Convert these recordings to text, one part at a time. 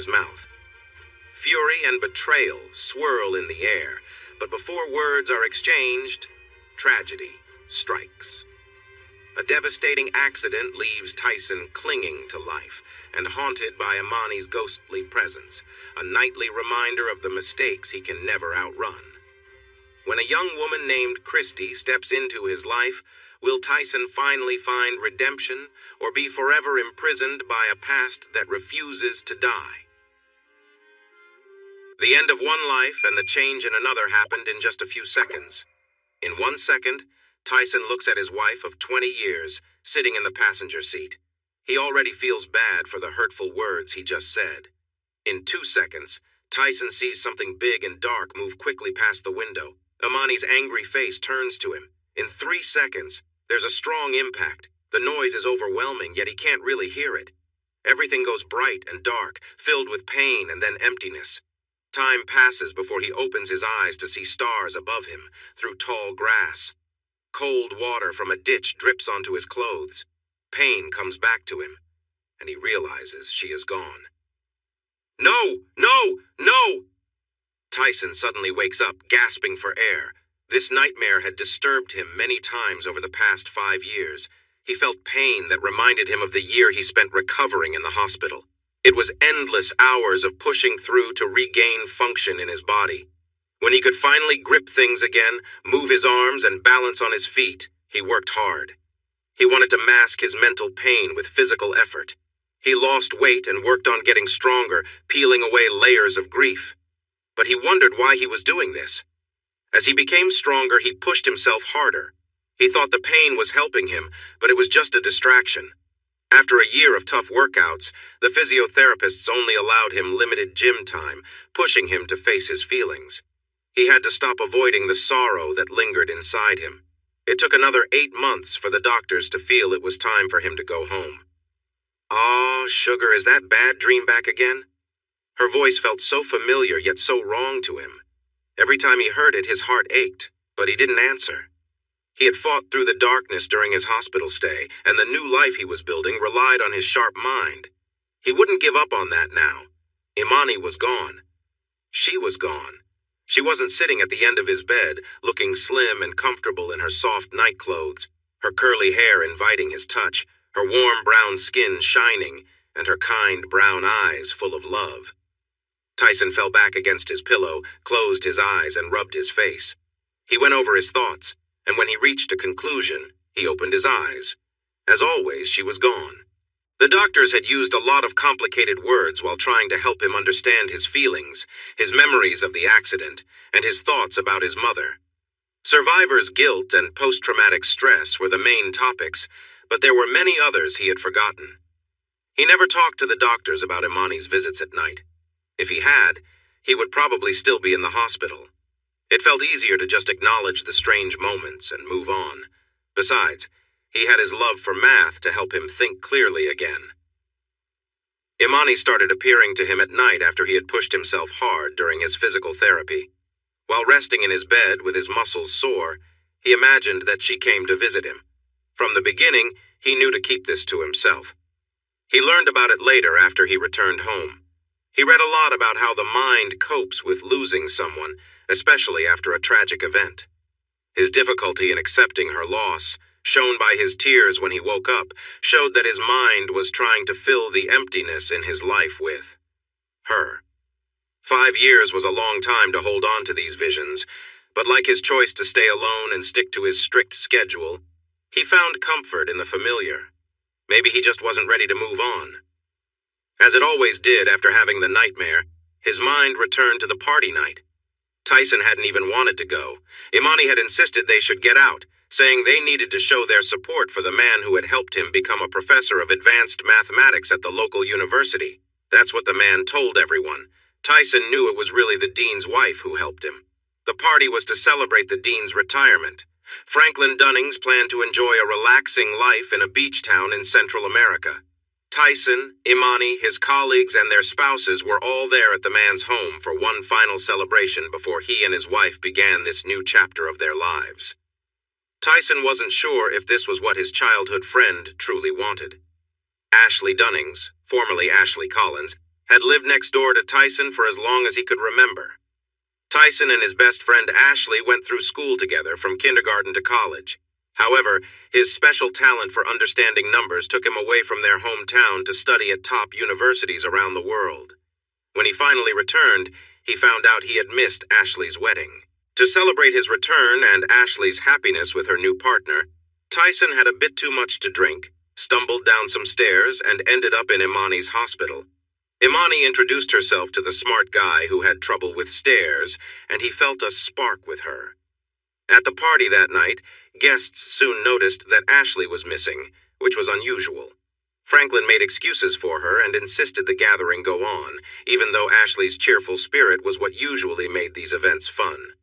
his mouth. Fury and betrayal swirl in the air, but before words are exchanged, tragedy strikes. A devastating accident leaves Tyson clinging to life and haunted by Imani's ghostly presence, a nightly reminder of the mistakes he can never outrun. When a young woman named Christy steps into his life, will Tyson finally find redemption or be forever imprisoned by a past that refuses to die? The end of one life and the change in another happened in just a few seconds. In 1 second, Tyson looks at his wife of 20 years, sitting in the passenger seat. He already feels bad for the hurtful words he just said. In 2 seconds, Tyson sees something big and dark move quickly past the window. Imani's angry face turns to him. In 3 seconds, there's a strong impact. The noise is overwhelming, yet he can't really hear it. Everything goes bright and dark, filled with pain and then emptiness. Time passes before he opens his eyes to see stars above him, through tall grass. Cold water from a ditch drips onto his clothes. Pain comes back to him, and he realizes she is gone. No! No! No! Tyson suddenly wakes up, gasping for air. This nightmare had disturbed him many times over the past 5 years. He felt pain that reminded him of the year he spent recovering in the hospital. It was endless hours of pushing through to regain function in his body. When he could finally grip things again, move his arms, and balance on his feet, he worked hard. He wanted to mask his mental pain with physical effort. He lost weight and worked on getting stronger, peeling away layers of grief. But he wondered why he was doing this. As he became stronger, he pushed himself harder. He thought the pain was helping him, but it was just a distraction. After a year of tough workouts, the physiotherapists only allowed him limited gym time, pushing him to face his feelings. He had to stop avoiding the sorrow that lingered inside him. It took another 8 months for the doctors to feel it was time for him to go home. "Aw, Sugar, is that bad dream back again?" Her voice felt so familiar yet so wrong to him. Every time he heard it, his heart ached, but he didn't answer. He had fought through the darkness during his hospital stay, and the new life he was building relied on his sharp mind. He wouldn't give up on that now. Imani was gone. She was gone. She wasn't sitting at the end of his bed, looking slim and comfortable in her soft night clothes, her curly hair inviting his touch, her warm brown skin shining, and her kind brown eyes full of love. Tyson fell back against his pillow, closed his eyes, and rubbed his face. He went over his thoughts, and when he reached a conclusion, he opened his eyes. As always, she was gone. The doctors had used a lot of complicated words while trying to help him understand his feelings, his memories of the accident, and his thoughts about his mother. Survivor's guilt and post-traumatic stress were the main topics, but there were many others he had forgotten. He never talked to the doctors about Imani's visits at night. If he had, he would probably still be in the hospital. It felt easier to just acknowledge the strange moments and move on. Besides, he had his love for math to help him think clearly again. Imani started appearing to him at night after he had pushed himself hard during his physical therapy. While resting in his bed with his muscles sore, he imagined that she came to visit him. From the beginning, he knew to keep this to himself. He learned about it later after he returned home. He read a lot about how the mind copes with losing someone, especially after a tragic event. His difficulty in accepting her loss, shown by his tears when he woke up, showed that his mind was trying to fill the emptiness in his life with her. 5 years was a long time to hold on to these visions, but like his choice to stay alone and stick to his strict schedule, he found comfort in the familiar. Maybe he just wasn't ready to move on. As it always did after having the nightmare, his mind returned to the party night. Tyson hadn't even wanted to go. Imani had insisted they should get out, saying they needed to show their support for the man who had helped him become a professor of advanced mathematics at the local university. That's what the man told everyone. Tyson knew it was really the dean's wife who helped him. The party was to celebrate the dean's retirement. Franklin Dunnings planned to enjoy a relaxing life in a beach town in Central America. Tyson, Imani, his colleagues, and their spouses were all there at the man's home for one final celebration before he and his wife began this new chapter of their lives. Tyson wasn't sure if this was what his childhood friend truly wanted. Ashley Dunnings, formerly Ashley Collins, had lived next door to Tyson for as long as he could remember. Tyson and his best friend Ashley went through school together from kindergarten to college. However, his special talent for understanding numbers took him away from their hometown to study at top universities around the world. When he finally returned, he found out he had missed Ashley's wedding. To celebrate his return and Ashley's happiness with her new partner, Tyson had a bit too much to drink, stumbled down some stairs, and ended up in Imani's hospital. Imani introduced herself to the smart guy who had trouble with stairs, and he felt a spark with her. At the party that night, guests soon noticed that Ashley was missing, which was unusual. Franklin made excuses for her and insisted the gathering go on, even though Ashley's cheerful spirit was what usually made these events fun.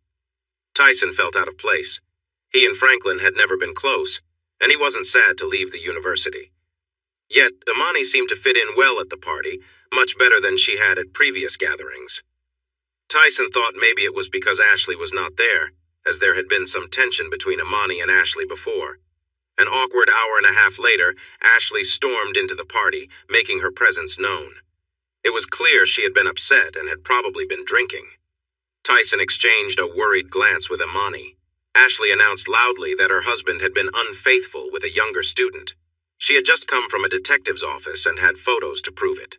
Tyson felt out of place. He and Franklin had never been close, and he wasn't sad to leave the university. Yet, Imani seemed to fit in well at the party, much better than she had at previous gatherings. Tyson thought maybe it was because Ashley was not there, as there had been some tension between Imani and Ashley before. An awkward hour and a half later, Ashley stormed into the party, making her presence known. It was clear she had been upset and had probably been drinking. Tyson exchanged a worried glance with Imani. Ashley announced loudly that her husband had been unfaithful with a younger student. She had just come from a detective's office and had photos to prove it.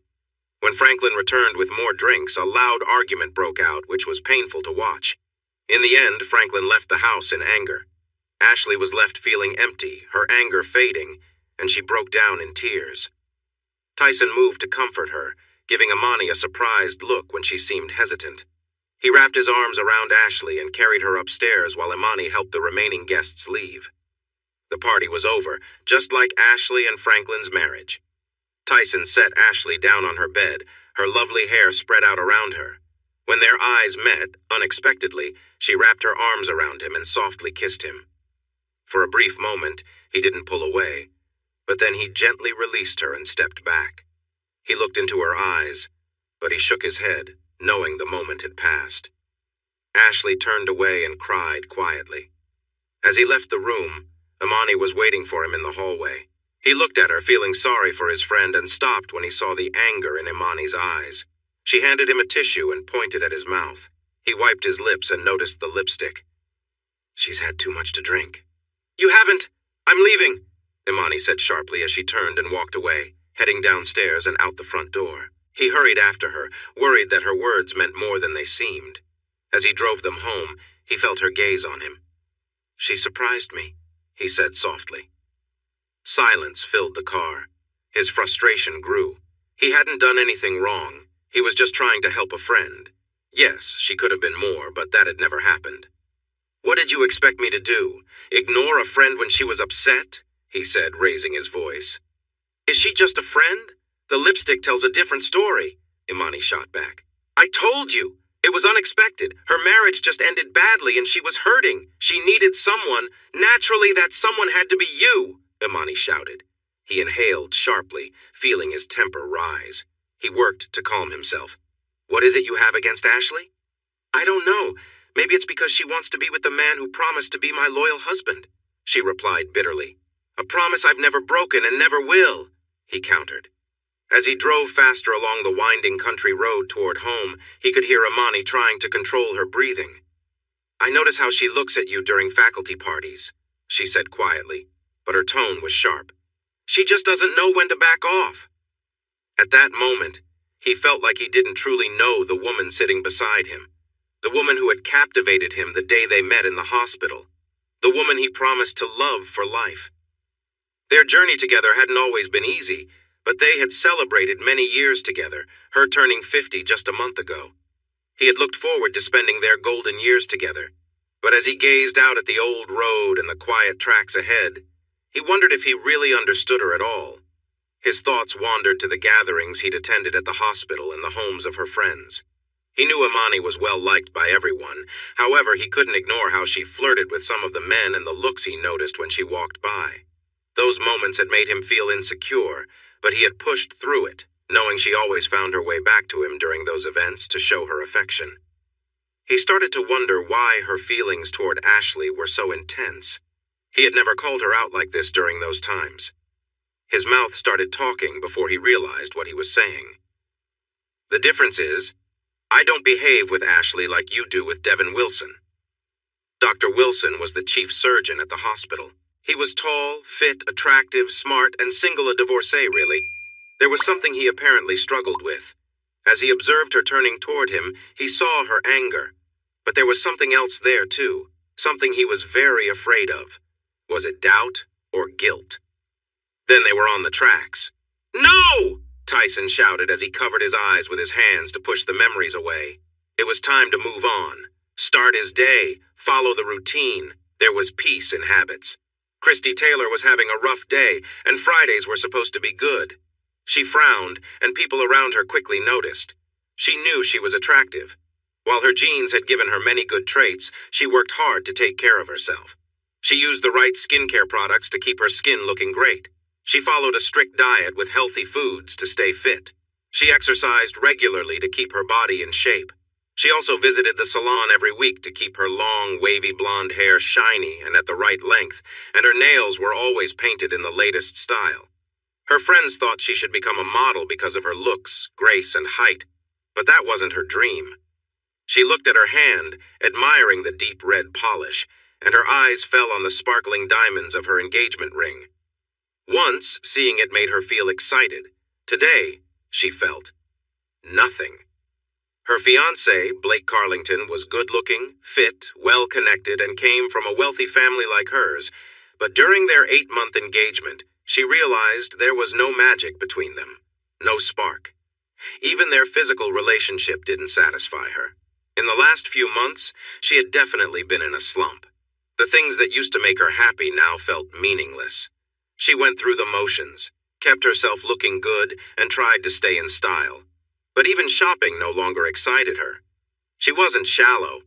When Franklin returned with more drinks, a loud argument broke out, which was painful to watch. In the end, Franklin left the house in anger. Ashley was left feeling empty, her anger fading, and she broke down in tears. Tyson moved to comfort her, giving Imani a surprised look when she seemed hesitant. He wrapped his arms around Ashley and carried her upstairs while Imani helped the remaining guests leave. The party was over, just like Ashley and Franklin's marriage. Tyson set Ashley down on her bed, her lovely hair spread out around her. When their eyes met, unexpectedly, she wrapped her arms around him and softly kissed him. For a brief moment, he didn't pull away, but then he gently released her and stepped back. He looked into her eyes, but he shook his head, knowing the moment had passed. Ashley turned away and cried quietly. As he left the room, Imani was waiting for him in the hallway. He looked at her, feeling sorry for his friend, and stopped when he saw the anger in Imani's eyes. She handed him a tissue and pointed at his mouth. He wiped his lips and noticed the lipstick. "She's had too much to drink." "You haven't. I'm leaving," Imani said sharply as she turned and walked away, heading downstairs and out the front door. He hurried after her, worried that her words meant more than they seemed. As he drove them home, he felt her gaze on him. "She surprised me," he said softly. Silence filled the car. His frustration grew. He hadn't done anything wrong. He was just trying to help a friend. Yes, she could have been more, but that had never happened. "What did you expect me to do? Ignore a friend when she was upset?" he said, raising his voice. "Is she just a friend? The lipstick tells a different story," Imani shot back. "I told you. It was unexpected. Her marriage just ended badly and she was hurting. She needed someone. Naturally, that someone had to be you," Imani shouted. He inhaled sharply, feeling his temper rise. He worked to calm himself. "What is it you have against Ashley?" "I don't know. Maybe it's because she wants to be with the man who promised to be my loyal husband," she replied bitterly. "A promise I've never broken and never will," he countered. As he drove faster along the winding country road toward home, he could hear Imani trying to control her breathing. "I notice how she looks at you during faculty parties," she said quietly, but her tone was sharp. "She just doesn't know when to back off." At that moment, he felt like he didn't truly know the woman sitting beside him, the woman who had captivated him the day they met in the hospital, the woman he promised to love for life. Their journey together hadn't always been easy, but they had celebrated many years together, her turning 50 just a month ago. He had looked forward to spending their golden years together, but as he gazed out at the old road and the quiet tracks ahead, he wondered if he really understood her at all. His thoughts wandered to the gatherings he'd attended at the hospital and the homes of her friends. He knew Imani was well liked by everyone. However, he couldn't ignore how she flirted with some of the men and the looks he noticed when she walked by. Those moments had made him feel insecure, but he had pushed through it, knowing she always found her way back to him during those events to show her affection. He started to wonder why her feelings toward Ashley were so intense. He had never called her out like this during those times. His mouth started talking before he realized what he was saying. The difference is, I don't behave with Ashley like you do with Devin Wilson. Dr. Wilson was the chief surgeon at the hospital. He was tall, fit, attractive, smart, and single a divorcee, really. There was something he apparently struggled with. As he observed her turning toward him, he saw her anger. But there was something else there, too. Something he was very afraid of. Was it doubt or guilt? Then they were on the tracks. "No!" Tyson shouted as he covered his eyes with his hands to push the memories away. It was time to move on. Start his day. Follow the routine. There was peace in habits. Christy Taylor was having a rough day, and Fridays were supposed to be good. She frowned, and people around her quickly noticed. She knew she was attractive. While her genes had given her many good traits, she worked hard to take care of herself. She used the right skincare products to keep her skin looking great. She followed a strict diet with healthy foods to stay fit. She exercised regularly to keep her body in shape. She also visited the salon every week to keep her long, wavy blonde hair shiny and at the right length, and her nails were always painted in the latest style. Her friends thought she should become a model because of her looks, grace, and height, but that wasn't her dream. She looked at her hand, admiring the deep red polish, and her eyes fell on the sparkling diamonds of her engagement ring. Once, seeing it made her feel excited. Today, she felt nothing. Her fiancé, Blake Carlington, was good-looking, fit, well-connected, and came from a wealthy family like hers, but during their 8-month engagement, she realized there was no magic between them, no spark. Even their physical relationship didn't satisfy her. In the last few months, she had definitely been in a slump. The things that used to make her happy now felt meaningless. She went through the motions, kept herself looking good, and tried to stay in style. But even shopping no longer excited her. She wasn't shallow.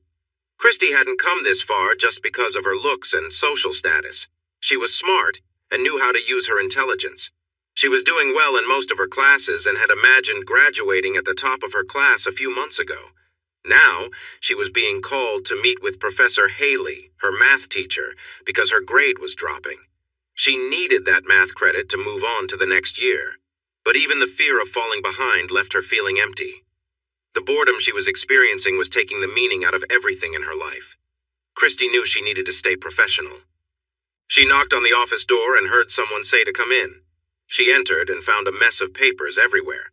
Christy hadn't come this far just because of her looks and social status. She was smart and knew how to use her intelligence. She was doing well in most of her classes and had imagined graduating at the top of her class a few months ago. Now, she was being called to meet with Professor Haley, her math teacher, because her grade was dropping. She needed that math credit to move on to the next year. But even the fear of falling behind left her feeling empty. The boredom she was experiencing was taking the meaning out of everything in her life. Christy knew she needed to stay professional. She knocked on the office door and heard someone say to come in. She entered and found a mess of papers everywhere.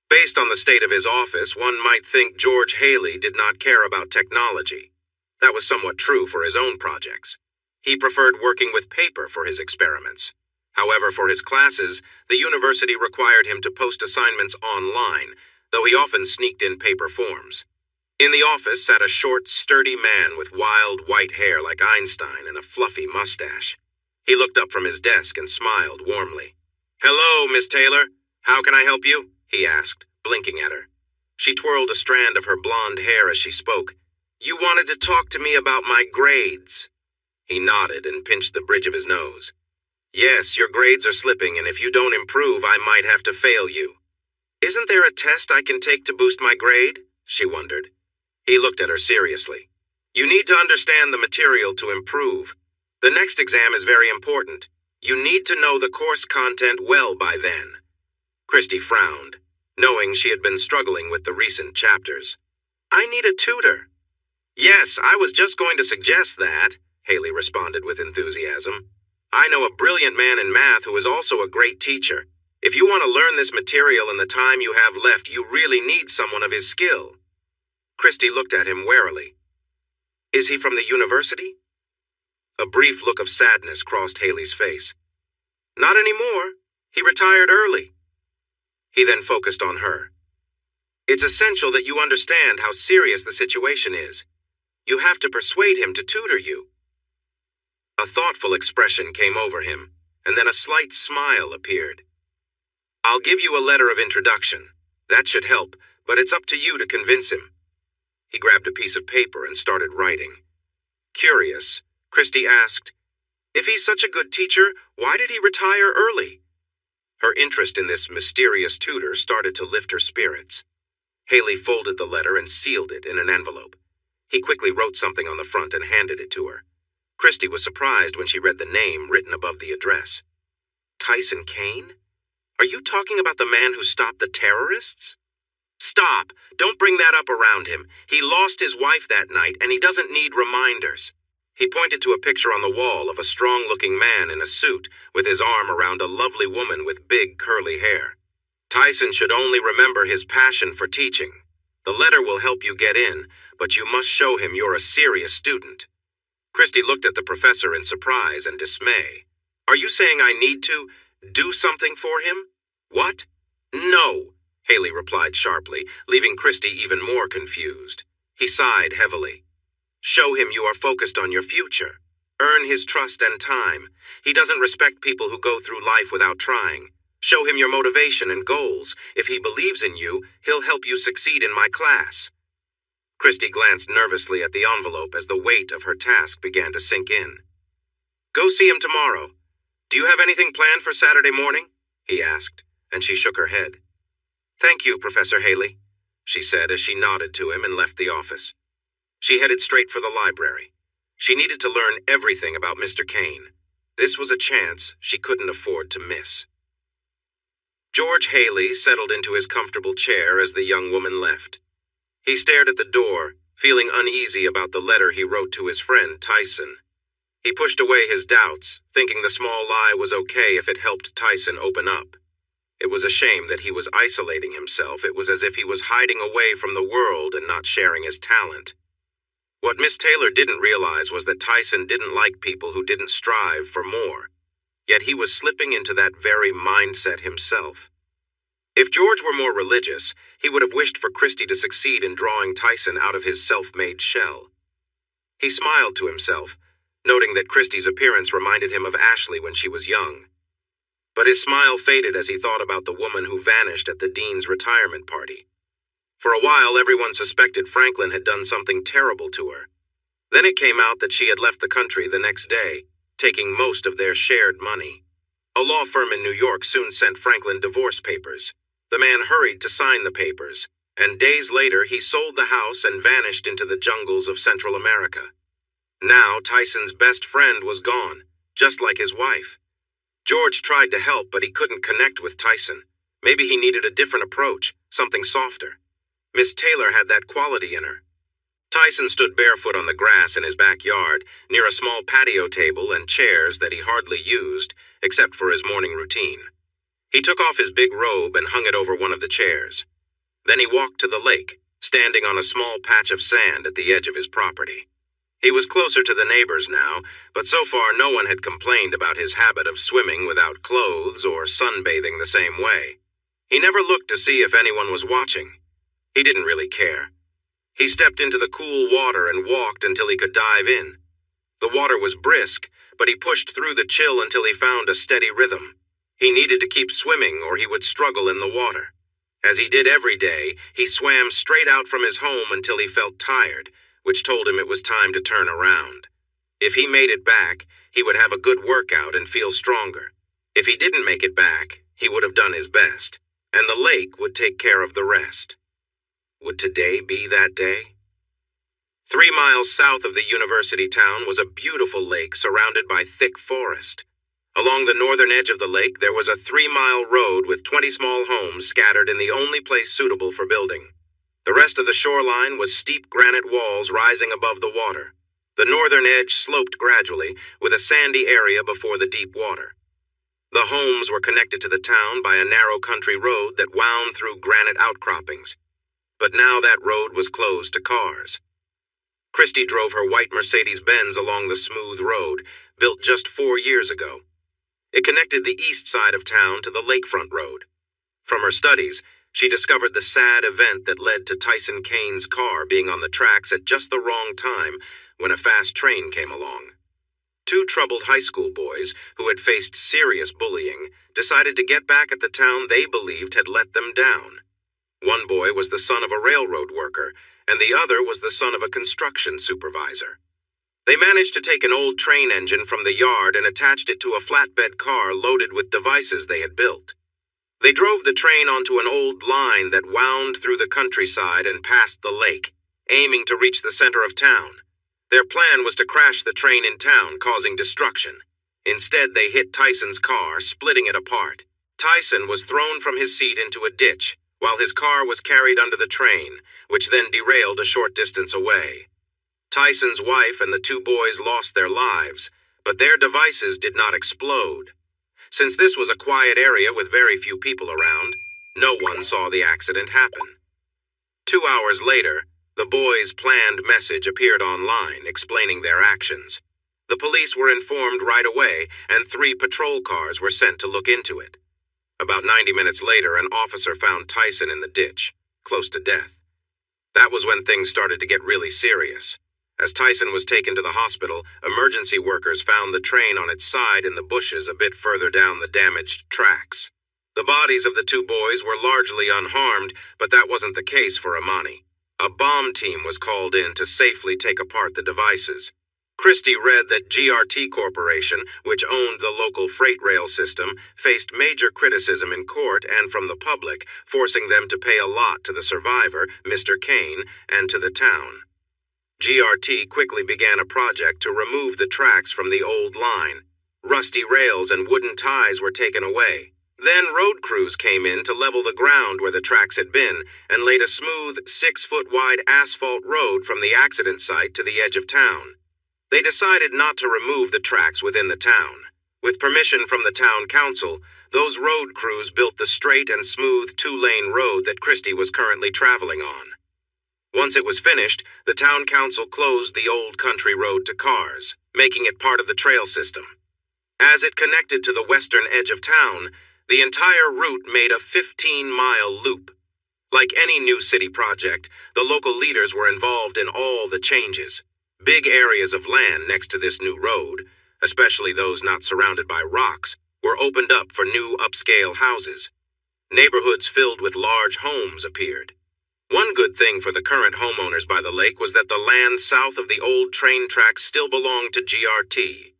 Based on the state of his office, one might think George Haley did not care about technology. That was somewhat true for his own projects. He preferred working with paper for his experiments. However, for his classes, the university required him to post assignments online, though he often sneaked in paper forms. In the office sat a short, sturdy man with wild white hair like Einstein and a fluffy mustache. He looked up from his desk and smiled warmly. "Hello, Miss Taylor. How can I help you?" he asked, blinking at her. She twirled a strand of her blonde hair as she spoke. "You wanted to talk to me about my grades." He nodded and pinched the bridge of his nose. "Yes, your grades are slipping, and if you don't improve, I might have to fail you." "Isn't there a test I can take to boost my grade?" she wondered. He looked at her seriously. "You need to understand the material to improve. The next exam is very important. You need to know the course content well by then." Christy frowned, knowing she had been struggling with the recent chapters. "I need a tutor." "Yes, I was just going to suggest that," Haley responded with enthusiasm. "I know a brilliant man in math who is also a great teacher. If you want to learn this material in the time you have left, you really need someone of his skill." Christy looked at him warily. "Is he from the university?" A brief look of sadness crossed Haley's face. "Not anymore. He retired early." He then focused on her. "It's essential that you understand how serious the situation is. You have to persuade him to tutor you." A thoughtful expression came over him, and then a slight smile appeared. "I'll give you a letter of introduction. That should help, but it's up to you to convince him." He grabbed a piece of paper and started writing. Curious, Christy asked, "If he's such a good teacher, why did he retire early?" Her interest in this mysterious tutor started to lift her spirits. Haley folded the letter and sealed it in an envelope. He quickly wrote something on the front and handed it to her. Christy was surprised when she read the name written above the address. "Tyson Kane? Are you talking about the man who stopped the terrorists?" Stop! Don't bring that up around him. He lost his wife that night, and he doesn't need reminders. He pointed to a picture on the wall of a strong-looking man in a suit with his arm around a lovely woman with big curly hair. Tyson should only remember his passion for teaching. The letter will help you get in, but you must show him you're a serious student. Christy looked at the professor in surprise and dismay. Are you saying I need to do something for him? What? No, Haley replied sharply, leaving Christy even more confused. He sighed heavily. Show him you are focused on your future. Earn his trust and time. He doesn't respect people who go through life without trying. Show him your motivation and goals. If he believes in you, he'll help you succeed in my class. Christy glanced nervously at the envelope as the weight of her task began to sink in. Go see him tomorrow. Do you have anything planned for Saturday morning? He asked, and she shook her head. Thank you, Professor Haley, she said as she nodded to him and left the office. She headed straight for the library. She needed to learn everything about Mr. Kane. This was a chance she couldn't afford to miss. George Haley settled into his comfortable chair as the young woman left. He stared at the door, feeling uneasy about the letter he wrote to his friend Tyson. He pushed away his doubts, thinking the small lie was okay if it helped Tyson open up. It was a shame that he was isolating himself. It was as if he was hiding away from the world and not sharing his talent. What Miss Taylor didn't realize was that Tyson didn't like people who didn't strive for more. Yet he was slipping into that very mindset himself. If George were more religious, he would have wished for Christy to succeed in drawing Tyson out of his self-made shell. He smiled to himself, noting that Christy's appearance reminded him of Ashley when she was young. But his smile faded as he thought about the woman who vanished at the dean's retirement party. For a while, everyone suspected Franklin had done something terrible to her. Then it came out that she had left the country the next day, taking most of their shared money. A law firm in New York soon sent Franklin divorce papers. The man hurried to sign the papers, and days later he sold the house and vanished into the jungles of Central America. Now Tyson's best friend was gone, just like his wife. George tried to help, but he couldn't connect with Tyson. Maybe he needed a different approach, something softer. Miss Taylor had that quality in her. Tyson stood barefoot on the grass in his backyard, near a small patio table and chairs that he hardly used, except for his morning routine. He took off his big robe and hung it over one of the chairs. Then he walked to the lake, standing on a small patch of sand at the edge of his property. He was closer to the neighbors now, but so far no one had complained about his habit of swimming without clothes or sunbathing the same way. He never looked to see if anyone was watching. He didn't really care. He stepped into the cool water and walked until he could dive in. The water was brisk, but he pushed through the chill until he found a steady rhythm. He needed to keep swimming or he would struggle in the water. As he did every day, he swam straight out from his home until he felt tired, which told him it was time to turn around. If he made it back, he would have a good workout and feel stronger. If he didn't make it back, he would have done his best, and the lake would take care of the rest. Would today be that day? 3 miles south of the university town was a beautiful lake surrounded by thick forest. Along the northern edge of the lake, there was a 3-mile road with 20 small homes scattered in the only place suitable for building. The rest of the shoreline was steep granite walls rising above the water. The northern edge sloped gradually, with a sandy area before the deep water. The homes were connected to the town by a narrow country road that wound through granite outcroppings. But now that road was closed to cars. Christy drove her white Mercedes-Benz along the smooth road, built just 4 years ago. It connected the east side of town to the lakefront road. From her studies, she discovered the sad event that led to Tyson Kane's car being on the tracks at just the wrong time when a fast train came along. 2 troubled high school boys, who had faced serious bullying, decided to get back at the town they believed had let them down. One boy was the son of a railroad worker, and the other was the son of a construction supervisor. They managed to take an old train engine from the yard and attached it to a flatbed car loaded with devices they had built. They drove the train onto an old line that wound through the countryside and past the lake, aiming to reach the center of town. Their plan was to crash the train in town, causing destruction. Instead, they hit Tyson's car, splitting it apart. Tyson was thrown from his seat into a ditch, while his car was carried under the train, which then derailed a short distance away. Tyson's wife and the two boys lost their lives, but their devices did not explode. Since this was a quiet area with very few people around, no one saw the accident happen. 2 hours later, the boys' planned message appeared online explaining their actions. The police were informed right away, and 3 patrol cars were sent to look into it. About 90 minutes later, an officer found Tyson in the ditch, close to death. That was when things started to get really serious. As Tyson was taken to the hospital, emergency workers found the train on its side in the bushes a bit further down the damaged tracks. The bodies of the 2 boys were largely unharmed, but that wasn't the case for Amani. A bomb team was called in to safely take apart the devices. Christie read that GRT Corporation, which owned the local freight rail system, faced major criticism in court and from the public, forcing them to pay a lot to the survivor, Mr. Kane, and to the town. GRT quickly began a project to remove the tracks from the old line. Rusty rails and wooden ties were taken away. Then road crews came in to level the ground where the tracks had been and laid a smooth 6-foot-wide asphalt road from the accident site to the edge of town. They decided not to remove the tracks within the town. With permission from the town council, those road crews built the straight and smooth 2-lane road that Christie was currently traveling on. Once it was finished, the town council closed the old country road to cars, making it part of the trail system. As it connected to the western edge of town, the entire route made a 15-mile loop. Like any new city project, the local leaders were involved in all the changes. Big areas of land next to this new road, especially those not surrounded by rocks, were opened up for new upscale houses. Neighborhoods filled with large homes appeared. One good thing for the current homeowners by the lake was that the land south of the old train tracks still belonged to GRT.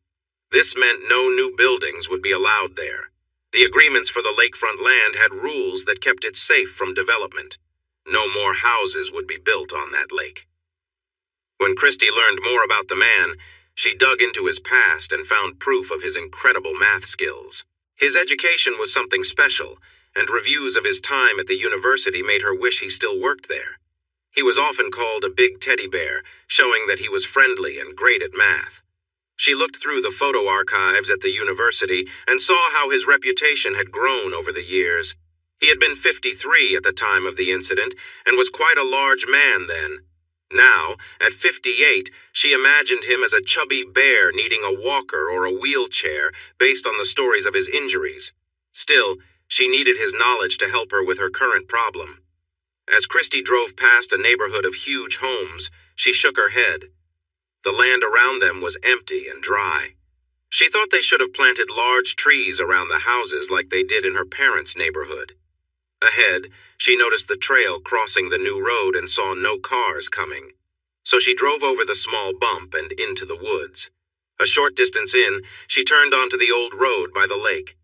This meant no new buildings would be allowed there. The agreements for the lakefront land had rules that kept it safe from development. No more houses would be built on that lake. When Christie learned more about the man, she dug into his past and found proof of his incredible math skills. His education was something special, and reviews of his time at the university made her wish he still worked there. He was often called a big teddy bear, showing that he was friendly and great at math. She looked through the photo archives at the university and saw how his reputation had grown over the years. He had been 53 at the time of the incident and was quite a large man then. Now, at 58, she imagined him as a chubby bear needing a walker or a wheelchair based on the stories of his injuries. Still, she needed his knowledge to help her with her current problem. As Christie drove past a neighborhood of huge homes, she shook her head. The land around them was empty and dry. She thought they should have planted large trees around the houses like they did in her parents' neighborhood. Ahead, she noticed the trail crossing the new road and saw no cars coming. So she drove over the small bump and into the woods. A short distance in, she turned onto the old road by the lake.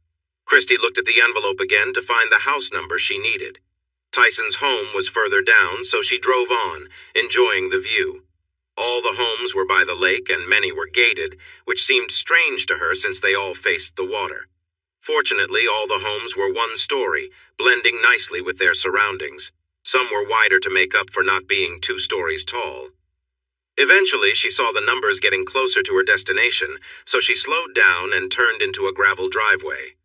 Christie looked at the envelope again to find the house number she needed. Tyson's home was further down, so she drove on, enjoying the view. All the homes were by the lake and many were gated, which seemed strange to her since they all faced the water. Fortunately, all the homes were one story, blending nicely with their surroundings. Some were wider to make up for not being 2 stories tall. Eventually, she saw the numbers getting closer to her destination, so she slowed down and turned into a gravel driveway.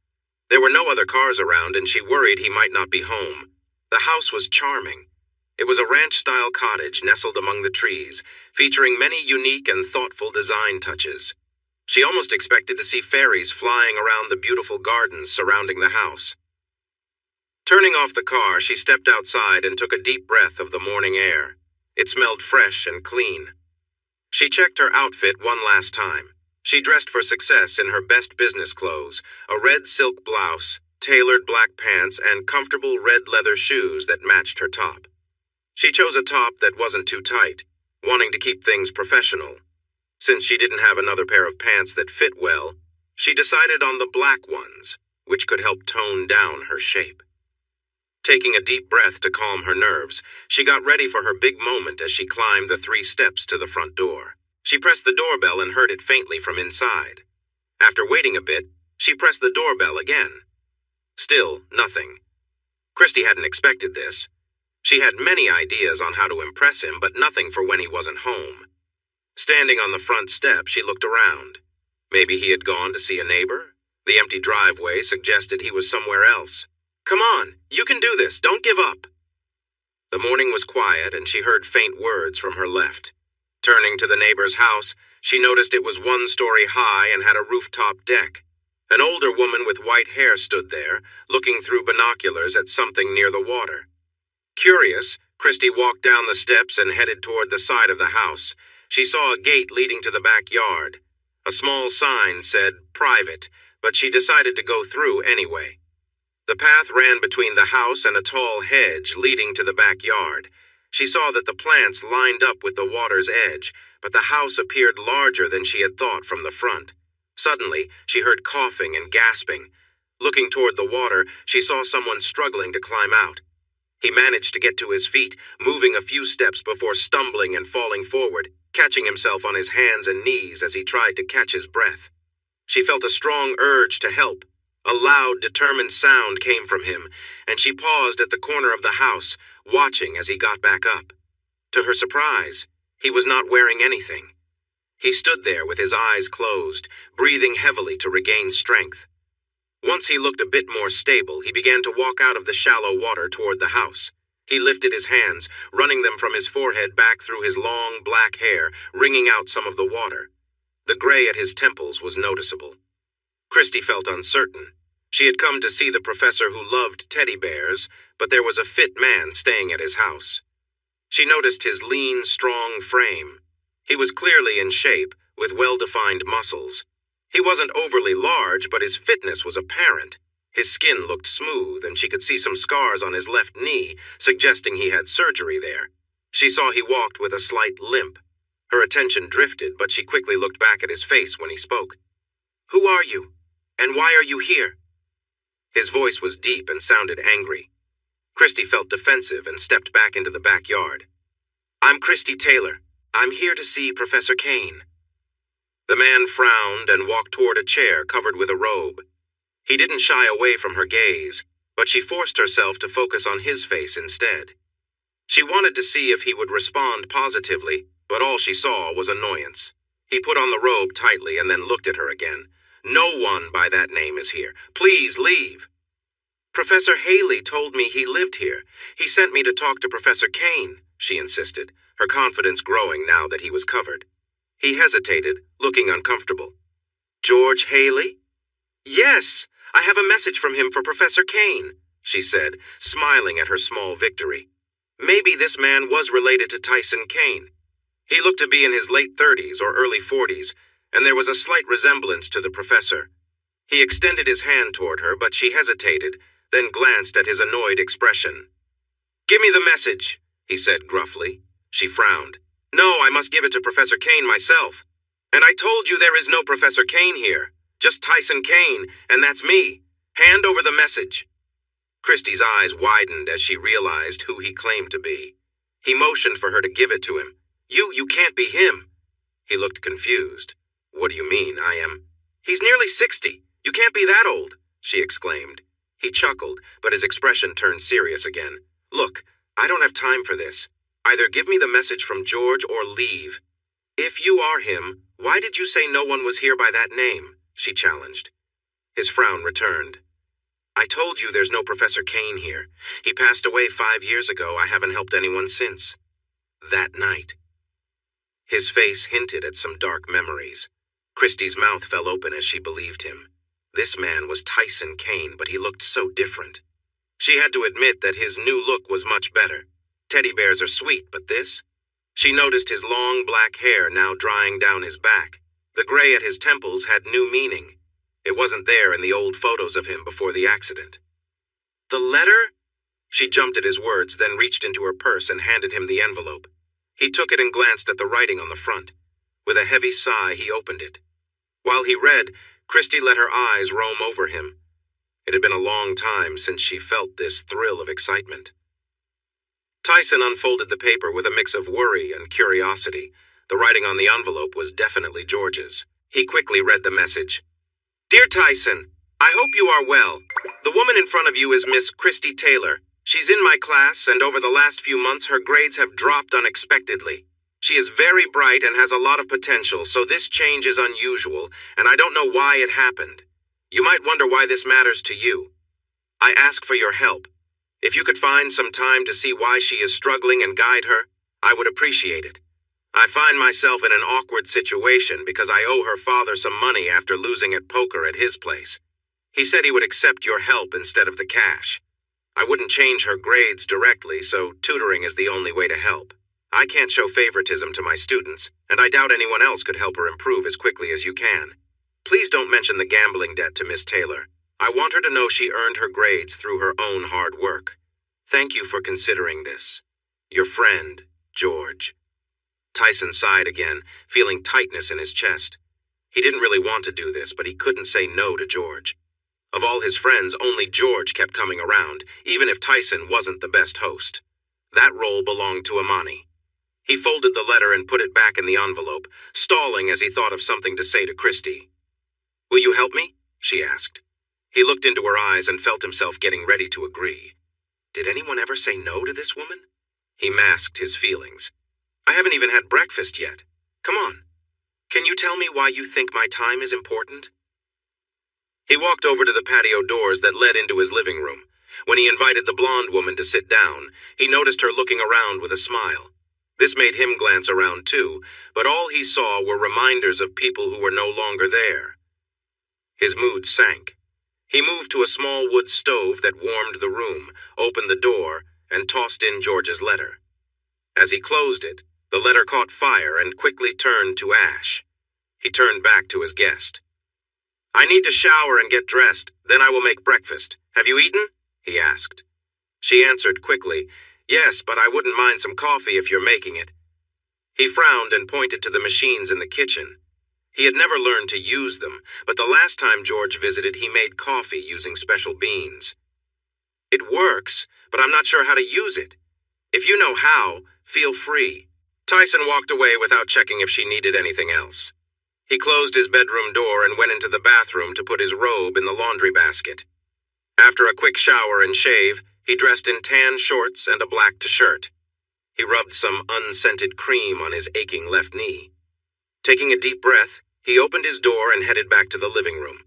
There were no other cars around, and she worried he might not be home. The house was charming. It was a ranch-style cottage nestled among the trees, featuring many unique and thoughtful design touches. She almost expected to see fairies flying around the beautiful gardens surrounding the house. Turning off the car, she stepped outside and took a deep breath of the morning air. It smelled fresh and clean. She checked her outfit one last time. She dressed for success in her best business clothes, a red silk blouse, tailored black pants, and comfortable red leather shoes that matched her top. She chose a top that wasn't too tight, wanting to keep things professional. Since she didn't have another pair of pants that fit well, she decided on the black ones, which could help tone down her shape. Taking a deep breath to calm her nerves, she got ready for her big moment as she climbed the 3 steps to the front door. She pressed the doorbell and heard it faintly from inside. After waiting a bit, she pressed the doorbell again. Still nothing. Christy hadn't expected this. She had many ideas on how to impress him, but nothing for when he wasn't home. Standing on the front step, she looked around. Maybe he had gone to see a neighbor? The empty driveway suggested he was somewhere else. "Come on, you can do this, don't give up." The morning was quiet, and she heard faint words from her left. Turning to the neighbor's house, she noticed it was 1 story high and had a rooftop deck. An older woman with white hair stood there, looking through binoculars at something near the water. Curious, Christy walked down the steps and headed toward the side of the house. She saw a gate leading to the backyard. A small sign said, "Private," but she decided to go through anyway. The path ran between the house and a tall hedge leading to the backyard. She saw that the plants lined up with the water's edge, but the house appeared larger than she had thought from the front. Suddenly, she heard coughing and gasping. Looking toward the water, she saw someone struggling to climb out. He managed to get to his feet, moving a few steps before stumbling and falling forward, catching himself on his hands and knees as he tried to catch his breath. She felt a strong urge to help. A loud, determined sound came from him, and she paused at the corner of the house, watching as he got back up. To her surprise, he was not wearing anything. He stood there with his eyes closed, breathing heavily to regain strength. Once he looked a bit more stable, he began to walk out of the shallow water toward the house. He lifted his hands, running them from his forehead back through his long, black hair, wringing out some of the water. The gray at his temples was noticeable. Christy felt uncertain. She had come to see the professor who loved teddy bears, but there was a fit man staying at his house. She noticed his lean, strong frame. He was clearly in shape, with well-defined muscles. He wasn't overly large, but his fitness was apparent. His skin looked smooth, and she could see some scars on his left knee, suggesting he had surgery there. She saw he walked with a slight limp. Her attention drifted, but she quickly looked back at his face when he spoke. "Who are you? And why are you here?" His voice was deep and sounded angry. Christy felt defensive and stepped back into the backyard. "I'm Christy Taylor. I'm here to see Professor Kane." The man frowned and walked toward a chair covered with a robe. He didn't shy away from her gaze, but she forced herself to focus on his face instead. She wanted to see if he would respond positively, but all she saw was annoyance. He put on the robe tightly and then looked at her again. "No one by that name is here. Please leave." "Professor Haley told me he lived here. He sent me to talk to Professor Kane," she insisted, her confidence growing now that he was covered. He hesitated, looking uncomfortable. "George Haley?" "Yes, I have a message from him for Professor Kane," she said, smiling at her small victory. Maybe this man was related to Tyson Kane. He looked to be in his late 30s or early 40s, and there was a slight resemblance to the professor. He extended his hand toward her, but she hesitated, then glanced at his annoyed expression. "Give me the message," he said gruffly. She frowned. "No, I must give it to Professor Kane myself. And I told you there is no Professor Kane here. Just Tyson Kane, and that's me. Hand over the message." Christy's eyes widened as she realized who he claimed to be. He motioned for her to give it to him. You can't be him." He looked confused. "What do you mean, I am?" "He's nearly 60. You can't be that old," she exclaimed. He chuckled, but his expression turned serious again. "Look, I don't have time for this. Either give me the message from George or leave." "If you are him, why did you say no one was here by that name?" she challenged. His frown returned. "I told you there's no Professor Kane here. He passed away 5 years ago. I haven't helped anyone since. That night." His face hinted at some dark memories. Christy's mouth fell open as she believed him. This man was Tyson Kane, but he looked so different. She had to admit that his new look was much better. Teddy bears are sweet, but this? She noticed his long black hair now drying down his back. The gray at his temples had new meaning. It wasn't there in the old photos of him before the accident. "The letter?" She jumped at his words, then reached into her purse and handed him the envelope. He took it and glanced at the writing on the front. With a heavy sigh, he opened it. While he read, Christy let her eyes roam over him. It had been a long time since she felt this thrill of excitement. Tyson unfolded the paper with a mix of worry and curiosity. The writing on the envelope was definitely George's. He quickly read the message. "Dear Tyson, I hope you are well. The woman in front of you is Miss Christy Taylor. She's in my class, and over the last few months her grades have dropped unexpectedly. She is very bright and has a lot of potential, so this change is unusual, and I don't know why it happened. You might wonder why this matters to you. I ask for your help. If you could find some time to see why she is struggling and guide her, I would appreciate it. I find myself in an awkward situation because I owe her father some money after losing at poker at his place. He said he would accept your help instead of the cash. I wouldn't change her grades directly, so tutoring is the only way to help. I can't show favoritism to my students, and I doubt anyone else could help her improve as quickly as you can. Please don't mention the gambling debt to Miss Taylor. I want her to know she earned her grades through her own hard work. Thank you for considering this. Your friend, George. Tyson sighed again, feeling tightness in his chest. He didn't really want to do this, but he couldn't say no to George. Of all his friends, only George kept coming around, even if Tyson wasn't the best host. That role belonged to Amani. He folded the letter and put it back in the envelope, stalling as he thought of something to say to Christy. "Will you help me?" she asked. He looked into her eyes and felt himself getting ready to agree. Did anyone ever say no to this woman? He masked his feelings. I haven't even had breakfast yet. Come on. Can you tell me why you think my time is important? He walked over to the patio doors that led into his living room. When he invited the blonde woman to sit down, he noticed her looking around with a smile. This made him glance around too, but all he saw were reminders of people who were no longer there. His mood sank. He moved to a small wood stove that warmed the room, opened the door, and tossed in George's letter. As he closed it, the letter caught fire and quickly turned to ash. He turned back to his guest. I need to shower and get dressed, then I will make breakfast. Have you eaten? He asked. She answered quickly, Yes, but I wouldn't mind some coffee if you're making it. He frowned and pointed to the machines in the kitchen. He had never learned to use them, but the last time George visited, he made coffee using special beans. It works, but I'm not sure how to use it. If you know how, feel free. Tyson walked away without checking if she needed anything else. He closed his bedroom door and went into the bathroom to put his robe in the laundry basket. After a quick shower and shave, he dressed in tan shorts and a black t-shirt. He rubbed some unscented cream on his aching left knee. Taking a deep breath, he opened his door and headed back to the living room.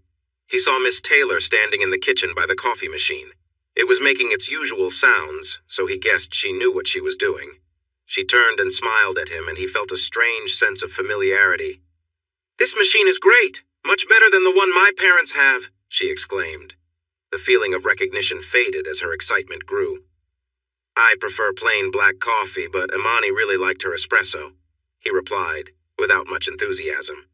He saw Miss Taylor standing in the kitchen by the coffee machine. It was making its usual sounds, so he guessed she knew what she was doing. She turned and smiled at him, and he felt a strange sense of familiarity. This machine is great, much better than the one my parents have, she exclaimed. The feeling of recognition faded as her excitement grew. I prefer plain black coffee, but Imani really liked her espresso, he replied, without much enthusiasm.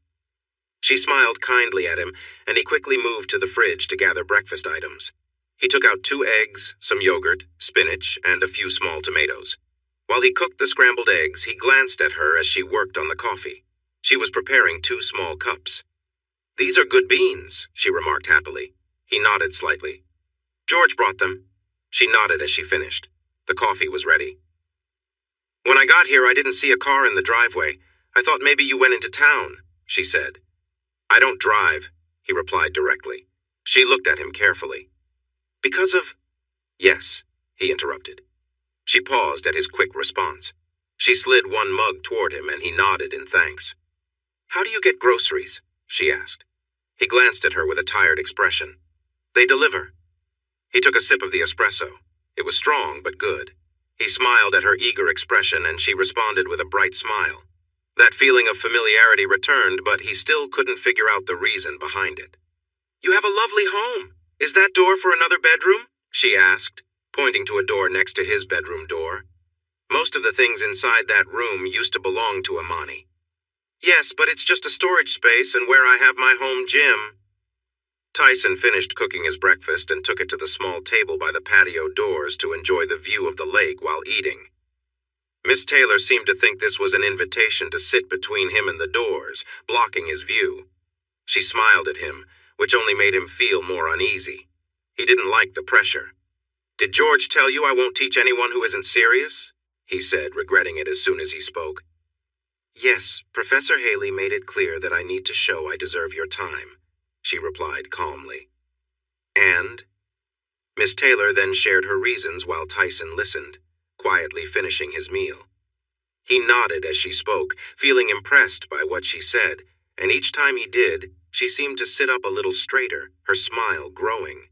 She smiled kindly at him, and he quickly moved to the fridge to gather breakfast items. He took out 2 eggs, some yogurt, spinach, and a few small tomatoes. While he cooked the scrambled eggs, he glanced at her as she worked on the coffee. She was preparing 2 small cups. These are good beans, she remarked happily. He nodded slightly. George brought them. She nodded as she finished. The coffee was ready. When I got here, I didn't see a car in the driveway. I thought maybe you went into town, she said. I don't drive, he replied directly. She looked at him carefully. Because of... Yes, he interrupted. She paused at his quick response. She slid 1 mug toward him, and he nodded in thanks. How do you get groceries? She asked. He glanced at her with a tired expression. They deliver. He took a sip of the espresso. It was strong, but good. He smiled at her eager expression, and she responded with a bright smile. That feeling of familiarity returned, but he still couldn't figure out the reason behind it. You have a lovely home. Is that door for another bedroom? She asked, pointing to a door next to his bedroom door. Most of the things inside that room used to belong to Imani. Yes, but it's just a storage space and where I have my home gym. Tyson finished cooking his breakfast and took it to the small table by the patio doors to enjoy the view of the lake while eating. Miss Taylor seemed to think this was an invitation to sit between him and the doors, blocking his view. She smiled at him, which only made him feel more uneasy. He didn't like the pressure. Did George tell you I won't teach anyone who isn't serious? He said, regretting it as soon as he spoke. Yes, Professor Haley made it clear that I need to show I deserve your time, she replied calmly. And? Miss Taylor then shared her reasons while Tyson listened, quietly finishing his meal. He nodded as she spoke, feeling impressed by what she said, and each time he did, she seemed to sit up a little straighter, her smile growing.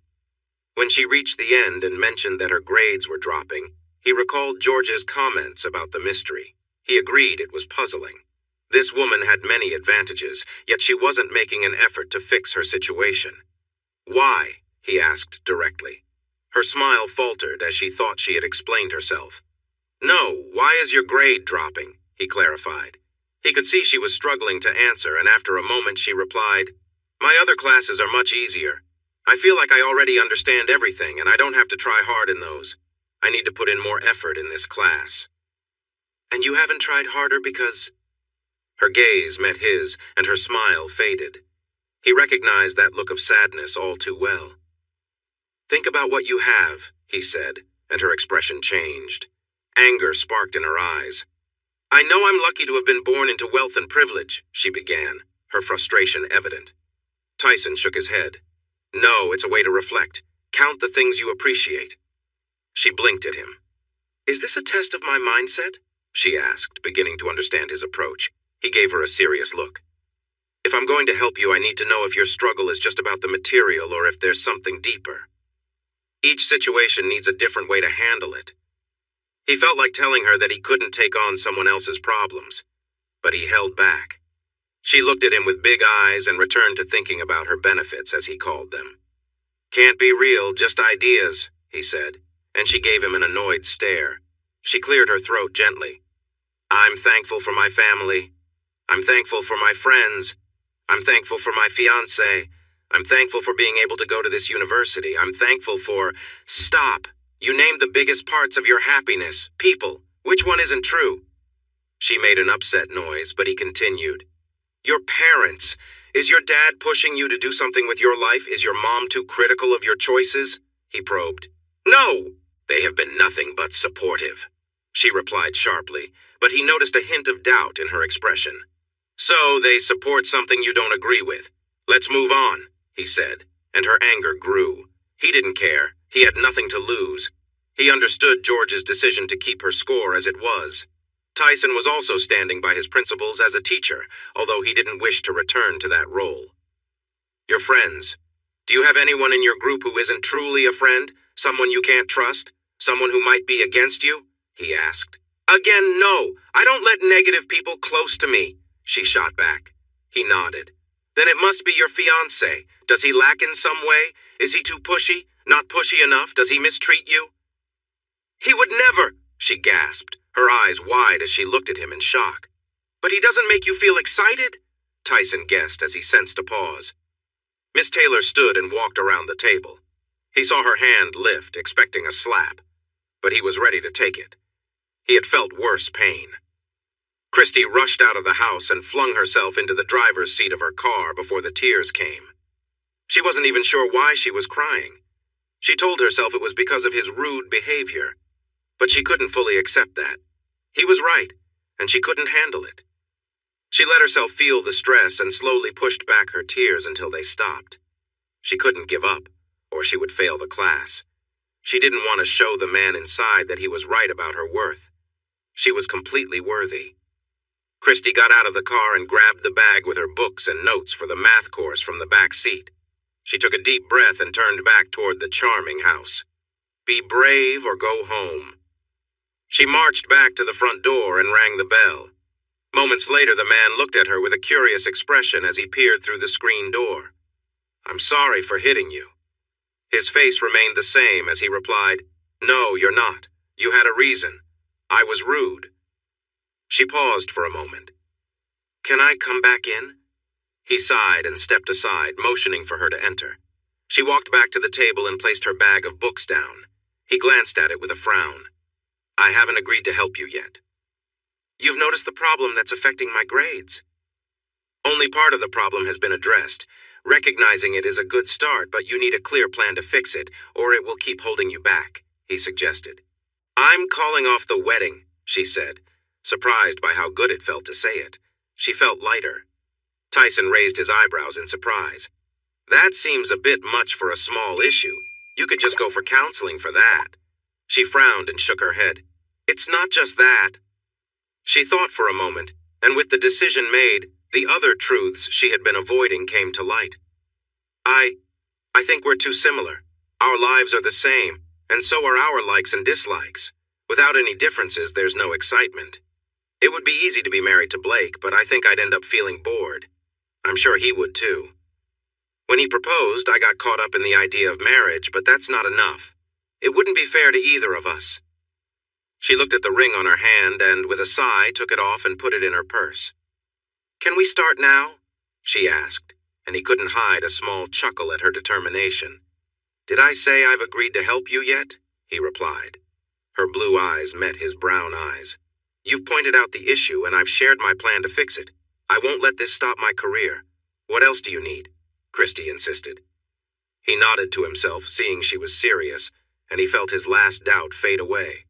When she reached the end and mentioned that her grades were dropping, he recalled George's comments about the mystery. He agreed it was puzzling. This woman had many advantages, yet she wasn't making an effort to fix her situation. Why? He asked directly. Her smile faltered as she thought she had explained herself. No, why is your grade dropping? He clarified. He could see she was struggling to answer, and after a moment she replied, My other classes are much easier. I feel like I already understand everything, and I don't have to try hard in those. I need to put in more effort in this class. And you haven't tried harder because... Her gaze met his, and her smile faded. He recognized that look of sadness all too well. Think about what you have, he said, and her expression changed. Anger sparked in her eyes. I know I'm lucky to have been born into wealth and privilege, she began, her frustration evident. Tyson shook his head. No, it's a way to reflect. Count the things you appreciate. She blinked at him. Is this a test of my mindset? She asked, beginning to understand his approach. He gave her a serious look. If I'm going to help you, I need to know if your struggle is just about the material or if there's something deeper. Each situation needs a different way to handle it. He felt like telling her that he couldn't take on someone else's problems, but he held back. She looked at him with big eyes and returned to thinking about her benefits, as he called them. Can't be real, just ideas, he said, and she gave him an annoyed stare. She cleared her throat gently. I'm thankful for my family. I'm thankful for my friends. I'm thankful for my fiancé. I'm thankful for being able to go to this university. I'm thankful for... Stop! You named the biggest parts of your happiness. People. Which one isn't true? She made an upset noise, but he continued. Your parents. Is your dad pushing you to do something with your life? Is your mom too critical of your choices? He probed. No! They have been nothing but supportive. She replied sharply, but he noticed a hint of doubt in her expression. So they support something you don't agree with. Let's move on, he said, and her anger grew. He didn't care. He had nothing to lose. He understood George's decision to keep her score as it was. Tyson was also standing by his principles as a teacher, although he didn't wish to return to that role. Your friends. Do you have anyone in your group who isn't truly a friend? Someone you can't trust? Someone who might be against you? He asked. Again, no. I don't let negative people close to me, she shot back. He nodded. Then it must be your fiancé. Does he lack in some way? Is he too pushy? Not pushy enough? Does he mistreat you? He would never, she gasped, her eyes wide as she looked at him in shock. But he doesn't make you feel excited? Tyson guessed as he sensed a pause. Miss Taylor stood and walked around the table. He saw her hand lift, expecting a slap, but he was ready to take it. He had felt worse pain. Christy rushed out of the house and flung herself into the driver's seat of her car before the tears came. She wasn't even sure why she was crying. She told herself it was because of his rude behavior, but she couldn't fully accept that. He was right, and she couldn't handle it. She let herself feel the stress and slowly pushed back her tears until they stopped. She couldn't give up, or she would fail the class. She didn't want to show the man inside that he was right about her worth. She was completely worthy. Christy got out of the car and grabbed the bag with her books and notes for the math course from the back seat. She took a deep breath and turned back toward the charming house. Be brave or go home. She marched back to the front door and rang the bell. Moments later, the man looked at her with a curious expression as he peered through the screen door. I'm sorry for hitting you. His face remained the same as he replied, No, you're not. You had a reason. I was rude. She paused for a moment. Can I come back in? He sighed and stepped aside, motioning for her to enter. She walked back to the table and placed her bag of books down. He glanced at it with a frown. I haven't agreed to help you yet. You've noticed the problem that's affecting my grades. Only part of the problem has been addressed. Recognizing it is a good start, but you need a clear plan to fix it, or it will keep holding you back, he suggested. I'm calling off the wedding, she said, surprised by how good it felt to say it. She felt lighter. Tyson raised his eyebrows in surprise. That seems a bit much for a small issue. You could just go for counseling for that. She frowned and shook her head. It's not just that. She thought for a moment, and with the decision made, the other truths she had been avoiding came to light. I think we're too similar. Our lives are the same, and so are our likes and dislikes. Without any differences, there's no excitement. It would be easy to be married to Blake, but I think I'd end up feeling bored. I'm sure he would too. When he proposed, I got caught up in the idea of marriage, but that's not enough. It wouldn't be fair to either of us. She looked at the ring on her hand and, with a sigh, took it off and put it in her purse. Can we start now? She asked, and he couldn't hide a small chuckle at her determination. Did I say I've agreed to help you yet? He replied. Her blue eyes met his brown eyes. You've pointed out the issue, and I've shared my plan to fix it. I won't let this stop my career. What else do you need? Christy insisted. He nodded to himself, seeing she was serious, and he felt his last doubt fade away.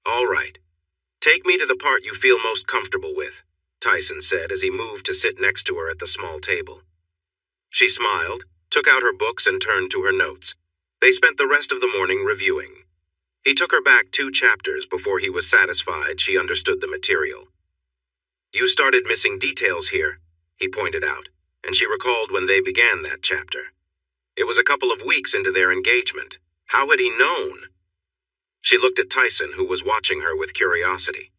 All right. Take me to the part you feel most comfortable with, Tyson said as he moved to sit next to her at the small table. She smiled, took out her books, and turned to her notes. They spent the rest of the morning reviewing. He took her back 2 chapters before he was satisfied she understood the material. You started missing details here, he pointed out, and she recalled when they began that chapter. It was a couple of weeks into their engagement. How had he known? She looked at Tyson, who was watching her with curiosity.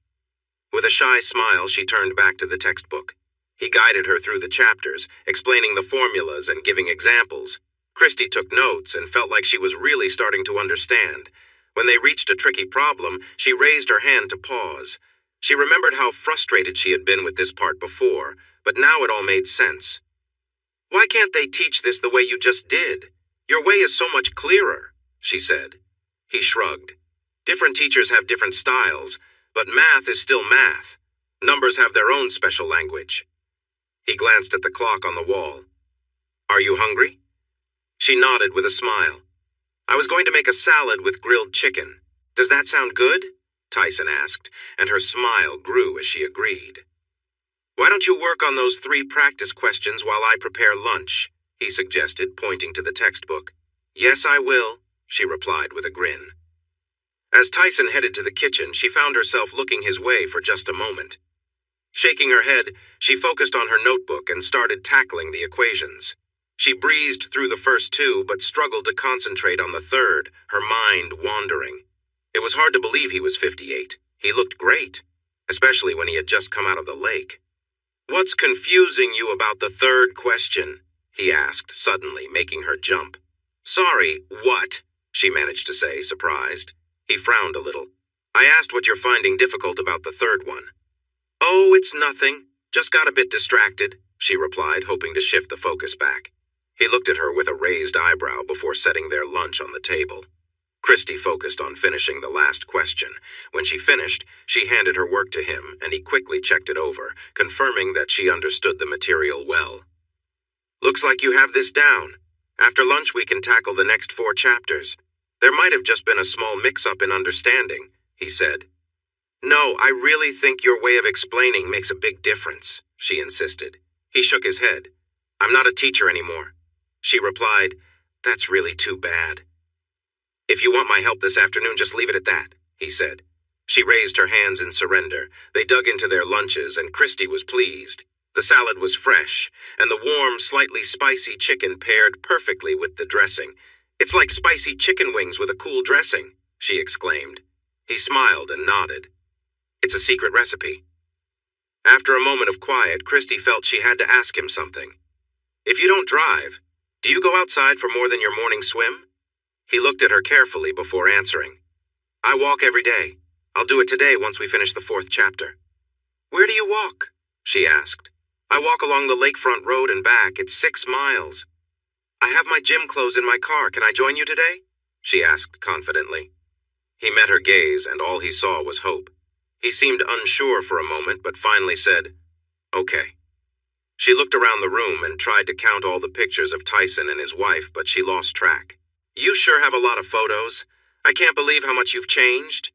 With a shy smile, she turned back to the textbook. He guided her through the chapters, explaining the formulas and giving examples. Christy took notes and felt like she was really starting to understand. When they reached a tricky problem, she raised her hand to pause. She remembered how frustrated she had been with this part before, but now it all made sense. Why can't they teach this the way you just did? Your way is so much clearer, she said. He shrugged. Different teachers have different styles, but math is still math. Numbers have their own special language. He glanced at the clock on the wall. Are you hungry? She nodded with a smile. I was going to make a salad with grilled chicken. Does that sound good? Tyson asked, and her smile grew as she agreed. Why don't you work on those 3 practice questions while I prepare lunch? He suggested, pointing to the textbook. Yes, I will, she replied with a grin. As Tyson headed to the kitchen, she found herself looking his way for just a moment. Shaking her head, she focused on her notebook and started tackling the equations. She breezed through the first 2, but struggled to concentrate on the third, her mind wandering. It was hard to believe he was 58. He looked great, especially when he had just come out of the lake. What's confusing you about the third question? He asked, suddenly making her jump. Sorry, what? She managed to say, surprised. He frowned a little. I asked what you're finding difficult about the third one. Oh, it's nothing. Just got a bit distracted, she replied, hoping to shift the focus back. He looked at her with a raised eyebrow before setting their lunch on the table. Christy focused on finishing the last question. When she finished, she handed her work to him, and he quickly checked it over, confirming that she understood the material well. Looks like you have this down. After lunch, we can tackle the next 4 chapters. There might have just been a small mix-up in understanding, he said. No, I really think your way of explaining makes a big difference, she insisted. He shook his head. I'm not a teacher anymore. She replied, That's really too bad. If you want my help this afternoon, just leave it at that, he said. She raised her hands in surrender. They dug into their lunches, and Christy was pleased. The salad was fresh, and the warm, slightly spicy chicken paired perfectly with the dressing. It's like spicy chicken wings with a cool dressing, she exclaimed. He smiled and nodded. It's a secret recipe. After a moment of quiet, Christy felt she had to ask him something. If you don't drive, do you go outside for more than your morning swim? He looked at her carefully before answering. I walk every day. I'll do it today once we finish the 4th chapter. Where do you walk? She asked. I walk along the lakefront road and back. It's 6 miles. I have my gym clothes in my car. Can I join you today? She asked confidently. He met her gaze, and all he saw was hope. He seemed unsure for a moment, but finally said, Okay. She looked around the room and tried to count all the pictures of Tyson and his wife, but she lost track. You sure have a lot of photos. I can't believe how much you've changed.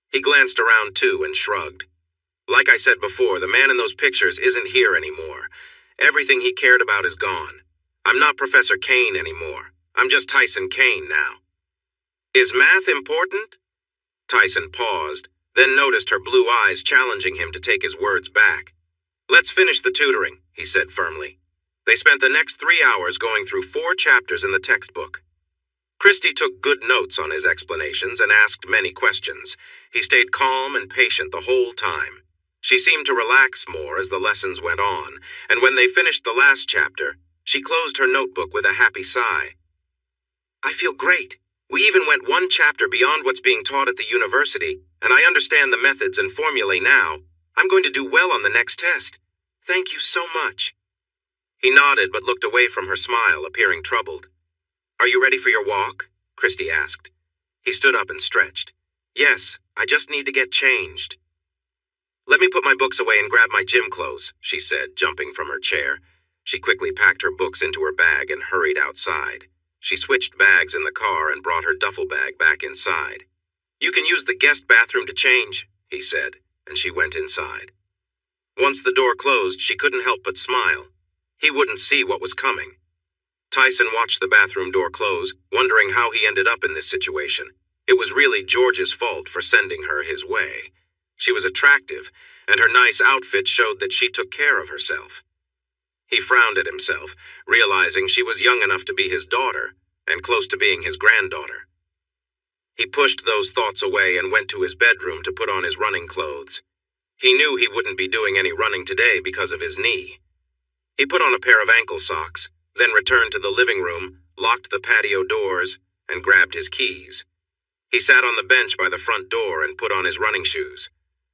He glanced around too and shrugged. Like I said before, the man in those pictures isn't here anymore. Everything he cared about is gone. I'm not Professor Kane anymore. I'm just Tyson Kane now. Is math important? Tyson paused, then noticed her blue eyes challenging him to take his words back. Let's finish the tutoring, he said firmly. They spent the next 3 hours going through 4 chapters in the textbook. Christy took good notes on his explanations and asked many questions. He stayed calm and patient the whole time. She seemed to relax more as the lessons went on, and when they finished the last chapter, she closed her notebook with a happy sigh. I feel great. We even went 1 chapter beyond what's being taught at the university, and I understand the methods and formulae now. I'm going to do well on the next test. Thank you so much. He nodded but looked away from her smile, appearing troubled. Are you ready for your walk? Christy asked. He stood up and stretched. Yes, I just need to get changed. Let me put my books away and grab my gym clothes, she said, jumping from her chair. She quickly packed her books into her bag and hurried outside. She switched bags in the car and brought her duffel bag back inside. You can use the guest bathroom to change, he said, and she went inside. Once the door closed, she couldn't help but smile. He wouldn't see what was coming. Tyson watched the bathroom door close, wondering how he ended up in this situation. It was really George's fault for sending her his way. She was attractive, and her nice outfit showed that she took care of herself. He frowned at himself, realizing she was young enough to be his daughter, and close to being his granddaughter. He pushed those thoughts away and went to his bedroom to put on his running clothes. He knew he wouldn't be doing any running today because of his knee. He put on a pair of ankle socks, then returned to the living room, locked the patio doors, and grabbed his keys. He sat on the bench by the front door and put on his running shoes.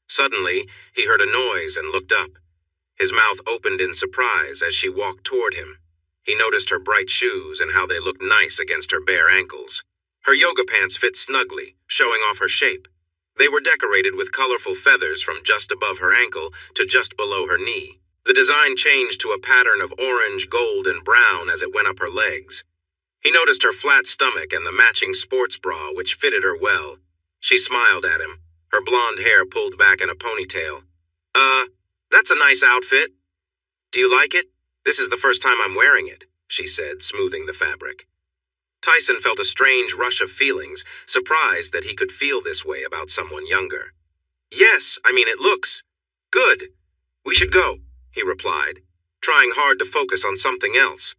Suddenly, he heard a noise and looked up. His mouth opened in surprise as she walked toward him. He noticed her bright shoes and how they looked nice against her bare ankles. Her yoga pants fit snugly, showing off her shape. They were decorated with colorful feathers from just above her ankle to just below her knee. The design changed to a pattern of orange, gold, and brown as it went up her legs. He noticed her flat stomach and the matching sports bra, which fitted her well. She smiled at him, her blonde hair pulled back in a ponytail. That's a nice outfit. Do you like it? This is the first time I'm wearing it, she said, smoothing the fabric. Tyson felt a strange rush of feelings, surprised that he could feel this way about someone younger. Yes, it looks good. We should go, he replied, trying hard to focus on something else.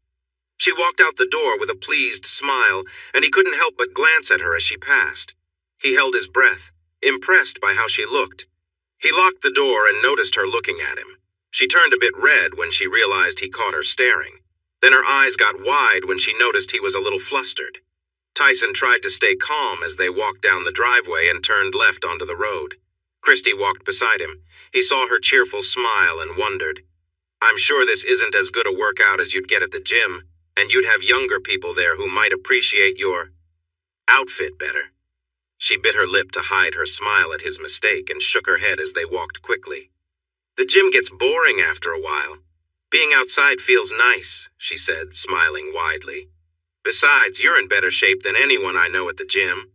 She walked out the door with a pleased smile, and he couldn't help but glance at her as she passed. He held his breath, impressed by how she looked. He locked the door and noticed her looking at him. She turned a bit red when she realized he caught her staring. Then her eyes got wide when she noticed he was a little flustered. Tyson tried to stay calm as they walked down the driveway and turned left onto the road. Christy walked beside him. He saw her cheerful smile and wondered. I'm sure this isn't as good a workout as you'd get at the gym, and you'd have younger people there who might appreciate your outfit better. She bit her lip to hide her smile at his mistake and shook her head as they walked quickly. The gym gets boring after a while. Being outside feels nice, she said, smiling widely. Besides, you're in better shape than anyone I know at the gym.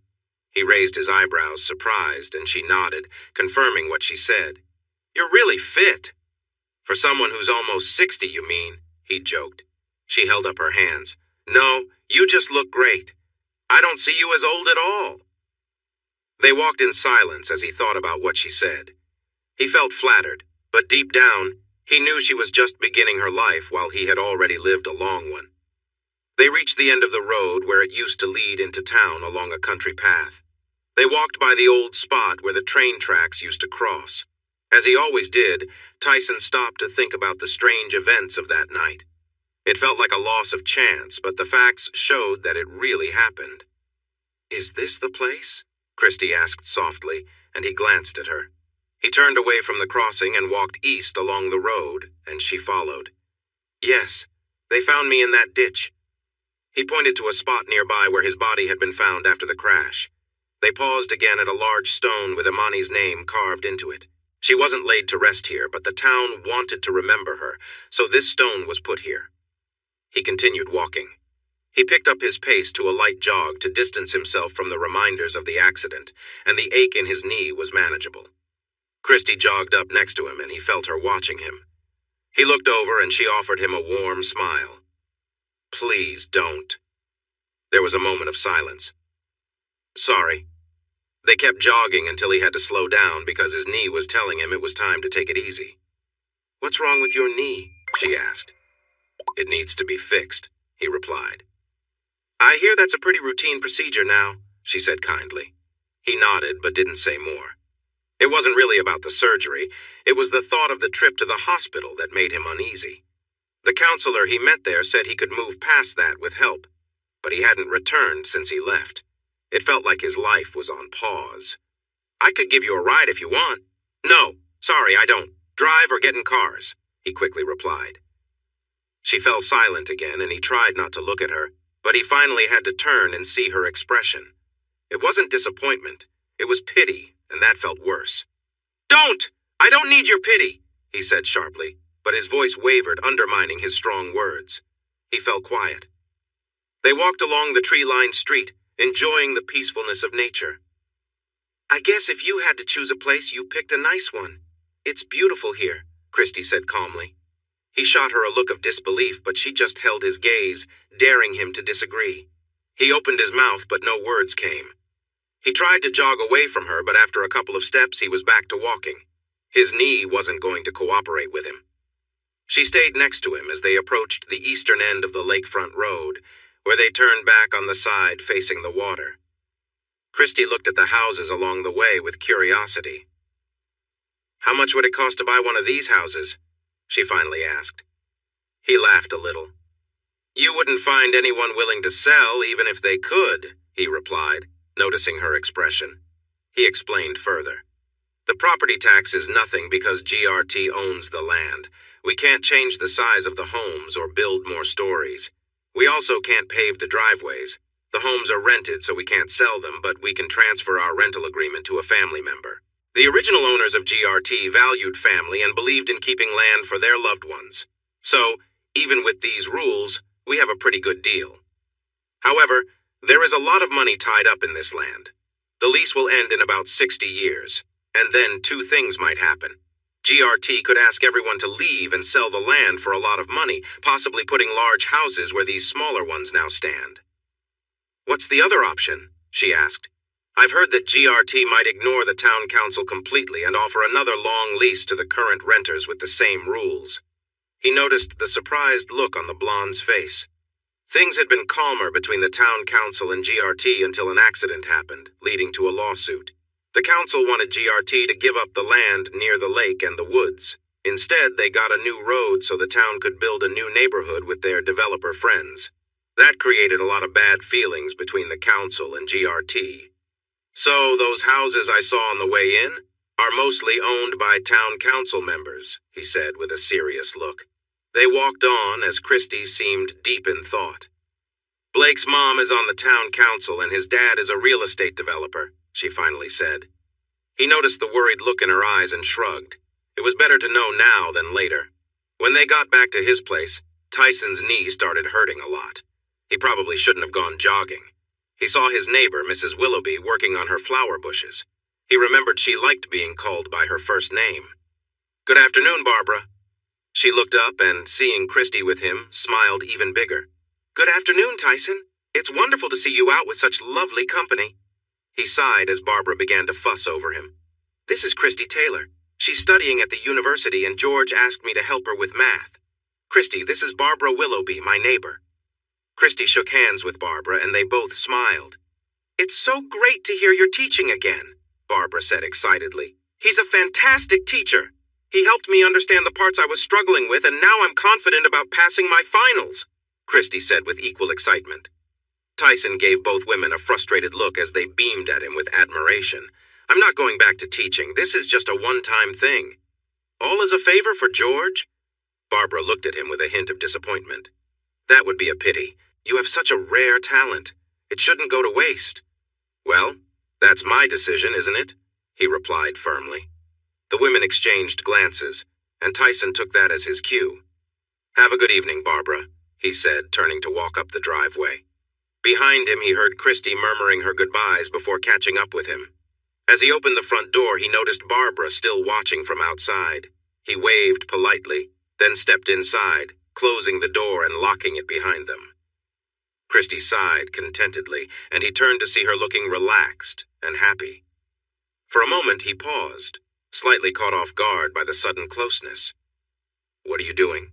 He raised his eyebrows, surprised, and she nodded, confirming what she said. You're really fit. For someone who's almost 60, you mean, he joked. She held up her hands. No, you just look great. I don't see you as old at all. They walked in silence as he thought about what she said. He felt flattered, but deep down, he knew she was just beginning her life while he had already lived a long one. They reached the end of the road where it used to lead into town along a country path. They walked by the old spot where the train tracks used to cross. As he always did, Tyson stopped to think about the strange events of that night. It felt like a loss of chance, but the facts showed that it really happened. Is this the place? Christy asked softly, and he glanced at her. He turned away from the crossing and walked east along the road, and she followed. Yes, they found me in that ditch. He pointed to a spot nearby where his body had been found after the crash. They paused again at a large stone with Imani's name carved into it. She wasn't laid to rest here, but the town wanted to remember her, so this stone was put here. He continued walking. He picked up his pace to a light jog to distance himself from the reminders of the accident, and the ache in his knee was manageable. Christy jogged up next to him, and he felt her watching him. He looked over, and she offered him a warm smile. Please don't. There was a moment of silence. "Sorry." They kept jogging until he had to slow down because his knee was telling him it was time to take it easy. "What's wrong with your knee?" she asked. "It needs to be fixed," he replied. "I hear that's a pretty routine procedure now," she said kindly. He nodded but didn't say more. It wasn't really about the surgery. It was the thought of the trip to the hospital that made him uneasy. The counselor he met there said he could move past that with help, but he hadn't returned since he left. It felt like his life was on pause. "I could give you a ride if you want." "No, sorry, I don't. Drive or get in cars," he quickly replied. She fell silent again, and he tried not to look at her, but he finally had to turn and see her expression. It wasn't disappointment. It was pity, and that felt worse. "Don't! I don't need your pity," he said sharply, but his voice wavered, undermining his strong words. He fell quiet. They walked along the tree-lined street, enjoying the peacefulness of nature. "I guess if you had to choose a place, you picked a nice one. It's beautiful here," Christy said calmly. He shot her a look of disbelief, but she just held his gaze, daring him to disagree. He opened his mouth, but no words came. He tried to jog away from her, but after a couple of steps, he was back to walking. His knee wasn't going to cooperate with him. She stayed next to him as they approached the eastern end of the lakefront road, where they turned back on the side facing the water. Christy looked at the houses along the way with curiosity. "How much would it cost to buy one of these houses?" she finally asked. He laughed a little. "You wouldn't find anyone willing to sell even if they could," he replied, noticing her expression. He explained further. "The property tax is nothing because GRT owns the land. We can't change the size of the homes or build more stories. We also can't pave the driveways. The homes are rented, so we can't sell them, but we can transfer our rental agreement to a family member. The original owners of GRT valued family and believed in keeping land for their loved ones. So, even with these rules, we have a pretty good deal. However, there is a lot of money tied up in this land. The lease will end in about 60 years, and then two things might happen. GRT could ask everyone to leave and sell the land for a lot of money, possibly putting large houses where these smaller ones now stand." "What's the other option?" she asked. "I've heard that GRT might ignore the town council completely and offer another long lease to the current renters with the same rules." He noticed the surprised look on the blonde's face. Things had been calmer between the town council and GRT until an accident happened, leading to a lawsuit. The council wanted GRT to give up the land near the lake and the woods. Instead, they got a new road so the town could build a new neighborhood with their developer friends. That created a lot of bad feelings between the council and GRT. "So those houses I saw on the way in are mostly owned by town council members," he said with a serious look. They walked on as Christy seemed deep in thought. "Blake's mom is on the town council and his dad is a real estate developer," she finally said. He noticed the worried look in her eyes and shrugged. It was better to know now than later. When they got back to his place, Tyson's knee started hurting a lot. He probably shouldn't have gone jogging. He saw his neighbor, Mrs. Willoughby, working on her flower bushes. He remembered she liked being called by her first name. "Good afternoon, Barbara." She looked up and, seeing Christy with him, smiled even bigger. "Good afternoon, Tyson. It's wonderful to see you out with such lovely company." He sighed as Barbara began to fuss over him. "This is Christy Taylor. She's studying at the university and George asked me to help her with math. Christy, this is Barbara Willoughby, my neighbor." Christy shook hands with Barbara and they both smiled. "It's so great to hear you're teaching again," Barbara said excitedly. "He's a fantastic teacher. He helped me understand the parts I was struggling with and now I'm confident about passing my finals," Christy said with equal excitement. Tyson gave both women a frustrated look as they beamed at him with admiration. "I'm not going back to teaching. This is just a one-time thing." "All as a favor for George?" Barbara looked at him with a hint of disappointment. "That would be a pity. You have such a rare talent. It shouldn't go to waste." "Well, that's my decision, isn't it?" he replied firmly. The women exchanged glances, and Tyson took that as his cue. "Have a good evening, Barbara," he said, turning to walk up the driveway. Behind him, he heard Christy murmuring her goodbyes before catching up with him. As he opened the front door, he noticed Barbara still watching from outside. He waved politely, then stepped inside, closing the door and locking it behind them. Christy sighed contentedly, and he turned to see her looking relaxed and happy. For a moment he paused, slightly caught off guard by the sudden closeness. "What are you doing?"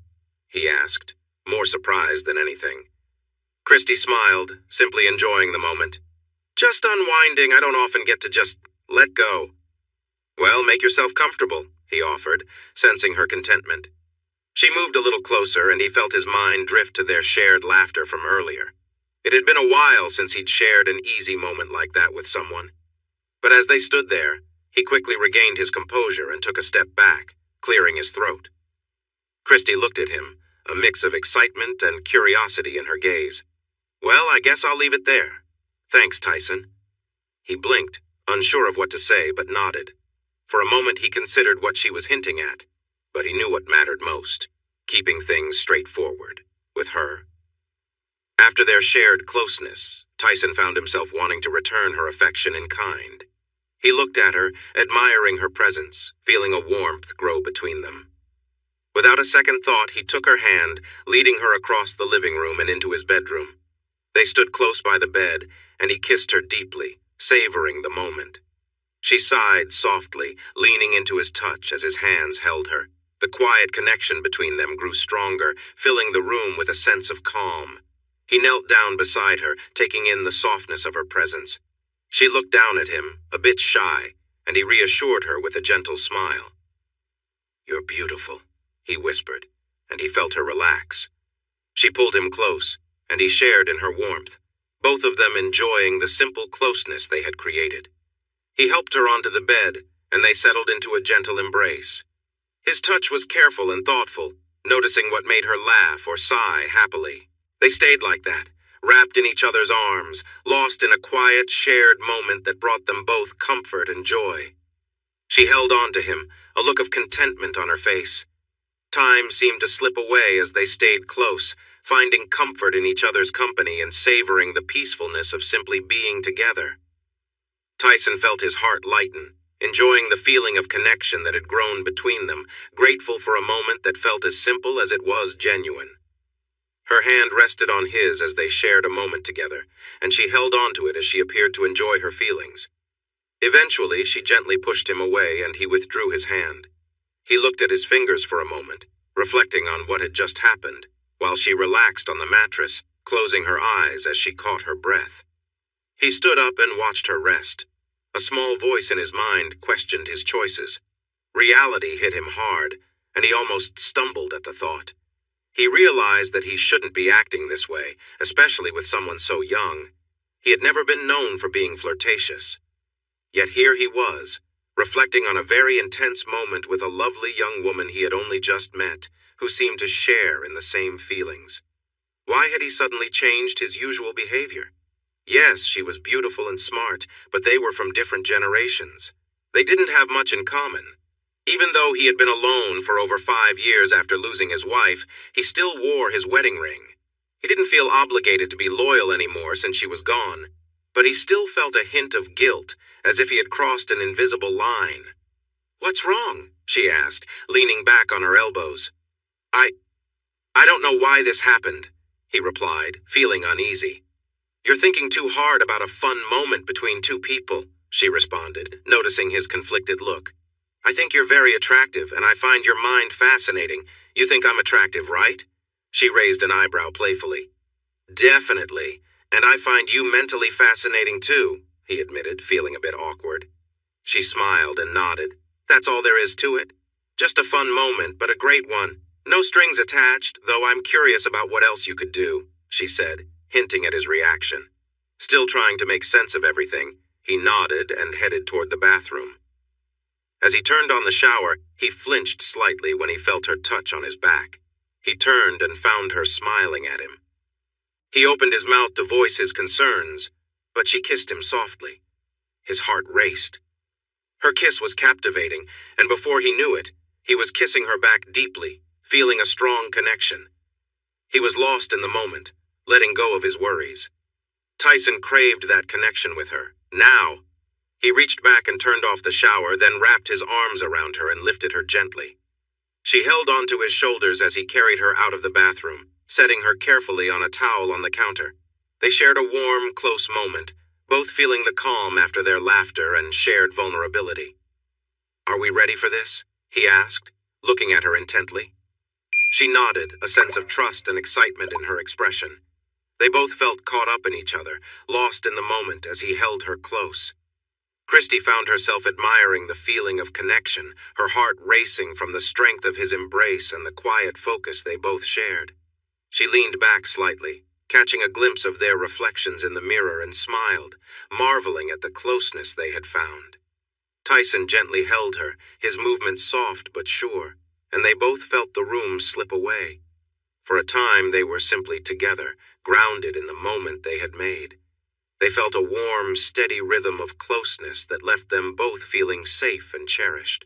he asked, more surprised than anything. Christy smiled, simply enjoying the moment. "Just unwinding. I don't often get to just let go." "Well, make yourself comfortable," he offered, sensing her contentment. She moved a little closer, and he felt his mind drift to their shared laughter from earlier. It had been a while since he'd shared an easy moment like that with someone. But as they stood there, he quickly regained his composure and took a step back, clearing his throat. Christy looked at him, a mix of excitement and curiosity in her gaze. "Well, I guess I'll leave it there. Thanks, Tyson." He blinked, unsure of what to say, but nodded. For a moment he considered what she was hinting at, but he knew what mattered most, keeping things straightforward, with her. After their shared closeness, Tyson found himself wanting to return her affection in kind. He looked at her, admiring her presence, feeling a warmth grow between them. Without a second thought, he took her hand, leading her across the living room and into his bedroom. They stood close by the bed, and he kissed her deeply, savoring the moment. She sighed softly, leaning into his touch as his hands held her. The quiet connection between them grew stronger, filling the room with a sense of calm. He knelt down beside her, taking in the softness of her presence. She looked down at him, a bit shy, and he reassured her with a gentle smile. "You're beautiful," he whispered, and he felt her relax. She pulled him close, and he shared in her warmth, both of them enjoying the simple closeness they had created. He helped her onto the bed, and they settled into a gentle embrace. His touch was careful and thoughtful, noticing what made her laugh or sigh happily. They stayed like that, wrapped in each other's arms, lost in a quiet, shared moment that brought them both comfort and joy. She held on to him, a look of contentment on her face. Time seemed to slip away as they stayed close, finding comfort in each other's company and savoring the peacefulness of simply being together. Tyson felt his heart lighten, enjoying the feeling of connection that had grown between them, grateful for a moment that felt as simple as it was genuine. Her hand rested on his as they shared a moment together, and she held on to it as she appeared to enjoy her feelings. Eventually, she gently pushed him away, and he withdrew his hand. He looked at his fingers for a moment, reflecting on what had just happened, while she relaxed on the mattress, closing her eyes as she caught her breath. He stood up and watched her rest. A small voice in his mind questioned his choices. Reality hit him hard, and he almost stumbled at the thought. He realized that he shouldn't be acting this way, especially with someone so young. He had never been known for being flirtatious. Yet here he was, reflecting on a very intense moment with a lovely young woman he had only just met, who seemed to share in the same feelings. Why had he suddenly changed his usual behavior? Yes, she was beautiful and smart, but they were from different generations. They didn't have much in common. Even though he had been alone for over 5 years after losing his wife, he still wore his wedding ring. He didn't feel obligated to be loyal anymore since she was gone, but he still felt a hint of guilt, as if he had crossed an invisible line. "What's wrong?" she asked, leaning back on her elbows. I don't know why this happened," he replied, feeling uneasy. "You're thinking too hard about a fun moment between two people," she responded, noticing his conflicted look. "I think you're very attractive, and I find your mind fascinating. You think I'm attractive, right?" She raised an eyebrow playfully. "Definitely, and I find you mentally fascinating too," he admitted, feeling a bit awkward. She smiled and nodded. "That's all there is to it. Just a fun moment, but a great one. No strings attached, though I'm curious about what else you could do," she said, hinting at his reaction. Still trying to make sense of everything, he nodded and headed toward the bathroom. As he turned on the shower, he flinched slightly when he felt her touch on his back. He turned and found her smiling at him. He opened his mouth to voice his concerns, but she kissed him softly. His heart raced. Her kiss was captivating, and before he knew it, he was kissing her back deeply, feeling a strong connection. He was lost in the moment, letting go of his worries. Tyson craved that connection with her, now. He reached back and turned off the shower, then wrapped his arms around her and lifted her gently. She held onto his shoulders as he carried her out of the bathroom, setting her carefully on a towel on the counter. They shared a warm, close moment, both feeling the calm after their laughter and shared vulnerability. "Are we ready for this?" he asked, looking at her intently. She nodded, a sense of trust and excitement in her expression. They both felt caught up in each other, lost in the moment as he held her close. Christy found herself admiring the feeling of connection, her heart racing from the strength of his embrace and the quiet focus they both shared. She leaned back slightly, catching a glimpse of their reflections in the mirror, and smiled, marveling at the closeness they had found. Tyson gently held her, his movements soft but sure, and they both felt the room slip away. For a time they were simply together, grounded in the moment they had made. They felt a warm, steady rhythm of closeness that left them both feeling safe and cherished.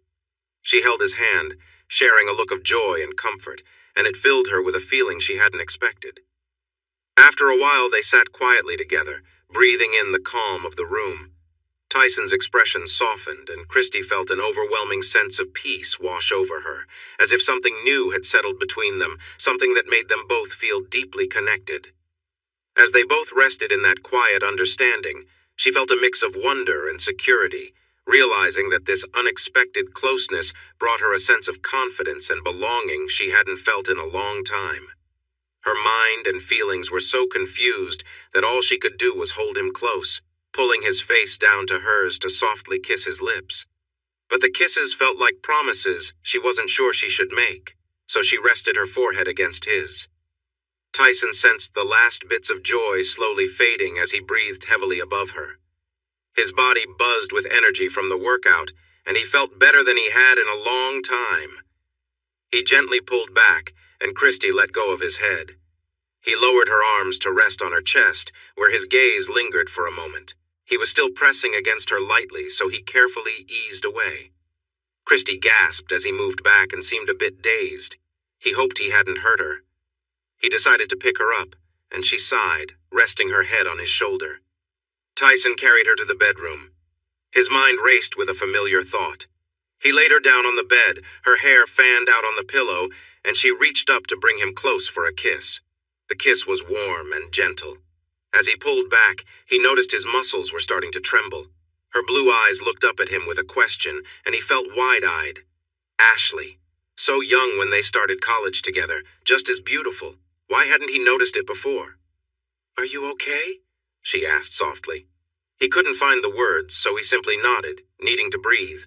She held his hand, sharing a look of joy and comfort, and it filled her with a feeling she hadn't expected. After a while they sat quietly together, breathing in the calm of the room. Tyson's expression softened, and Christy felt an overwhelming sense of peace wash over her, as if something new had settled between them, something that made them both feel deeply connected. As they both rested in that quiet understanding, she felt a mix of wonder and security, realizing that this unexpected closeness brought her a sense of confidence and belonging she hadn't felt in a long time. Her mind and feelings were so confused that all she could do was hold him close, pulling his face down to hers to softly kiss his lips. But the kisses felt like promises she wasn't sure she should make, so she rested her forehead against his. Tyson sensed the last bits of joy slowly fading as he breathed heavily above her. His body buzzed with energy from the workout, and he felt better than he had in a long time. He gently pulled back, and Christy let go of his head. He lowered her arms to rest on her chest, where his gaze lingered for a moment. He was still pressing against her lightly, so he carefully eased away. Christy gasped as he moved back and seemed a bit dazed. He hoped he hadn't hurt her. He decided to pick her up, and she sighed, resting her head on his shoulder. Tyson carried her to the bedroom. His mind raced with a familiar thought. He laid her down on the bed, her hair fanned out on the pillow, and she reached up to bring him close for a kiss. The kiss was warm and gentle. As he pulled back, he noticed his muscles were starting to tremble. Her blue eyes looked up at him with a question, and he felt wide-eyed. Ashley. So young when they started college together, just as beautiful. Why hadn't he noticed it before? "Are you okay?" she asked softly. He couldn't find the words, so he simply nodded, needing to breathe.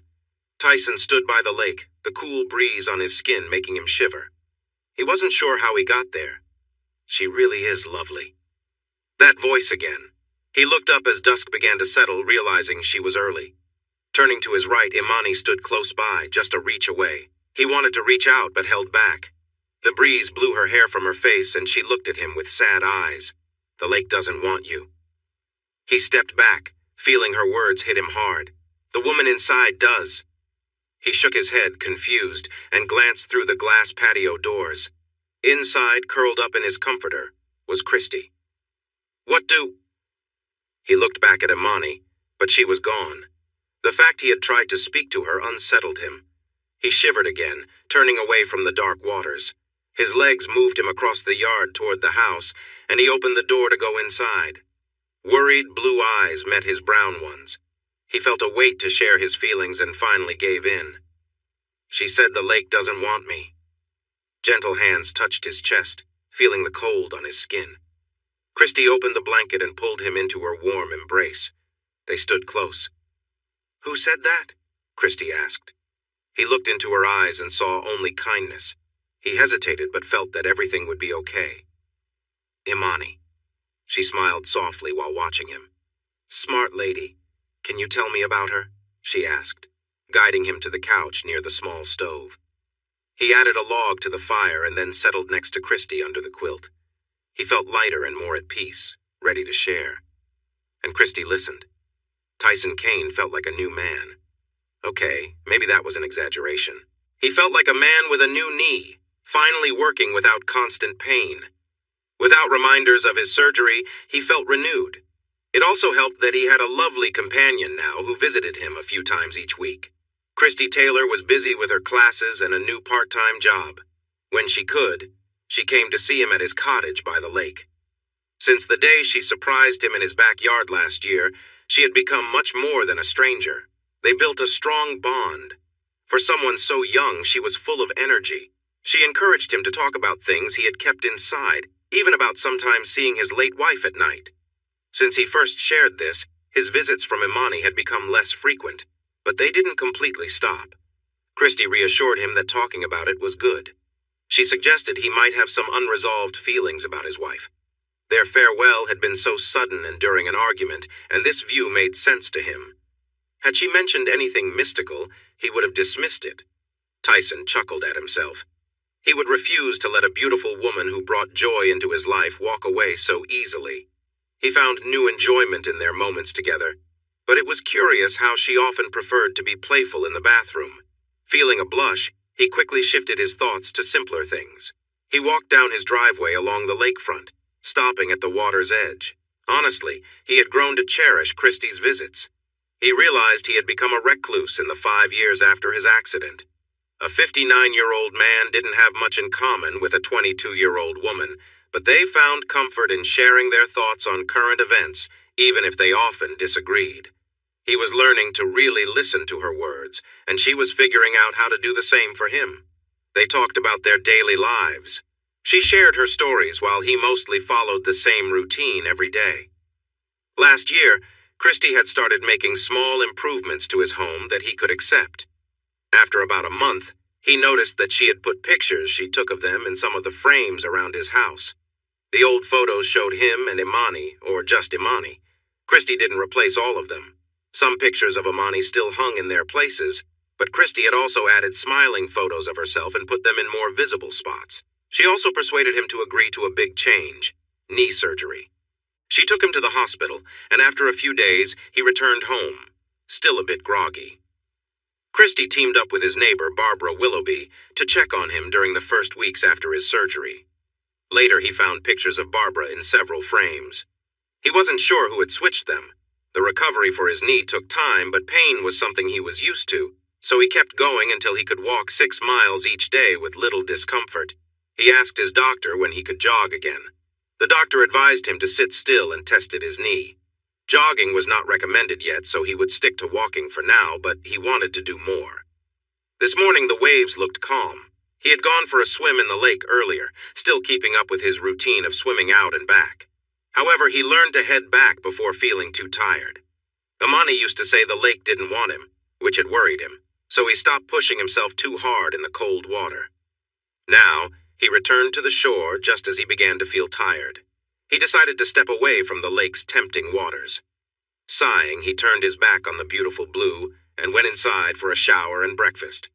Tyson stood by the lake, the cool breeze on his skin making him shiver. He wasn't sure how he got there. "She really is lovely." That voice again. He looked up as dusk began to settle, realizing she was early. Turning to his right, Imani stood close by, just a reach away. He wanted to reach out, but held back. The breeze blew her hair from her face, and she looked at him with sad eyes. "The lake doesn't want you." He stepped back, feeling her words hit him hard. "The woman inside does." He shook his head, confused, and glanced through the glass patio doors. Inside, curled up in his comforter, was Christy. "What do—" He looked back at Imani, but she was gone. The fact he had tried to speak to her unsettled him. He shivered again, turning away from the dark waters. His legs moved him across the yard toward the house, and he opened the door to go inside. Worried blue eyes met his brown ones. He felt a weight to share his feelings and finally gave in. "She said the lake doesn't want me." Gentle hands touched his chest, feeling the cold on his skin. Christy opened the blanket and pulled him into her warm embrace. They stood close. "Who said that?" Christy asked. He looked into her eyes and saw only kindness. He hesitated but felt that everything would be okay. "Imani." She smiled softly while watching him. "Smart lady. Can you tell me about her?" she asked, guiding him to the couch near the small stove. He added a log to the fire and then settled next to Christy under the quilt. He felt lighter and more at peace, ready to share. And Christy listened. Tyson Kane felt like a new man. Okay, maybe that was an exaggeration. He felt like a man with a new knee, finally working without constant pain. Without reminders of his surgery, he felt renewed. It also helped that he had a lovely companion now who visited him a few times each week. Christy Taylor was busy with her classes and a new part-time job. When she could, she came to see him at his cottage by the lake. Since the day she surprised him in his backyard last year, she had become much more than a stranger. They built a strong bond. For someone so young, she was full of energy. She encouraged him to talk about things he had kept inside, even about sometimes seeing his late wife at night. Since he first shared this, his visits from Imani had become less frequent, but they didn't completely stop. Christy reassured him that talking about it was good. She suggested he might have some unresolved feelings about his wife. Their farewell had been so sudden and during an argument, and this view made sense to him. Had she mentioned anything mystical, he would have dismissed it. Tyson chuckled at himself. He would refuse to let a beautiful woman who brought joy into his life walk away so easily. He found new enjoyment in their moments together, but it was curious how she often preferred to be playful in the bathroom. Feeling a blush, he quickly shifted his thoughts to simpler things. He walked down his driveway along the lakefront, stopping at the water's edge. Honestly, he had grown to cherish Christie's visits. He realized he had become a recluse in the 5 years after his accident. A 59-year-old man didn't have much in common with a 22-year-old woman, but they found comfort in sharing their thoughts on current events, even if they often disagreed. He was learning to really listen to her words, and she was figuring out how to do the same for him. They talked about their daily lives. She shared her stories while he mostly followed the same routine every day. Last year, Christy had started making small improvements to his home that he could accept. After about a month, he noticed that she had put pictures she took of them in some of the frames around his house. The old photos showed him and Imani, or just Imani. Christy didn't replace all of them. Some pictures of Imani still hung in their places, but Christy had also added smiling photos of herself and put them in more visible spots. She also persuaded him to agree to a big change: knee surgery. She took him to the hospital, and after a few days, he returned home, still a bit groggy. Christy teamed up with his neighbor, Barbara Willoughby, to check on him during the first weeks after his surgery. Later, he found pictures of Barbara in several frames. He wasn't sure who had switched them. The recovery for his knee took time, but pain was something he was used to, so he kept going until he could walk 6 miles each day with little discomfort. He asked his doctor when he could jog again. The doctor advised him to sit still and tested his knee. Jogging was not recommended yet, so he would stick to walking for now, but he wanted to do more. This morning the waves looked calm. He had gone for a swim in the lake earlier, still keeping up with his routine of swimming out and back. However, he learned to head back before feeling too tired. Imani used to say the lake didn't want him, which had worried him, so he stopped pushing himself too hard in the cold water. Now, he returned to the shore just as he began to feel tired. He decided to step away from the lake's tempting waters. Sighing, he turned his back on the beautiful blue and went inside for a shower and breakfast.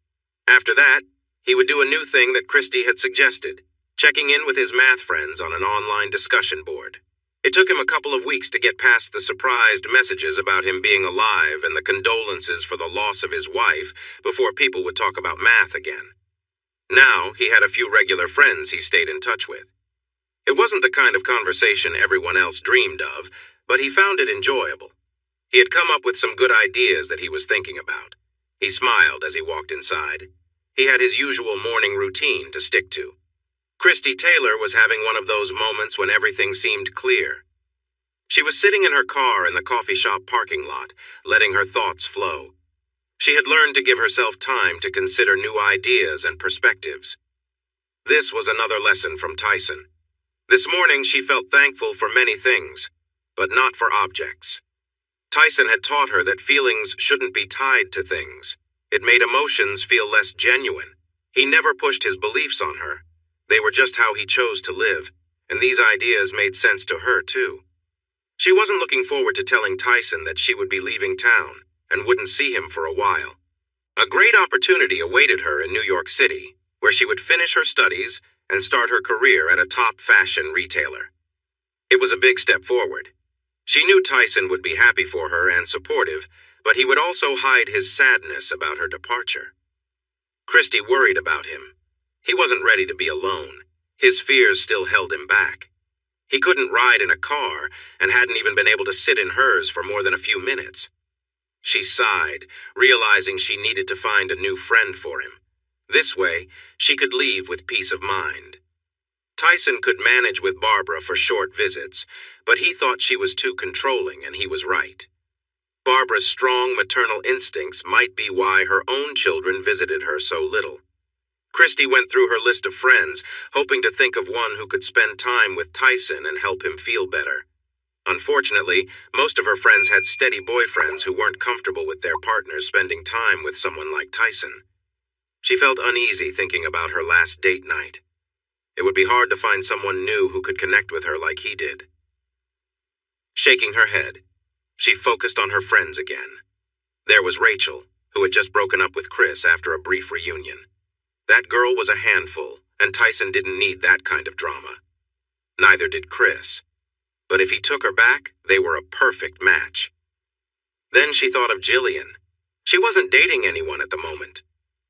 After that, he would do a new thing that Christy had suggested, checking in with his math friends on an online discussion board. It took him a couple of weeks to get past the surprised messages about him being alive and the condolences for the loss of his wife before people would talk about math again. Now, he had a few regular friends he stayed in touch with. It wasn't the kind of conversation everyone else dreamed of, but he found it enjoyable. He had come up with some good ideas that he was thinking about. He smiled as he walked inside. He had his usual morning routine to stick to. Christy Taylor was having one of those moments when everything seemed clear. She was sitting in her car in the coffee shop parking lot, letting her thoughts flow. She had learned to give herself time to consider new ideas and perspectives. This was another lesson from Tyson. This morning she felt thankful for many things, but not for objects. Tyson had taught her that feelings shouldn't be tied to things. It made emotions feel less genuine. He never pushed his beliefs on her. They were just how he chose to live, and these ideas made sense to her, too. She wasn't looking forward to telling Tyson that she would be leaving town and wouldn't see him for a while. A great opportunity awaited her in New York City, where she would finish her studies and start her career at a top fashion retailer. It was a big step forward. She knew Tyson would be happy for her and supportive, but he would also hide his sadness about her departure. Christy worried about him. He wasn't ready to be alone. His fears still held him back. He couldn't ride in a car and hadn't even been able to sit in hers for more than a few minutes. She sighed, realizing she needed to find a new friend for him. This way, she could leave with peace of mind. Tyson could manage with Barbara for short visits, but he thought she was too controlling, and he was right. Barbara's strong maternal instincts might be why her own children visited her so little. Christy went through her list of friends, hoping to think of one who could spend time with Tyson and help him feel better. Unfortunately, most of her friends had steady boyfriends who weren't comfortable with their partners spending time with someone like Tyson. She felt uneasy thinking about her last date night. It would be hard to find someone new who could connect with her like he did. Shaking her head, she focused on her friends again. There was Rachel, who had just broken up with Chris after a brief reunion. That girl was a handful, and Tyson didn't need that kind of drama. Neither did Chris. But if he took her back, they were a perfect match. Then she thought of Jillian. She wasn't dating anyone at the moment.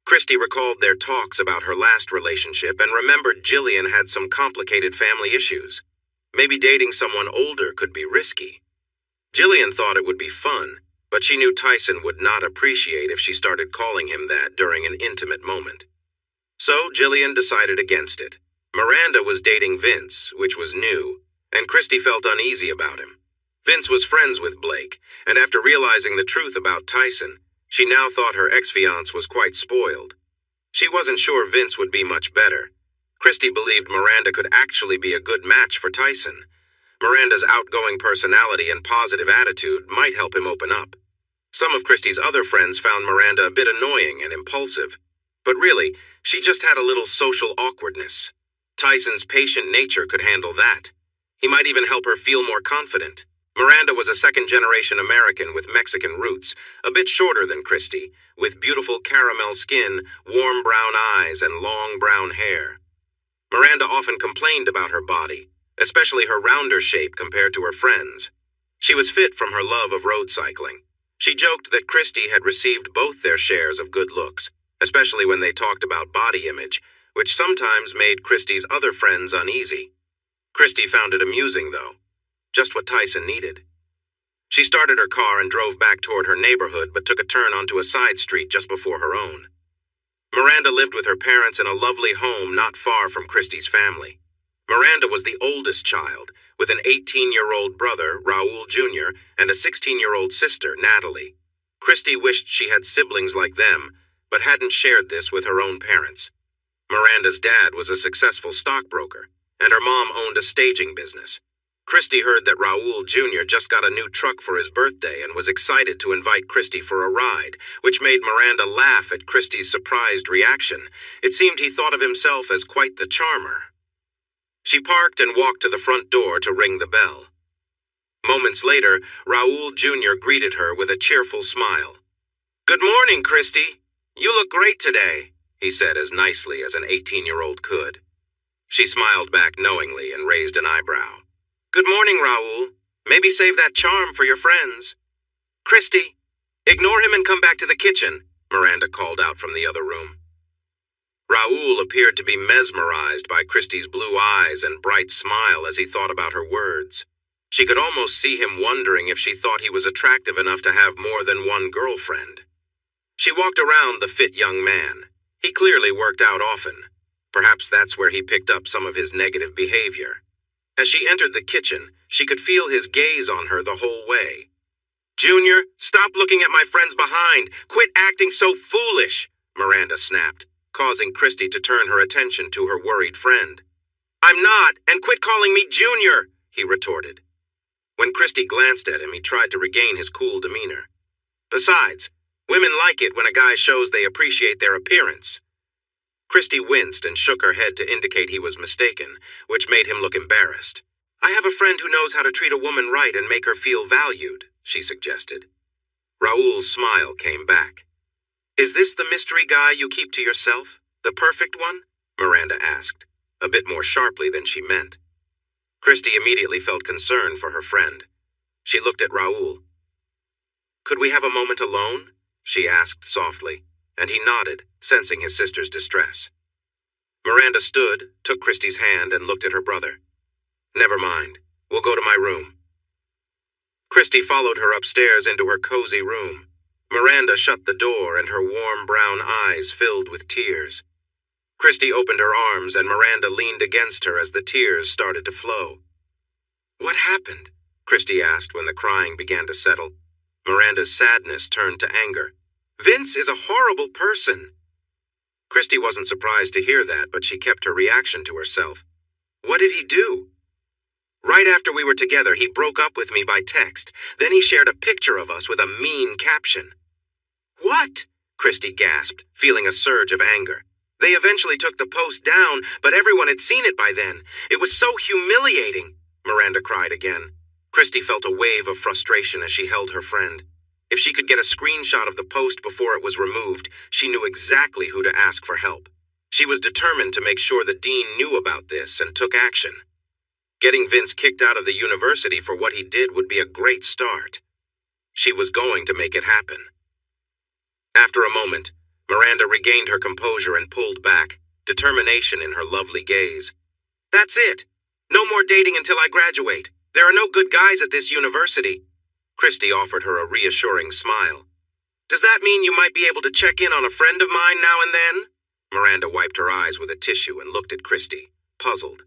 Christy recalled their talks about her last relationship and remembered Jillian had some complicated family issues. Maybe dating someone older could be risky. Jillian thought it would be fun, but she knew Tyson would not appreciate if she started calling him that during an intimate moment. So Jillian decided against it. Miranda was dating Vince, which was new, and Christy felt uneasy about him. Vince was friends with Blake, and after realizing the truth about Tyson, she now thought her ex-fiance was quite spoiled. She wasn't sure Vince would be much better. Christy believed Miranda could actually be a good match for Tyson. Miranda's outgoing personality and positive attitude might help him open up. Some of Christy's other friends found Miranda a bit annoying and impulsive. But really, she just had a little social awkwardness. Tyson's patient nature could handle that. He might even help her feel more confident. Miranda was a second-generation American with Mexican roots, a bit shorter than Christy, with beautiful caramel skin, warm brown eyes, and long brown hair. Miranda often complained about her body, especially her rounder shape compared to her friends. She was fit from her love of road cycling. She joked that Christy had received both their shares of good looks, especially when they talked about body image, which sometimes made Christy's other friends uneasy. Christy found it amusing, though. Just what Tyson needed. She started her car and drove back toward her neighborhood, but took a turn onto a side street just before her own. Miranda lived with her parents in a lovely home not far from Christy's family. Miranda was the oldest child, with an 18-year-old brother, Raul Jr., and a 16-year-old sister, Natalie. Christy wished she had siblings like them, but hadn't shared this with her own parents. Miranda's dad was a successful stockbroker, and her mom owned a staging business. Christy heard that Raul Jr. just got a new truck for his birthday and was excited to invite Christy for a ride, which made Miranda laugh at Christy's surprised reaction. It seemed he thought of himself as quite the charmer. She parked and walked to the front door to ring the bell. Moments later, Raul Jr. greeted her with a cheerful smile. "Good morning, Christy. You look great today," he said as nicely as an 18-year-old could. She smiled back knowingly and raised an eyebrow. "Good morning, Raul. Maybe save that charm for your friends." "Christy, ignore him and come back to the kitchen," Miranda called out from the other room. Raul appeared to be mesmerized by Christy's blue eyes and bright smile as he thought about her words. She could almost see him wondering if she thought he was attractive enough to have more than one girlfriend. She walked around the fit young man. He clearly worked out often. Perhaps that's where he picked up some of his negative behavior. As she entered the kitchen, she could feel his gaze on her the whole way. "Junior, stop looking at my friends behind. Quit acting so foolish," Miranda snapped, causing Christy to turn her attention to her worried friend. "I'm not, and quit calling me Junior," he retorted. When Christy glanced at him, he tried to regain his cool demeanor. Besides, women like it when a guy shows they appreciate their appearance. Christy winced and shook her head to indicate he was mistaken, which made him look embarrassed. "I have a friend who knows how to treat a woman right and make her feel valued," she suggested. Raul's smile came back. "Is this the mystery guy you keep to yourself? The perfect one?" Miranda asked, a bit more sharply than she meant. Christy immediately felt concern for her friend. She looked at Raul. "Could we have a moment alone?" she asked softly, and he nodded, sensing his sister's distress. Miranda stood, took Christy's hand, and looked at her brother. "Never mind. We'll go to my room." Christy followed her upstairs into her cozy room. Miranda shut the door, and her warm brown eyes filled with tears. Christy opened her arms and Miranda leaned against her as the tears started to flow. "What happened?" Christy asked when the crying began to settle. Miranda's sadness turned to anger. "Vince is a horrible person." Christy wasn't surprised to hear that, but she kept her reaction to herself. "What did he do?" "Right after we were together, he broke up with me by text. Then he shared a picture of us with a mean caption." "What?" Christy gasped, feeling a surge of anger. "They eventually took the post down, but everyone had seen it by then. It was so humiliating," Miranda cried again. Christy felt a wave of frustration as she held her friend. If she could get a screenshot of the post before it was removed, she knew exactly who to ask for help. She was determined to make sure the dean knew about this and took action. Getting Vince kicked out of the university for what he did would be a great start. She was going to make it happen. After a moment, Miranda regained her composure and pulled back, determination in her lovely gaze. "That's it. No more dating until I graduate. There are no good guys at this university." Christy offered her a reassuring smile. "Does that mean you might be able to check in on a friend of mine now and then?" Miranda wiped her eyes with a tissue and looked at Christy, puzzled.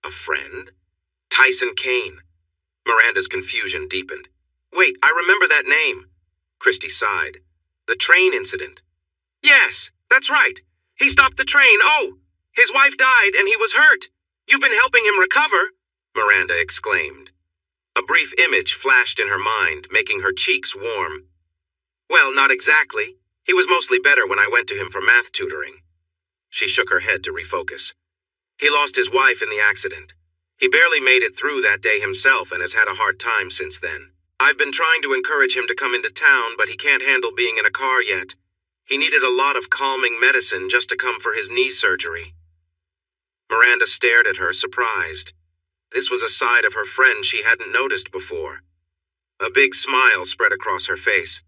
"A friend?" "Tyson Kane." Miranda's confusion deepened. "Wait, I remember that name." Christy sighed. "The train incident." "Yes, that's right. He stopped the train. Oh, his wife died and he was hurt. You've been helping him recover," Miranda exclaimed. A brief image flashed in her mind, making her cheeks warm. "Well, not exactly. He was mostly better when I went to him for math tutoring." She shook her head to refocus. "He lost his wife in the accident. He barely made it through that day himself and has had a hard time since then. I've been trying to encourage him to come into town, but he can't handle being in a car yet. He needed a lot of calming medicine just to come for his knee surgery." Miranda stared at her, surprised. This was a side of her friend she hadn't noticed before. A big smile spread across her face.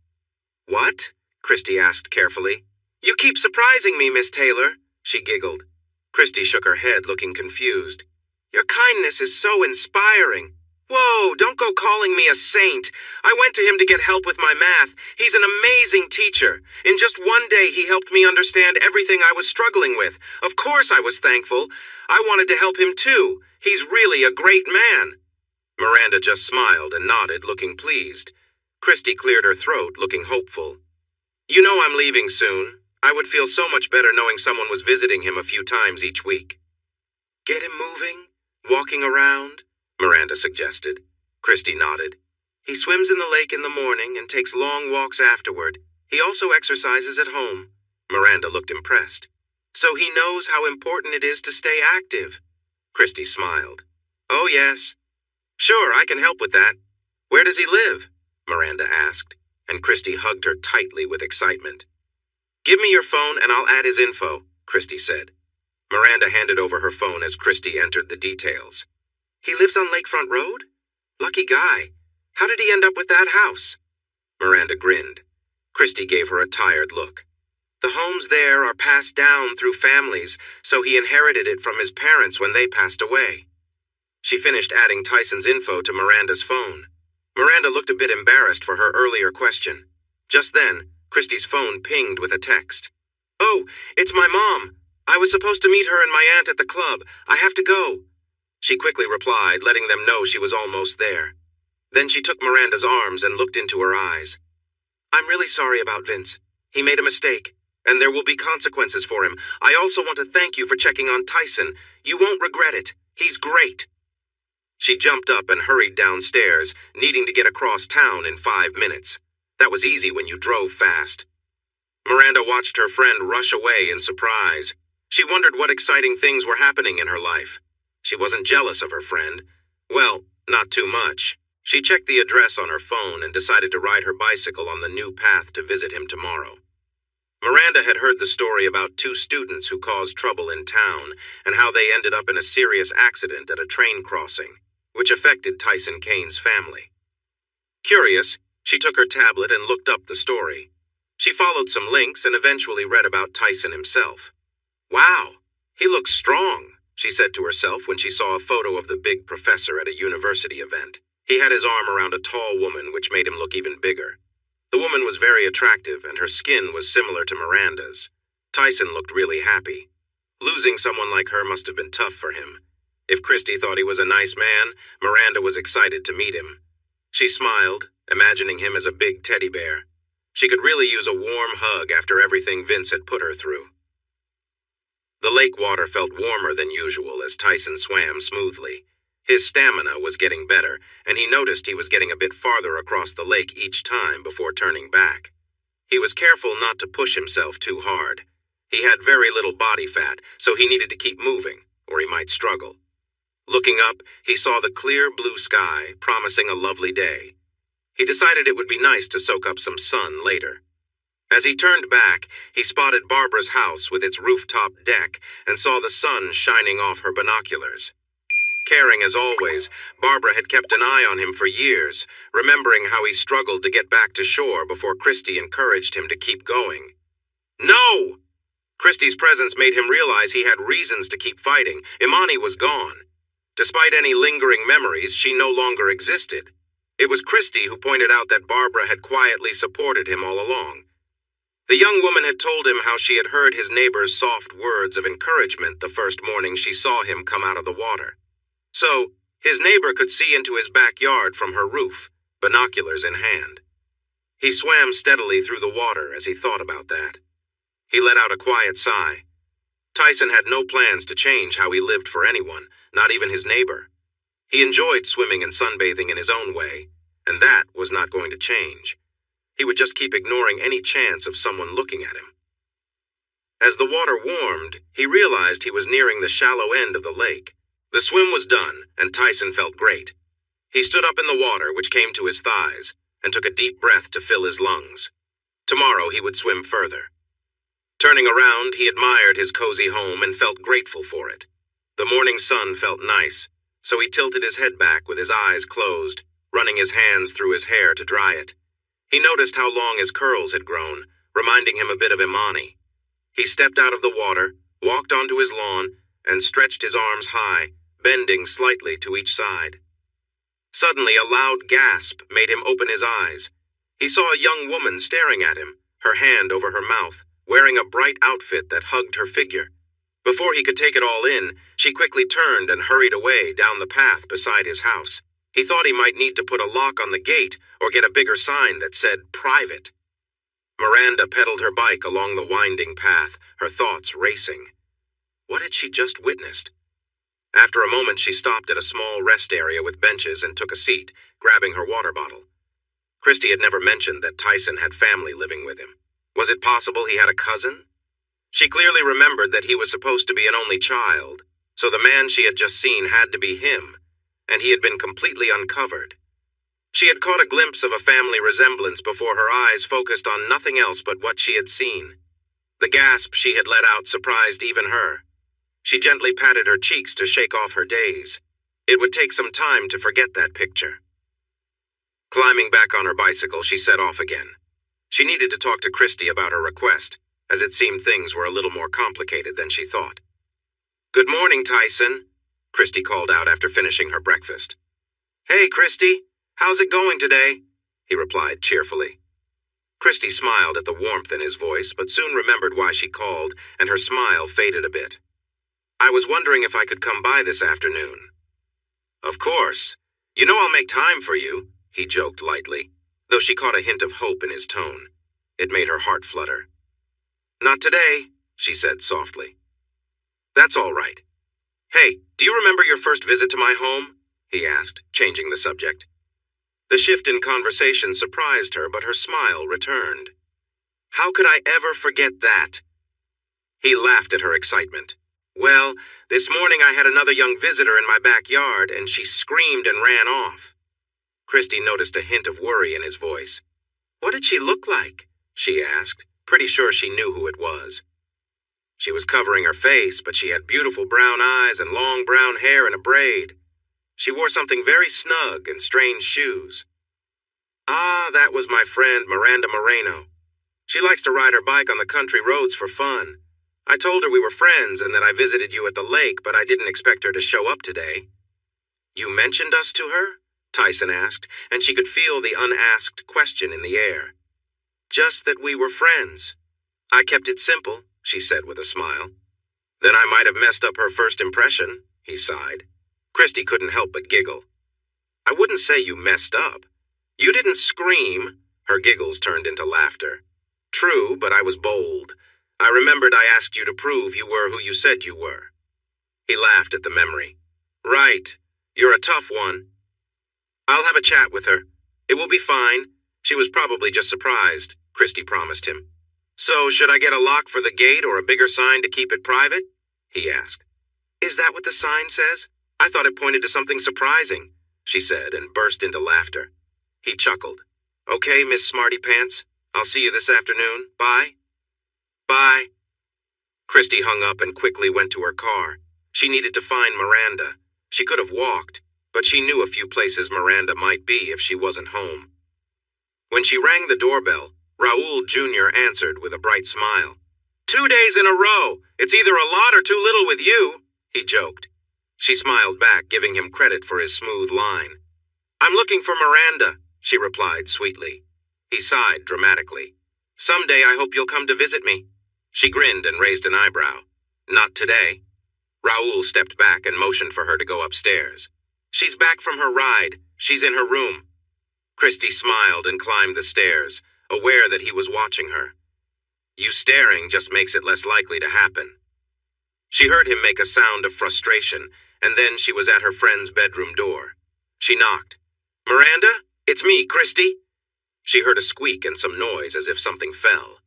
"What?" Christy asked carefully. "You keep surprising me, Miss Taylor," she giggled. Christy shook her head, looking confused. "Your kindness is so inspiring." "Whoa, don't go calling me a saint. I went to him to get help with my math. He's an amazing teacher. In just one day, he helped me understand everything I was struggling with. Of course I was thankful. I wanted to help him too. He's really a great man." Miranda just smiled and nodded, looking pleased. Christy cleared her throat, looking hopeful. "You know I'm leaving soon. I would feel so much better knowing someone was visiting him a few times each week." "Get him moving? Walking around?" Miranda suggested. Christy nodded. "He swims in the lake in the morning and takes long walks afterward. He also exercises at home." Miranda looked impressed. "So he knows how important it is to stay active." Christy smiled. "Oh, yes. Sure, I can help with that. Where does he live?" Miranda asked, and Christy hugged her tightly with excitement. "Give me your phone and I'll add his info," Christy said. Miranda handed over her phone as Christy entered the details. "He lives on Lakefront Road? Lucky guy. How did he end up with that house?" Miranda grinned. Christy gave her a tired look. "The homes there are passed down through families, so he inherited it from his parents when they passed away." She finished adding Tyson's info to Miranda's phone. Miranda looked a bit embarrassed for her earlier question. Just then, Christy's phone pinged with a text. "Oh, it's my mom. I was supposed to meet her and my aunt at the club. I have to go." She quickly replied, letting them know she was almost there. Then she took Miranda's arms and looked into her eyes. "I'm really sorry about Vince. He made a mistake, and there will be consequences for him. I also want to thank you for checking on Tyson. You won't regret it. He's great." She jumped up and hurried downstairs, needing to get across town in 5 minutes. That was easy when you drove fast. Miranda watched her friend rush away in surprise. She wondered what exciting things were happening in her life. She wasn't jealous of her friend. Well, not too much. She checked the address on her phone and decided to ride her bicycle on the new path to visit him tomorrow. Miranda had heard the story about 2 students who caused trouble in town and how they ended up in a serious accident at a train crossing, which affected Tyson Kane's family. Curious, she took her tablet and looked up the story. She followed some links and eventually read about Tyson himself. "Wow, he looks strong," she said to herself when she saw a photo of the big professor at a university event. He had his arm around a tall woman, which made him look even bigger. The woman was very attractive, and her skin was similar to Miranda's. Tyson looked really happy. Losing someone like her must have been tough for him. If Christy thought he was a nice man, Miranda was excited to meet him. She smiled, imagining him as a big teddy bear. She could really use a warm hug after everything Vince had put her through. The lake water felt warmer than usual as Tyson swam smoothly. His stamina was getting better, and he noticed he was getting a bit farther across the lake each time before turning back. He was careful not to push himself too hard. He had very little body fat, so he needed to keep moving, or he might struggle. Looking up, he saw the clear blue sky, promising a lovely day. He decided it would be nice to soak up some sun later. As he turned back, he spotted Barbara's house with its rooftop deck and saw the sun shining off her binoculars. Caring as always, Barbara had kept an eye on him for years, remembering how he struggled to get back to shore before Christy encouraged him to keep going. No! Christy's presence made him realize he had reasons to keep fighting. Imani was gone. Despite any lingering memories, she no longer existed. It was Christy who pointed out that Barbara had quietly supported him all along. The young woman had told him how she had heard his neighbor's soft words of encouragement the first morning she saw him come out of the water. So, his neighbor could see into his backyard from her roof, binoculars in hand. He swam steadily through the water as he thought about that. He let out a quiet sigh. Tyson had no plans to change how he lived for anyone, not even his neighbor. He enjoyed swimming and sunbathing in his own way, and that was not going to change. He would just keep ignoring any chance of someone looking at him. As the water warmed, he realized he was nearing the shallow end of the lake. The swim was done, and Tyson felt great. He stood up in the water, which came to his thighs, and took a deep breath to fill his lungs. Tomorrow he would swim further. Turning around, he admired his cozy home and felt grateful for it. The morning sun felt nice, so he tilted his head back with his eyes closed, running his hands through his hair to dry it. He noticed how long his curls had grown, reminding him a bit of Imani. He stepped out of the water, walked onto his lawn, and stretched his arms high, bending slightly to each side. Suddenly, a loud gasp made him open his eyes. He saw a young woman staring at him, her hand over her mouth, wearing a bright outfit that hugged her figure. Before he could take it all in, she quickly turned and hurried away down the path beside his house. He thought he might need to put a lock on the gate or get a bigger sign that said private. Miranda pedaled her bike along the winding path, her thoughts racing. What had she just witnessed? After a moment, she stopped at a small rest area with benches and took a seat, grabbing her water bottle. Christy had never mentioned that Tyson had family living with him. Was it possible he had a cousin? She clearly remembered that he was supposed to be an only child, so the man she had just seen had to be him, and he had been completely uncovered. She had caught a glimpse of a family resemblance before her eyes focused on nothing else but what she had seen. The gasp she had let out surprised even her. She gently patted her cheeks to shake off her daze. It would take some time to forget that picture. Climbing back on her bicycle, she set off again. She needed to talk to Christy about her request, as it seemed things were a little more complicated than she thought. "Good morning, Tyson," Christy called out after finishing her breakfast. "Hey, Christy, how's it going today?" he replied cheerfully. Christy smiled at the warmth in his voice, but soon remembered why she called, and her smile faded a bit. "I was wondering if I could come by this afternoon." "Of course. You know I'll make time for you," he joked lightly, though she caught a hint of hope in his tone. It made her heart flutter. "Not today," she said softly. "That's all right. Hey, do you remember your first visit to my home?" he asked, changing the subject. The shift in conversation surprised her, but her smile returned. "How could I ever forget that?" He laughed at her excitement. "Well, this morning I had another young visitor in my backyard, and she screamed and ran off." Christy noticed a hint of worry in his voice. "What did she look like?" she asked, pretty sure she knew who it was. She was covering her face, but she had beautiful brown eyes and long brown hair in a braid. She wore something very snug and strange shoes. "Ah, that was my friend Miranda Moreno. She likes to ride her bike on the country roads for fun. I told her we were friends and that I visited you at the lake, but I didn't expect her to show up today." "You mentioned us to her?" Tyson asked, and she could feel the unasked question in the air. "Just that we were friends. I kept it simple," she said with a smile. Then I might have messed up her first impression, he sighed. Christy couldn't help but giggle. I wouldn't say you messed up. You didn't scream. Her giggles turned into laughter. True, but I was bold. I remembered I asked you to prove you were who you said you were. He laughed at the memory. Right. You're a tough one. I'll have a chat with her. It will be fine. She was probably just surprised, Christy promised him. So, should I get a lock for the gate or a bigger sign to keep it private? He asked. Is that what the sign says? I thought it pointed to something surprising, she said, and burst into laughter. He chuckled. Okay, Miss Smarty Pants. I'll see you this afternoon. Bye. Bye. Christy hung up and quickly went to her car. She needed to find Miranda. She could have walked, but she knew a few places Miranda might be if she wasn't home. When she rang the doorbell, Raoul Jr. answered with a bright smile. 2 days in a row. It's either a lot or too little with you, he joked. She smiled back, giving him credit for his smooth line. I'm looking for Miranda, she replied sweetly. He sighed dramatically. Someday I hope you'll come to visit me. She grinned and raised an eyebrow. Not today. Raoul stepped back and motioned for her to go upstairs. She's back from her ride. She's in her room. Christy smiled and climbed the stairs, aware that he was watching her. You staring just makes it less likely to happen. She heard him make a sound of frustration, and then she was at her friend's bedroom door. She knocked. Miranda? It's me, Christy. She heard a squeak and some noise as if something fell.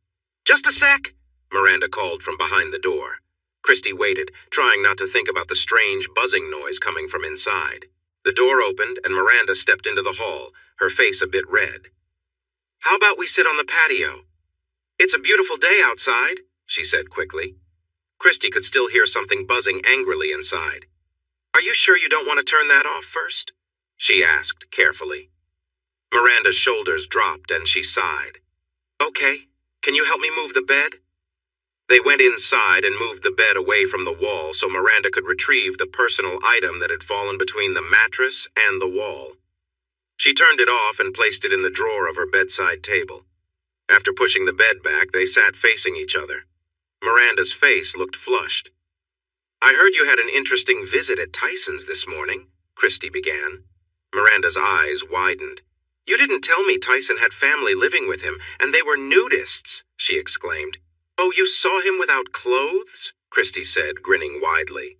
Just a sec, Miranda called from behind the door. Christy waited, trying not to think about the strange buzzing noise coming from inside. The door opened and Miranda stepped into the hall, her face a bit red. How about we sit on the patio? It's a beautiful day outside, she said quickly. Christy could still hear something buzzing angrily inside. Are you sure you don't want to turn that off first? She asked carefully. Miranda's shoulders dropped and she sighed. Okay, can you help me move the bed? They went inside and moved the bed away from the wall so Miranda could retrieve the personal item that had fallen between the mattress and the wall. She turned it off and placed it in the drawer of her bedside table. After pushing the bed back, they sat facing each other. Miranda's face looked flushed. I heard you had an interesting visit at Tyson's this morning, Christy began. Miranda's eyes widened. You didn't tell me Tyson had family living with him, and they were nudists, she exclaimed. Oh, you saw him without clothes? Christy said, grinning widely.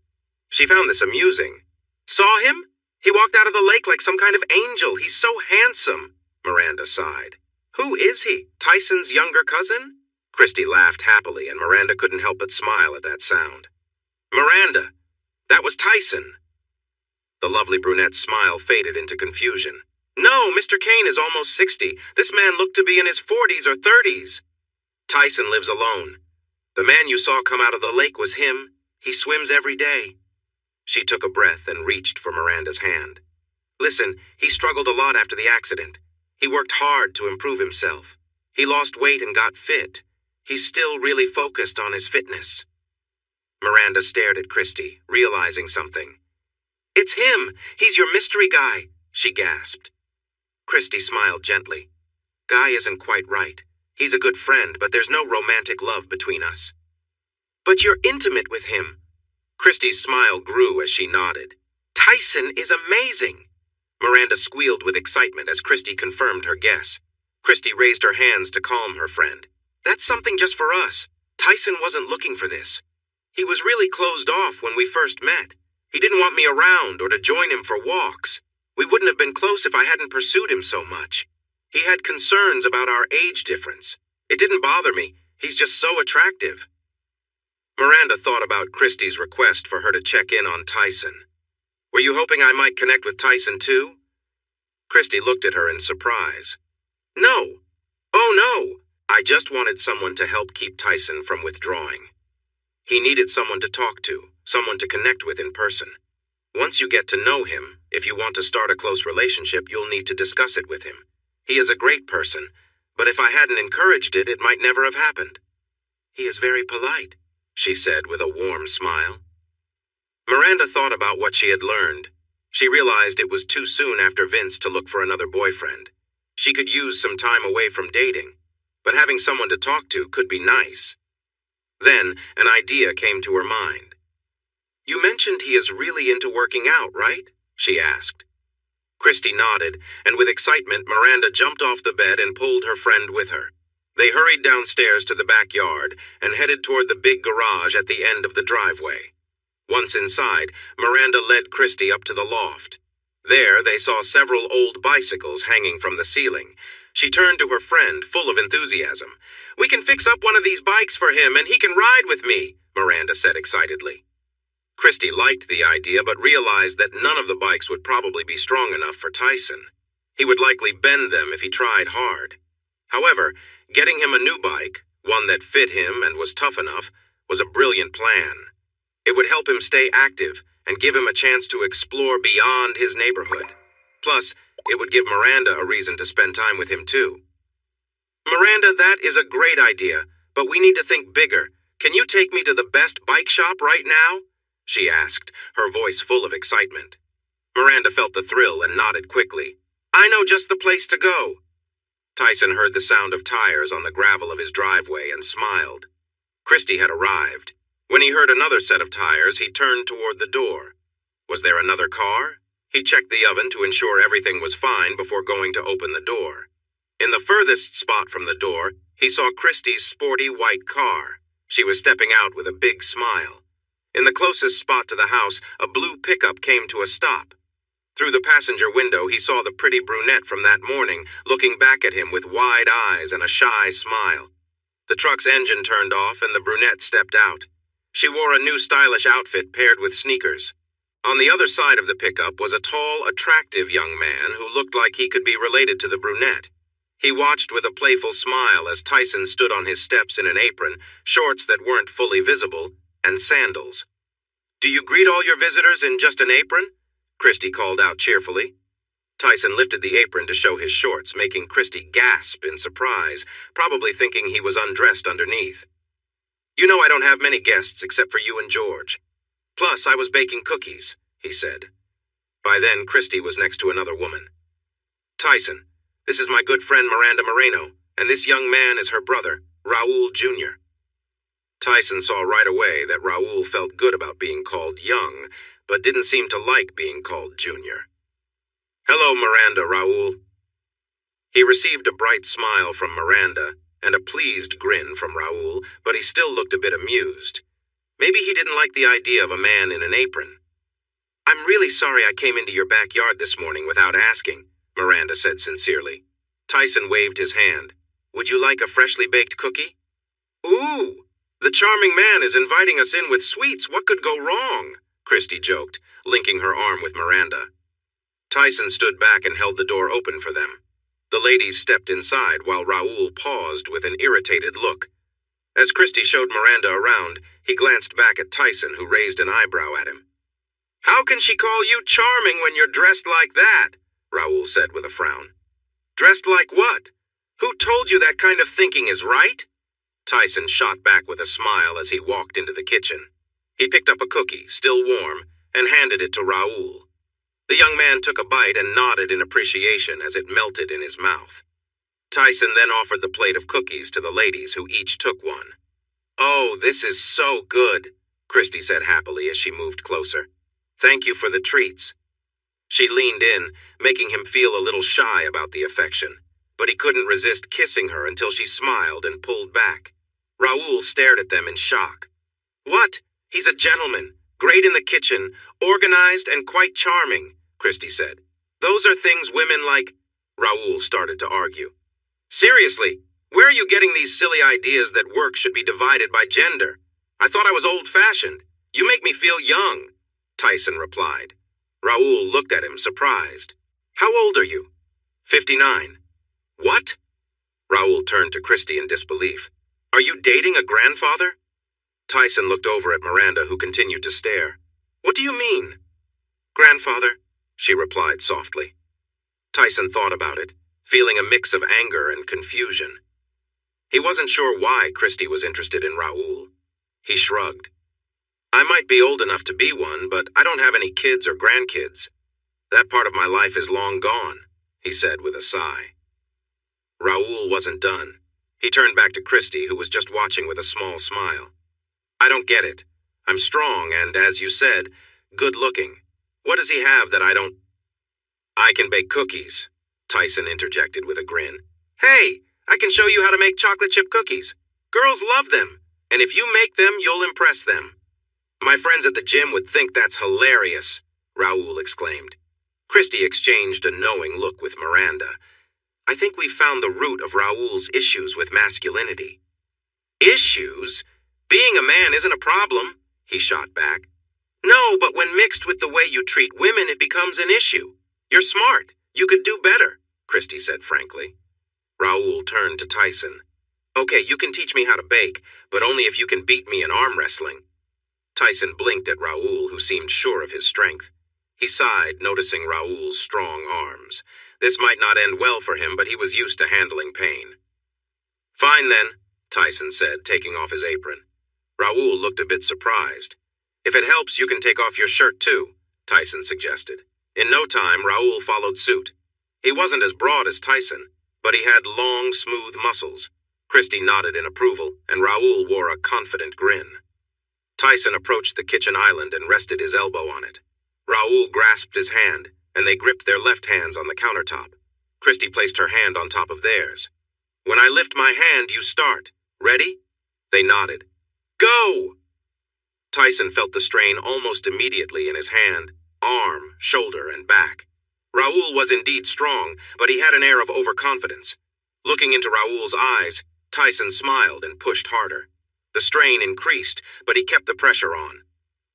She found this amusing. Saw him? He walked out of the lake like some kind of angel. He's so handsome, Miranda sighed. Who is he? Tyson's younger cousin? Christy laughed happily, and Miranda couldn't help but smile at that sound. Miranda, that was Tyson. The lovely brunette's smile faded into confusion. No, Mr. Kane is almost 60. This man looked to be in his 40s or 30s. Tyson lives alone. The man you saw come out of the lake was him. He swims every day. She took a breath and reached for Miranda's hand. Listen, he struggled a lot after the accident. He worked hard to improve himself. He lost weight and got fit. He's still really focused on his fitness. Miranda stared at Christy, realizing something. It's him! He's your mystery guy, she gasped. Christy smiled gently. Guy isn't quite right. He's a good friend, but there's no romantic love between us. But you're intimate with him. Christy's smile grew as she nodded. Tyson is amazing. Miranda squealed with excitement as Christy confirmed her guess. Christy raised her hands to calm her friend. That's something just for us. Tyson wasn't looking for this. He was really closed off when we first met. He didn't want me around or to join him for walks. We wouldn't have been close if I hadn't pursued him so much. He had concerns about our age difference. It didn't bother me. He's just so attractive. Miranda thought about Christy's request for her to check in on Tyson. Were you hoping I might connect with Tyson too? Christy looked at her in surprise. No. Oh no. I just wanted someone to help keep Tyson from withdrawing. He needed someone to talk to, someone to connect with in person. Once you get to know him, if you want to start a close relationship, you'll need to discuss it with him. He is a great person, but if I hadn't encouraged it, it might never have happened. He is very polite, she said with a warm smile. Miranda thought about what she had learned. She realized it was too soon after Vince to look for another boyfriend. She could use some time away from dating, but having someone to talk to could be nice. Then, an idea came to her mind. "You mentioned he is really into working out, right?" she asked. Christy nodded, and with excitement, Miranda jumped off the bed and pulled her friend with her. They hurried downstairs to the backyard and headed toward the big garage at the end of the driveway. Once inside, Miranda led Christy up to the loft. There, they saw several old bicycles hanging from the ceiling. She turned to her friend, full of enthusiasm. "We can fix up one of these bikes for him, and he can ride with me," Miranda said excitedly. Christy liked the idea, but realized that none of the bikes would probably be strong enough for Tyson. He would likely bend them if he tried hard. However, getting him a new bike, one that fit him and was tough enough, was a brilliant plan. It would help him stay active and give him a chance to explore beyond his neighborhood. Plus, it would give Miranda a reason to spend time with him too. "Miranda, that is a great idea, but we need to think bigger. Can you take me to the best bike shop right now?" she asked, her voice full of excitement. Miranda felt the thrill and nodded quickly. "I know just the place to go." Tyson heard the sound of tires on the gravel of his driveway and smiled. Christy had arrived. When he heard another set of tires, he turned toward the door. Was there another car? He checked the oven to ensure everything was fine before going to open the door. In the furthest spot from the door, he saw Christy's sporty white car. She was stepping out with a big smile. In the closest spot to the house, a blue pickup came to a stop. Through the passenger window, he saw the pretty brunette from that morning, looking back at him with wide eyes and a shy smile. The truck's engine turned off and the brunette stepped out. She wore a new stylish outfit paired with sneakers. On the other side of the pickup was a tall, attractive young man who looked like he could be related to the brunette. He watched with a playful smile as Tyson stood on his steps in an apron, shorts that weren't fully visible, and sandals. "Do you greet all your visitors in just an apron?" Christy called out cheerfully. Tyson lifted the apron to show his shorts, making Christy gasp in surprise, probably thinking he was undressed underneath. "You know I don't have many guests except for you and George. Plus, I was baking cookies," he said. By then, Christy was next to another woman. "Tyson, this is my good friend Miranda Moreno, and this young man is her brother, Raul Jr." Tyson saw right away that Raul felt good about being called young, but didn't seem to like being called Junior. "Hello, Miranda, Raul." He received a bright smile from Miranda and a pleased grin from Raul, but he still looked a bit amused. Maybe he didn't like the idea of a man in an apron. "I'm really sorry I came into your backyard this morning without asking," Miranda said sincerely. Tyson waved his hand. "Would you like a freshly baked cookie?" "Ooh, the charming man is inviting us in with sweets. What could go wrong?" Christy joked, linking her arm with Miranda. Tyson stood back and held the door open for them. The ladies stepped inside while Raul paused with an irritated look. As Christy showed Miranda around, he glanced back at Tyson, who raised an eyebrow at him. "How can she call you charming when you're dressed like that?" Raul said with a frown. "Dressed like what? Who told you that kind of thinking is right?" Tyson shot back with a smile as he walked into the kitchen. He picked up a cookie, still warm, and handed it to Raul. The young man took a bite and nodded in appreciation as it melted in his mouth. Tyson then offered the plate of cookies to the ladies, who each took one. "Oh, this is so good," Christy said happily as she moved closer. "Thank you for the treats." She leaned in, making him feel a little shy about the affection, but he couldn't resist kissing her until she smiled and pulled back. Raul stared at them in shock. "What? He's a gentleman, great in the kitchen, organized and quite charming," Christy said. "Those are things women like—" Raul started to argue. "Seriously, where are you getting these silly ideas that work should be divided by gender? I thought I was old-fashioned. You make me feel young," Tyson replied. Raul looked at him, surprised. "How old are you?" 59. "What?" Raul turned to Christy in disbelief. "Are you dating a grandfather?" Tyson looked over at Miranda, who continued to stare. "What do you mean?" "Grandfather," she replied softly. Tyson thought about it, feeling a mix of anger and confusion. He wasn't sure why Christy was interested in Raul. He shrugged. "I might be old enough to be one, but I don't have any kids or grandkids. That part of my life is long gone," he said with a sigh. Raul wasn't done. He turned back to Christy, who was just watching with a small smile. I don't get it. I'm strong and, as you said, good-looking. What does he have that I don't... I can bake cookies, Tyson interjected with a grin. Hey, I can show you how to make chocolate chip cookies. Girls love them, and if you make them, you'll impress them. My friends at the gym would think that's hilarious, Raoul exclaimed. Christy exchanged a knowing look with Miranda. I think we've found the root of Raoul's issues with masculinity. Issues? Being a man isn't a problem, he shot back. No, but when mixed with the way you treat women, it becomes an issue. You're smart. You could do better, Christy said frankly. Raoul turned to Tyson. Okay, you can teach me how to bake, but only if you can beat me in arm wrestling. Tyson blinked at Raoul, who seemed sure of his strength. He sighed, noticing Raoul's strong arms. This might not end well for him, but he was used to handling pain. Fine then, Tyson said, taking off his apron. Raoul looked a bit surprised. If it helps, you can take off your shirt too, Tyson suggested. In no time, Raoul followed suit. He wasn't as broad as Tyson, but he had long, smooth muscles. Christy nodded in approval, and Raoul wore a confident grin. Tyson approached the kitchen island and rested his elbow on it. Raoul grasped his hand, and they gripped their left hands on the countertop. Christy placed her hand on top of theirs. When I lift my hand, you start. Ready? They nodded. Go! Tyson felt the strain almost immediately in his hand, arm, shoulder, and back. Raoul was indeed strong, but he had an air of overconfidence. Looking into Raoul's eyes, Tyson smiled and pushed harder. The strain increased, but he kept the pressure on.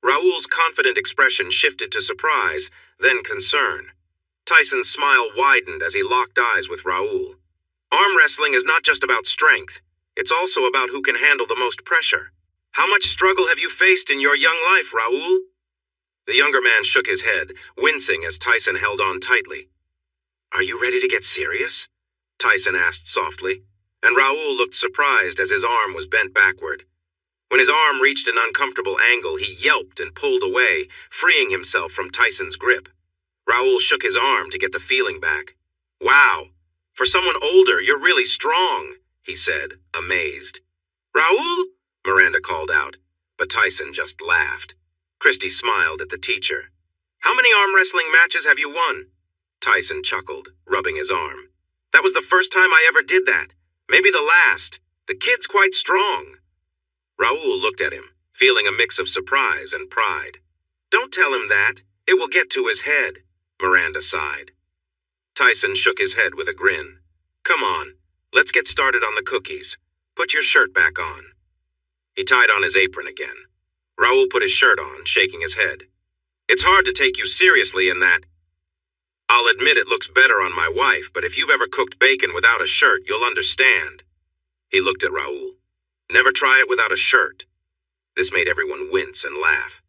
Raoul's confident expression shifted to surprise, then concern. Tyson's smile widened as he locked eyes with Raoul. Arm wrestling is not just about strength. It's also about who can handle the most pressure. How much struggle have you faced in your young life, Raoul? The younger man shook his head, wincing as Tyson held on tightly. Are you ready to get serious? Tyson asked softly, and Raoul looked surprised as his arm was bent backward. When his arm reached an uncomfortable angle, he yelped and pulled away, freeing himself from Tyson's grip. Raoul shook his arm to get the feeling back. Wow, for someone older, you're really strong, he said, amazed. Raoul? Miranda called out, but Tyson just laughed. Christy smiled at the teacher. How many arm wrestling matches have you won? Tyson chuckled, rubbing his arm. That was the first time I ever did that. Maybe the last. The kid's quite strong. Raoul looked at him, feeling a mix of surprise and pride. Don't tell him that. It will get to his head, Miranda sighed. Tyson shook his head with a grin. Come on, let's get started on the cookies. Put your shirt back on. He tied on his apron again. Raoul put his shirt on, shaking his head. It's hard to take you seriously in that. I'll admit it looks better on my wife, but if you've ever cooked bacon without a shirt, you'll understand. He looked at Raoul. Never try it without a shirt. This made everyone wince and laugh.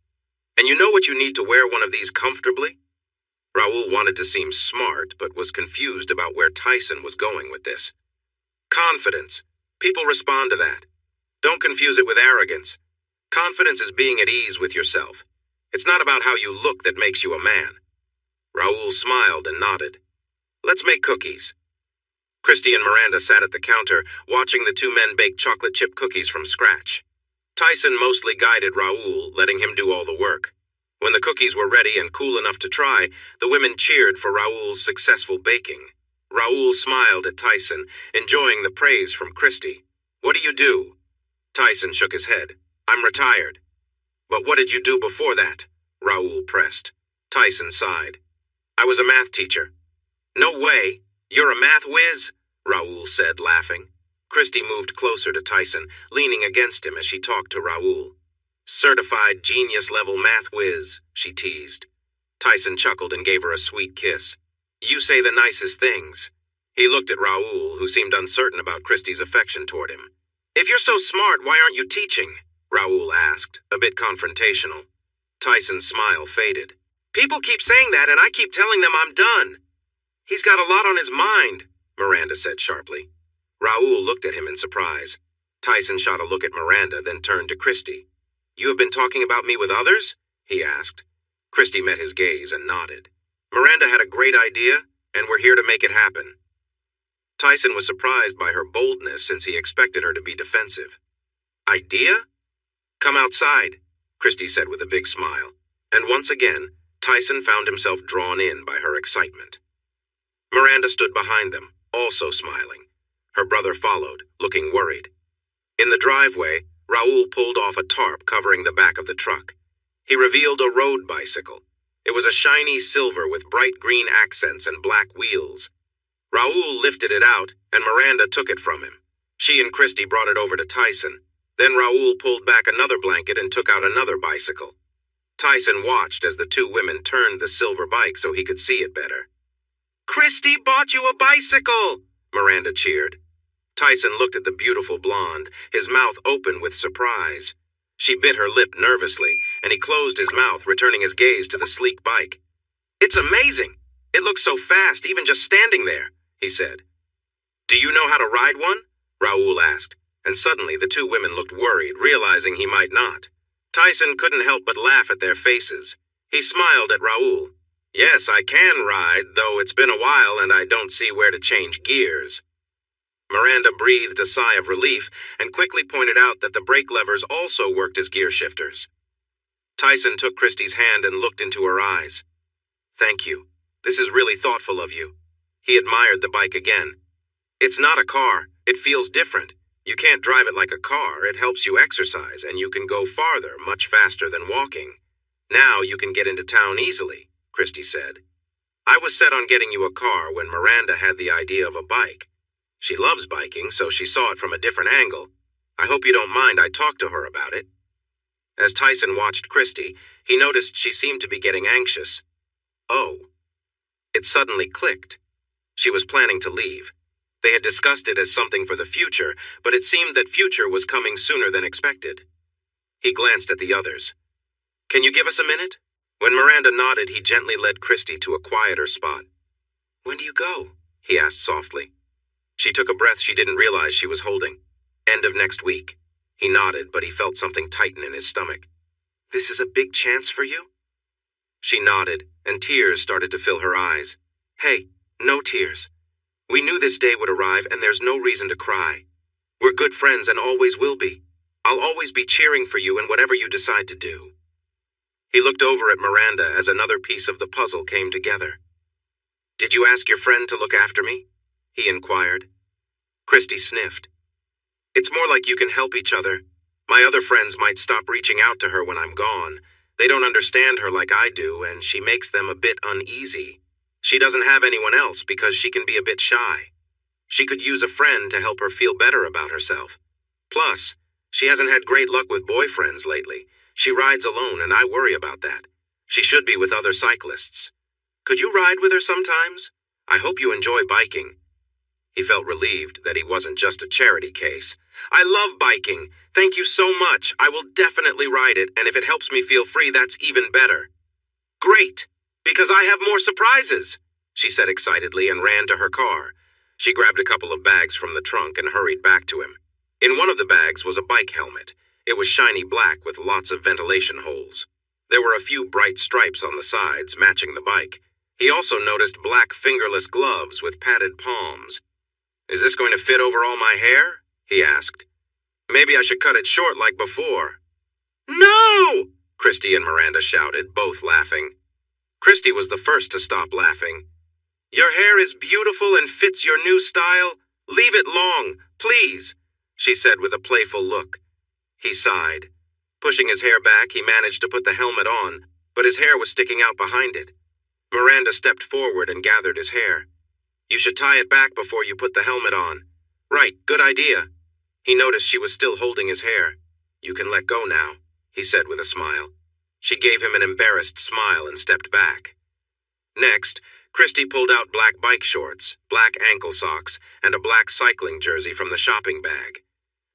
And you know what you need to wear one of these comfortably? Raoul wanted to seem smart, but was confused about where Tyson was going with this. Confidence. People respond to that. Don't confuse it with arrogance. Confidence is being at ease with yourself. It's not about how you look that makes you a man. Raoul smiled and nodded. Let's make cookies. Christy and Miranda sat at the counter, watching the two men bake chocolate chip cookies from scratch. Tyson mostly guided Raoul, letting him do all the work. When the cookies were ready and cool enough to try, the women cheered for Raoul's successful baking. Raoul smiled at Tyson, enjoying the praise from Christy. What do you do? Tyson shook his head. I'm retired. But what did you do before that? Raoul pressed. Tyson sighed. I was a math teacher. No way. You're a math whiz, Raoul said, laughing. Christy moved closer to Tyson, leaning against him as she talked to Raoul. Certified genius-level math whiz, she teased. Tyson chuckled and gave her a sweet kiss. You say the nicest things. He looked at Raoul, who seemed uncertain about Christy's affection toward him. If you're so smart, why aren't you teaching? Raoul asked, a bit confrontational. Tyson's smile faded. People keep saying that, and I keep telling them I'm done. He's got a lot on his mind, Miranda said sharply. Raoul looked at him in surprise. Tyson shot a look at Miranda, then turned to Christy. You have been talking about me with others? He asked. Christy met his gaze and nodded. Miranda had a great idea, and we're here to make it happen. Tyson was surprised by her boldness since he expected her to be defensive. Idea? "Come outside," Christy said with a big smile. And once again, Tyson found himself drawn in by her excitement. Miranda stood behind them, also smiling. Her brother followed, looking worried. In the driveway, Raoul pulled off a tarp covering the back of the truck. He revealed a road bicycle. It was a shiny silver with bright green accents and black wheels. Raoul lifted it out, and Miranda took it from him. She and Christy brought it over to Tyson. Then Raoul pulled back another blanket and took out another bicycle. Tyson watched as the two women turned the silver bike so he could see it better. "Christy bought you a bicycle!" Miranda cheered. Tyson looked at the beautiful blonde, his mouth open with surprise. She bit her lip nervously, and he closed his mouth, returning his gaze to the sleek bike. "It's amazing! It looks so fast, even just standing there," he said. "Do you know how to ride one?" Raoul asked, and suddenly the two women looked worried, realizing he might not. Tyson couldn't help but laugh at their faces. He smiled at Raoul. "Yes, I can ride, though it's been a while and I don't see where to change gears." Miranda breathed a sigh of relief and quickly pointed out that the brake levers also worked as gear shifters. Tyson took Christy's hand and looked into her eyes. "Thank you. This is really thoughtful of you." He admired the bike again. "It's not a car. It feels different. You can't drive it like a car. It helps you exercise, and you can go farther, much faster than walking. Now you can get into town easily," Christy said. "I was set on getting you a car when Miranda had the idea of a bike. She loves biking, so she saw it from a different angle. I hope you don't mind I talked to her about it." As Tyson watched Christy, he noticed she seemed to be getting anxious. Oh. It suddenly clicked. She was planning to leave. They had discussed it as something for the future, but it seemed that future was coming sooner than expected. He glanced at the others. "Can you give us a minute?" When Miranda nodded, he gently led Christy to a quieter spot. "When do you go?" he asked softly. She took a breath she didn't realize she was holding. "End of next week." He nodded, but he felt something tighten in his stomach. "This is a big chance for you?" She nodded, and tears started to fill her eyes. "Hey, no tears. We knew this day would arrive, and there's no reason to cry. We're good friends and always will be. I'll always be cheering for you in whatever you decide to do." He looked over at Miranda as another piece of the puzzle came together. "Did you ask your friend to look after me?" he inquired. Christy sniffed. "It's more like you can help each other. My other friends might stop reaching out to her when I'm gone. They don't understand her like I do, and she makes them a bit uneasy. She doesn't have anyone else because she can be a bit shy. She could use a friend to help her feel better about herself. Plus, she hasn't had great luck with boyfriends lately. She rides alone, and I worry about that. She should be with other cyclists. Could you ride with her sometimes? I hope you enjoy biking." He felt relieved that he wasn't just a charity case. "I love biking. Thank you so much. I will definitely ride it, and if it helps me feel free, that's even better." "Great, because I have more surprises," she said excitedly and ran to her car. She grabbed a couple of bags from the trunk and hurried back to him. In one of the bags was a bike helmet. It was shiny black with lots of ventilation holes. There were a few bright stripes on the sides, matching the bike. He also noticed black fingerless gloves with padded palms. "Is this going to fit over all my hair?" he asked. "Maybe I should cut it short like before." "No!" Christy and Miranda shouted, both laughing. Christy was the first to stop laughing. "Your hair is beautiful and fits your new style. Leave it long, please," she said with a playful look. He sighed. Pushing his hair back, he managed to put the helmet on, but his hair was sticking out behind it. Miranda stepped forward and gathered his hair. "You should tie it back before you put the helmet on." "Right, good idea." He noticed she was still holding his hair. "You can let go now," he said with a smile. She gave him an embarrassed smile and stepped back. Next, Christy pulled out black bike shorts, black ankle socks, and a black cycling jersey from the shopping bag.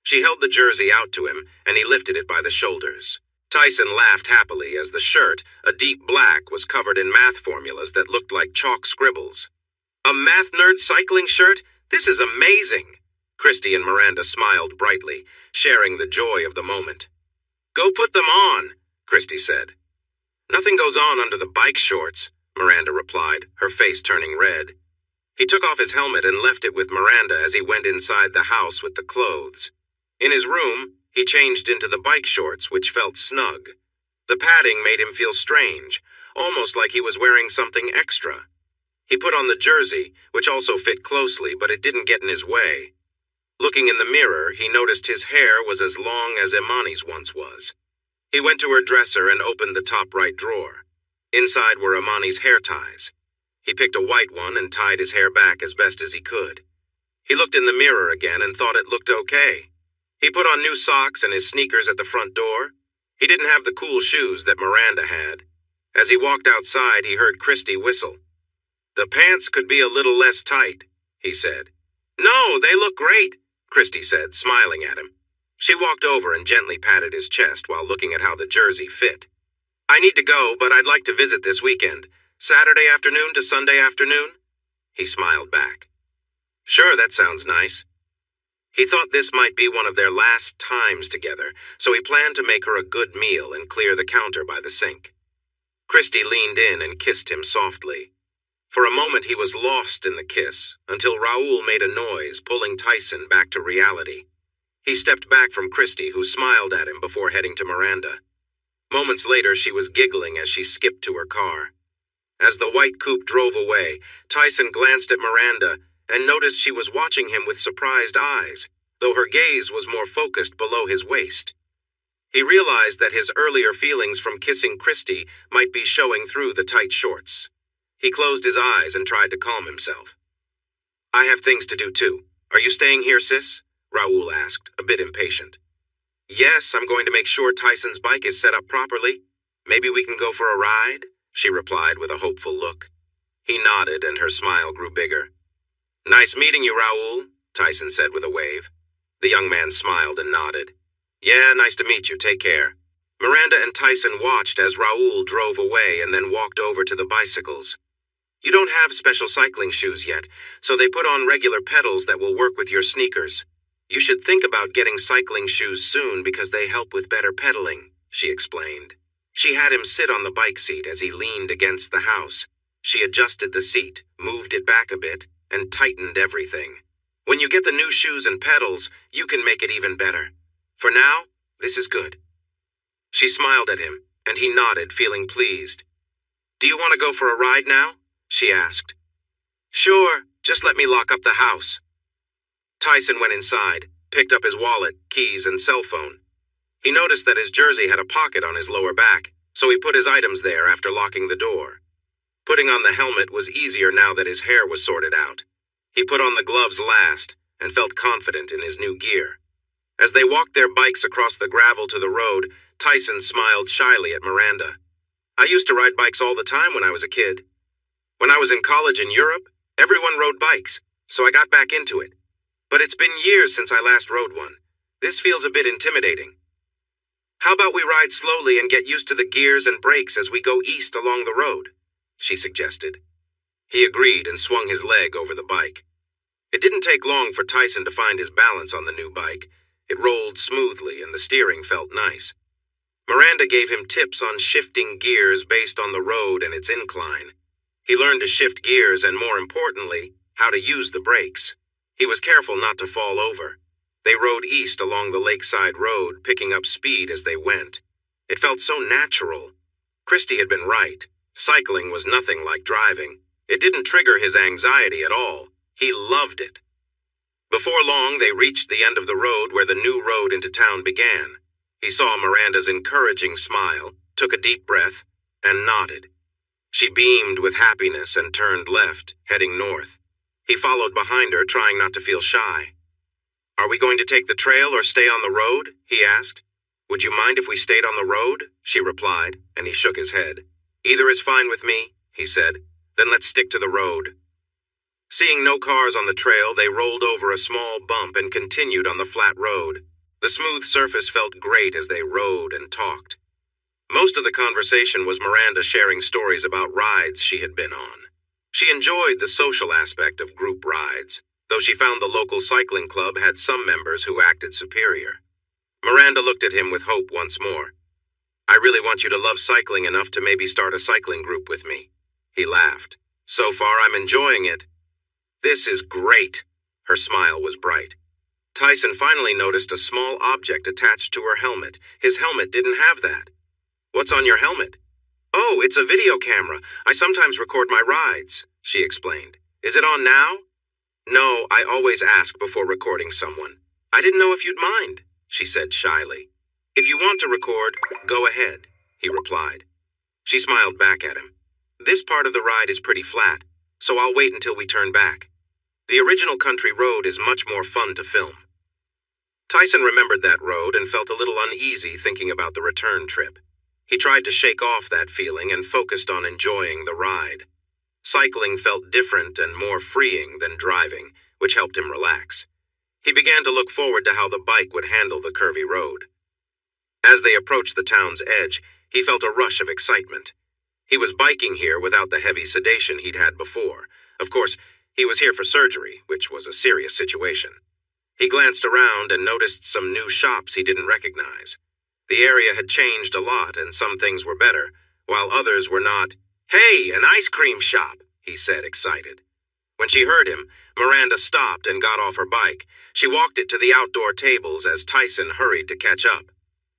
She held the jersey out to him, and he lifted it by the shoulders. Tyson laughed happily as the shirt, a deep black, was covered in math formulas that looked like chalk scribbles. "A math nerd cycling shirt? This is amazing!" Christy and Miranda smiled brightly, sharing the joy of the moment. "Go put them on," Christy said. "Nothing goes on under the bike shorts," Miranda replied, her face turning red. He took off his helmet and left it with Miranda as he went inside the house with the clothes. In his room, He changed into the bike shorts, which felt snug. The padding made him feel strange, almost like he was wearing something extra. He put on the jersey, which also fit closely, but it didn't get in his way. Looking in the mirror, he noticed his hair was as long as Imani's once was. He went to her dresser and opened the top right drawer. Inside were Imani's hair ties. He picked a white one and tied his hair back as best as he could. He looked in the mirror again and thought it looked okay. He put on new socks and his sneakers at the front door. He didn't have the cool shoes that Miranda had. As he walked outside, he heard Christy whistle. "The pants could be a little less tight," he said. "No, they look great," Christy said, smiling at him. She walked over and gently patted his chest while looking at how the jersey fit. "I need to go, but I'd like to visit this weekend. Saturday afternoon to Sunday afternoon?" He smiled back. "Sure, that sounds nice." He thought this might be one of their last times together, so he planned to make her a good meal and clear the counter by the sink. Christy leaned in and kissed him softly. For a moment he was lost in the kiss, until Raoul made a noise, pulling Tyson back to reality. He stepped back from Christy, who smiled at him before heading to Miranda. Moments later, she was giggling as she skipped to her car. As the white coupe drove away, Tyson glanced at Miranda and noticed she was watching him with surprised eyes, though her gaze was more focused below his waist. He realized that his earlier feelings from kissing Christy might be showing through the tight shorts. He closed his eyes and tried to calm himself. "I have things to do too. Are you staying here, sis?" Raoul asked, a bit impatient. "Yes, I'm going to make sure Tyson's bike is set up properly. Maybe we can go for a ride?" she replied with a hopeful look. He nodded and her smile grew bigger. "Nice meeting you, Raoul," Tyson said with a wave. The young man smiled and nodded. "Yeah, nice to meet you. Take care." Miranda and Tyson watched as Raoul drove away and then walked over to the bicycles. "You don't have special cycling shoes yet, so they put on regular pedals that will work with your sneakers. You should think about getting cycling shoes soon because they help with better pedaling," she explained. She had him sit on the bike seat as he leaned against the house. She adjusted the seat, moved it back a bit, and tightened everything. "When you get the new shoes and pedals, you can make it even better. For now, this is good." She smiled at him, and he nodded, feeling pleased. "Do you want to go for a ride now?" she asked. "Sure, just let me lock up the house." Tyson went inside, picked up his wallet, keys, and cell phone. He noticed that his jersey had a pocket on his lower back, so he put his items there after locking the door. Putting on the helmet was easier now that his hair was sorted out. He put on the gloves last and felt confident in his new gear. As they walked their bikes across the gravel to the road, Tyson smiled shyly at Miranda. "I used to ride bikes all the time when I was a kid. When I was in college in Europe, everyone rode bikes, so I got back into it. But it's been years since I last rode one. This feels a bit intimidating." "How about we ride slowly and get used to the gears and brakes as we go east along the road?" she suggested. He agreed and swung his leg over the bike. It didn't take long for Tyson to find his balance on the new bike. It rolled smoothly and the steering felt nice. Miranda gave him tips on shifting gears based on the road and its incline. He learned to shift gears and, more importantly, how to use the brakes. He was careful not to fall over. They rode east along the lakeside road, picking up speed as they went. It felt so natural. Christy had been right. Cycling was nothing like driving. It didn't trigger his anxiety at all. He loved it. Before long, they reached the end of the road where the new road into town began. He saw Miranda's encouraging smile, took a deep breath, and nodded. She beamed with happiness and turned left, heading north. He followed behind her, trying not to feel shy. "Are we going to take the trail or stay on the road?" he asked. "Would you mind if we stayed on the road?" she replied, and he shook his head. "Either is fine with me," he said. "Then let's stick to the road." Seeing no cars on the trail, they rolled over a small bump and continued on the flat road. The smooth surface felt great as they rode and talked. Most of the conversation was Miranda sharing stories about rides she had been on. She enjoyed the social aspect of group rides, though she found the local cycling club had some members who acted superior. Miranda looked at him with hope once more. "I really want you to love cycling enough to maybe start a cycling group with me." He laughed. "So far, I'm enjoying it." "This is great." Her smile was bright. Tyson finally noticed a small object attached to her helmet. His helmet didn't have that. "What's on your helmet?" "Oh, it's a video camera. I sometimes record my rides," she explained. "Is it on now?" "No, I always ask before recording someone. I didn't know if you'd mind," she said shyly. "If you want to record, go ahead," he replied. She smiled back at him. "This part of the ride is pretty flat, so I'll wait until we turn back. The original country road is much more fun to film." Tyson remembered that road and felt a little uneasy thinking about the return trip. He tried to shake off that feeling and focused on enjoying the ride. Cycling felt different and more freeing than driving, which helped him relax. He began to look forward to how the bike would handle the curvy road. As they approached the town's edge, he felt a rush of excitement. He was biking here without the heavy sedation he'd had before. Of course, he was here for surgery, which was a serious situation. He glanced around and noticed some new shops he didn't recognize. The area had changed a lot, and some things were better, while others were not. "Hey, an ice cream shop," he said, excited. When she heard him, Miranda stopped and got off her bike. She walked it to the outdoor tables as Tyson hurried to catch up.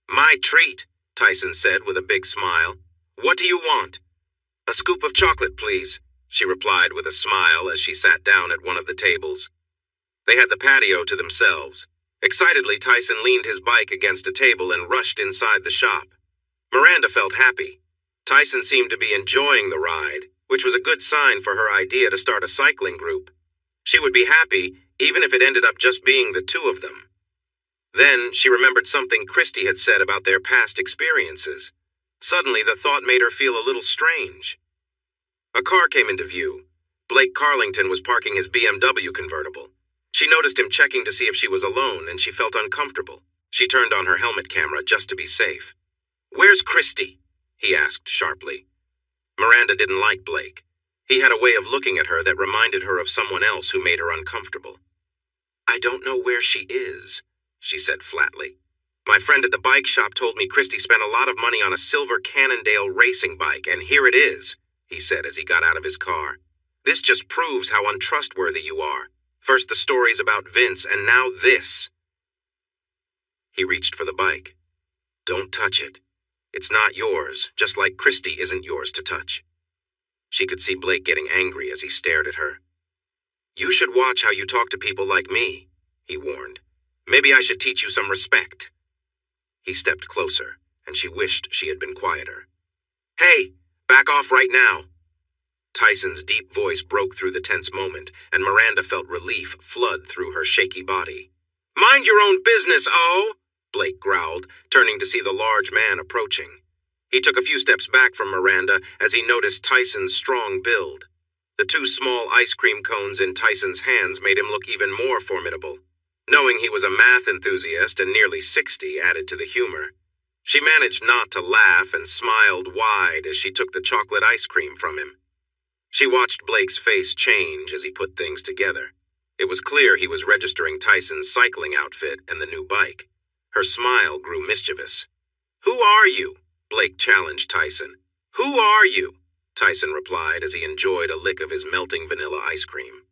"My treat," Tyson said with a big smile. "What do you want?" "A scoop of chocolate, please," she replied with a smile as she sat down at one of the tables. They had the patio to themselves. Excitedly, Tyson leaned his bike against a table and rushed inside the shop. Miranda felt happy. Tyson seemed to be enjoying the ride, which was a good sign for her idea to start a cycling group. She would be happy even if it ended up just being the two of them. Then she remembered something Christy had said about their past experiences. Suddenly, the thought made her feel a little strange. A car came into view. Blake Carlington was parking his BMW convertible. She noticed him checking to see if she was alone, and she felt uncomfortable. She turned on her helmet camera just to be safe. "Where's Christy?" he asked sharply. Miranda didn't like Blake. He had a way of looking at her that reminded her of someone else who made her uncomfortable. "I don't know where she is," she said flatly. "My friend at the bike shop told me Christy spent a lot of money on a silver Cannondale racing bike, and here it is," he said as he got out of his car. "This just proves how untrustworthy you are. First the stories about Vince, and now this." He reached for the bike. "Don't touch it. It's not yours, just like Christy isn't yours to touch." She could see Blake getting angry as he stared at her. "You should watch how you talk to people like me," he warned. "Maybe I should teach you some respect." He stepped closer, and she wished she had been quieter. "Hey, back off right now." Tyson's deep voice broke through the tense moment, and Miranda felt relief flood through her shaky body. "Mind your own business, oh!" Blake growled, turning to see the large man approaching. He took a few steps back from Miranda as he noticed Tyson's strong build. The two small ice cream cones in Tyson's hands made him look even more formidable. Knowing he was a math enthusiast and nearly 60 added to the humor. She managed not to laugh and smiled wide as she took the chocolate ice cream from him. She watched Blake's face change as he put things together. It was clear he was registering Tyson's cycling outfit and the new bike. Her smile grew mischievous. "Who are you?" Blake challenged Tyson. "Who are you?" Tyson replied as he enjoyed a lick of his melting vanilla ice cream.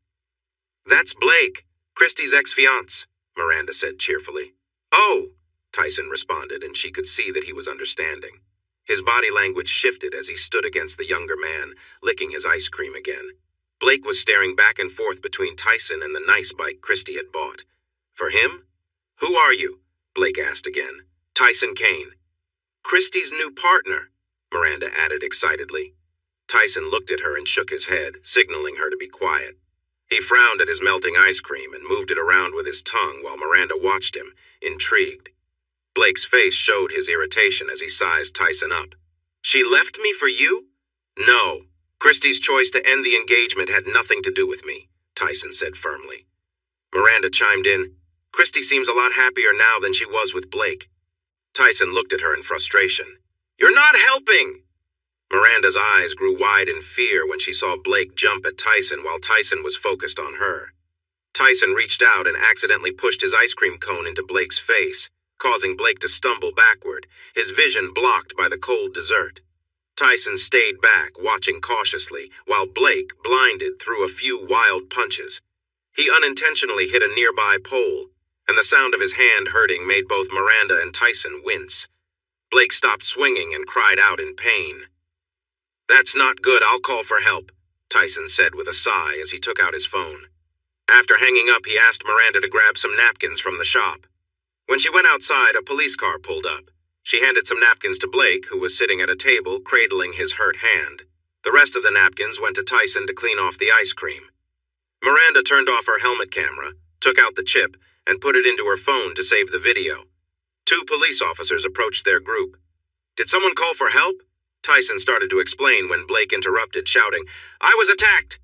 "That's Blake, Christy's ex-fiance," Miranda said cheerfully. "Oh," Tyson responded, and she could see that he was understanding. His body language shifted as he stood against the younger man, licking his ice cream again. Blake was staring back and forth between Tyson and the nice bike Christy had bought. "For him?" "Who are you?" Blake asked again. "Tyson Kane." "Christy's new partner," Miranda added excitedly. Tyson looked at her and shook his head, signaling her to be quiet. He frowned at his melting ice cream and moved it around with his tongue while Miranda watched him, intrigued. Blake's face showed his irritation as he sized Tyson up. "She left me for you?" "No. Christy's choice to end the engagement had nothing to do with me," Tyson said firmly. Miranda chimed in. "Christy seems a lot happier now than she was with Blake." Tyson looked at her in frustration. "You're not helping!" Miranda's eyes grew wide in fear when she saw Blake jump at Tyson while Tyson was focused on her. Tyson reached out and accidentally pushed his ice cream cone into Blake's face, causing Blake to stumble backward, his vision blocked by the cold dessert. Tyson stayed back, watching cautiously, while Blake, blinded, threw a few wild punches. He unintentionally hit a nearby pole. and the sound of his hand hurting made both Miranda and Tyson wince. Blake stopped swinging and cried out in pain. "That's not good. I'll call for help," Tyson said with a sigh as he took out his phone. After hanging up, he asked Miranda to grab some napkins from the shop. When she went outside, a police car pulled up. She handed some napkins to Blake, who was sitting at a table, cradling his hurt hand. The rest of the napkins went to Tyson to clean off the ice cream. Miranda turned off her helmet camera, took out the chip, and put it into her phone to save the video. 2 police officers approached their group. "Did someone call for help?" Tyson started to explain when Blake interrupted, shouting, "I was attacked!"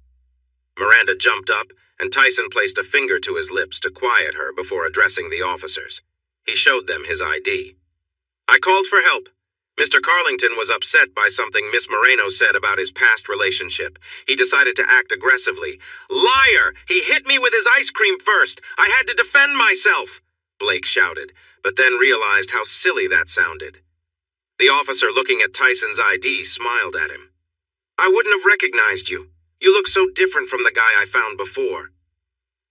Miranda jumped up, and Tyson placed a finger to his lips to quiet her before addressing the officers. He showed them his ID. "I called for help. Mr. Carlington was upset by something Miss Moreno said about his past relationship. He decided to act aggressively. Liar! He hit me with his ice cream first. I had to defend myself," Blake shouted, but then realized how silly that sounded. The officer looking at Tyson's ID smiled at him. "I wouldn't have recognized you. You look so different from the guy I found before."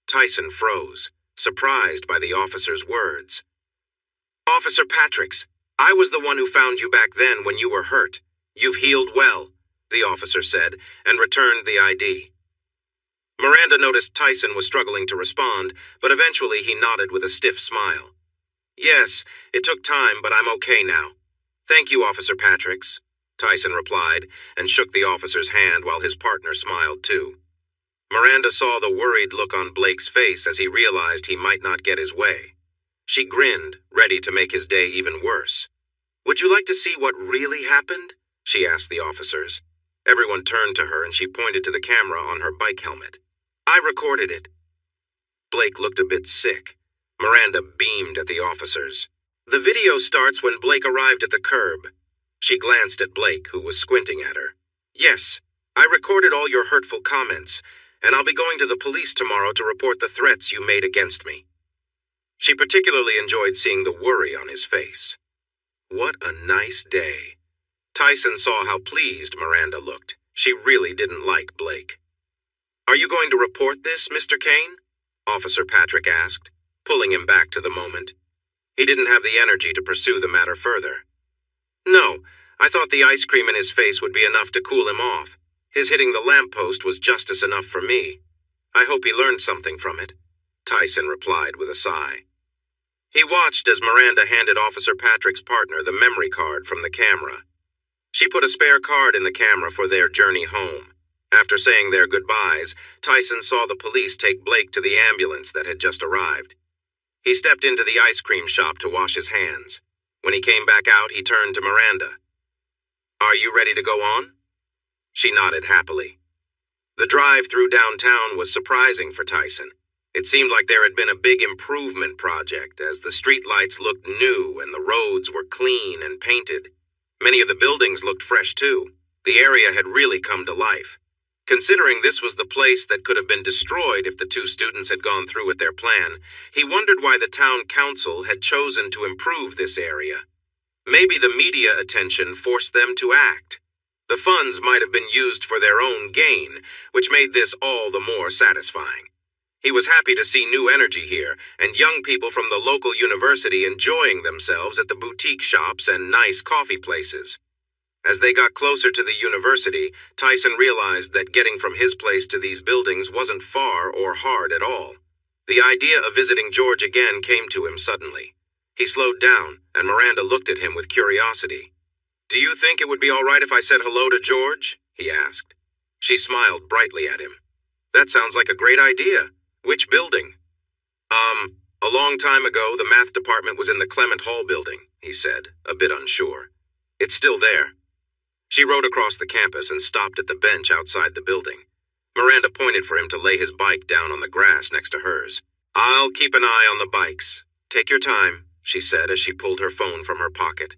Tyson froze, surprised by the officer's words. "Officer Patricks, I was the one who found you back then when you were hurt. You've healed well," the officer said, and returned the ID. Miranda noticed Tyson was struggling to respond, but eventually he nodded with a stiff smile. "Yes, it took time, but I'm okay now. Thank you, Officer Patricks," Tyson replied, and shook the officer's hand while his partner smiled too. Miranda saw the worried look on Blake's face as he realized he might not get his way. She grinned, ready to make his day even worse. "Would you like to see what really happened?" she asked the officers. Everyone turned to her and she pointed to the camera on her bike helmet. "I recorded it." Blake looked a bit sick. Miranda beamed at the officers. "The video starts when Blake arrived at the curb." She glanced at Blake, who was squinting at her. "Yes, I recorded all your hurtful comments, and I'll be going to the police tomorrow to report the threats you made against me." She particularly enjoyed seeing the worry on his face. What a nice day. Tyson saw how pleased Miranda looked. She really didn't like Blake. "Are you going to report this, Mr. Kane?" Officer Patrick asked, pulling him back to the moment. He didn't have the energy to pursue the matter further. "No, I thought the ice cream in his face would be enough to cool him off. His hitting the lamppost was justice enough for me. I hope he learned something from it," Tyson replied with a sigh. He watched as Miranda handed Officer Patrick's partner the memory card from the camera. She put a spare card in the camera for their journey home. After saying their goodbyes, Tyson saw the police take Blake to the ambulance that had just arrived. He stepped into the ice cream shop to wash his hands. When he came back out, he turned to Miranda. "Are you ready to go on?" She nodded happily. The drive through downtown was surprising for Tyson. It seemed like there had been a big improvement project, as the streetlights looked new and the roads were clean and painted. Many of the buildings looked fresh too. The area had really come to life. Considering this was the place that could have been destroyed if the 2 students had gone through with their plan, he wondered why the town council had chosen to improve this area. Maybe the media attention forced them to act. The funds might have been used for their own gain, which made this all the more satisfying. He was happy to see new energy here, and young people from the local university enjoying themselves at the boutique shops and nice coffee places. As they got closer to the university, Tyson realized that getting from his place to these buildings wasn't far or hard at all. The idea of visiting George again came to him suddenly. He slowed down, and Miranda looked at him with curiosity. "Do you think it would be all right if I said hello to George?" he asked. She smiled brightly at him. "That sounds like a great idea. Which building?" A long time ago, the math department was in the Clement Hall building," he said, a bit unsure. "It's still there." She rode across the campus and stopped at the bench outside the building. Miranda pointed for him to lay his bike down on the grass next to hers. "I'll keep an eye on the bikes. Take your time," she said as she pulled her phone from her pocket.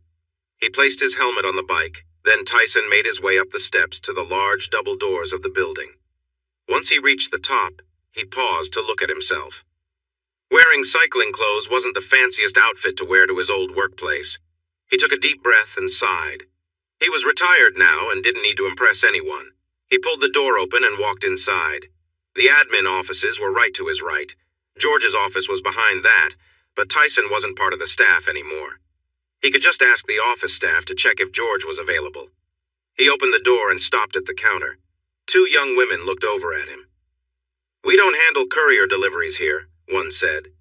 He placed his helmet on the bike, then Tyson made his way up the steps to the large double doors of the building. Once he reached the top, he paused to look at himself. Wearing cycling clothes wasn't the fanciest outfit to wear to his old workplace. He took a deep breath and sighed. He was retired now and didn't need to impress anyone. He pulled the door open and walked inside. The admin offices were right to his right. George's office was behind that, but Tyson wasn't part of the staff anymore. He could just ask the office staff to check if George was available. He opened the door and stopped at the counter. Two young women looked over at him. "We don't handle courier deliveries here," one said.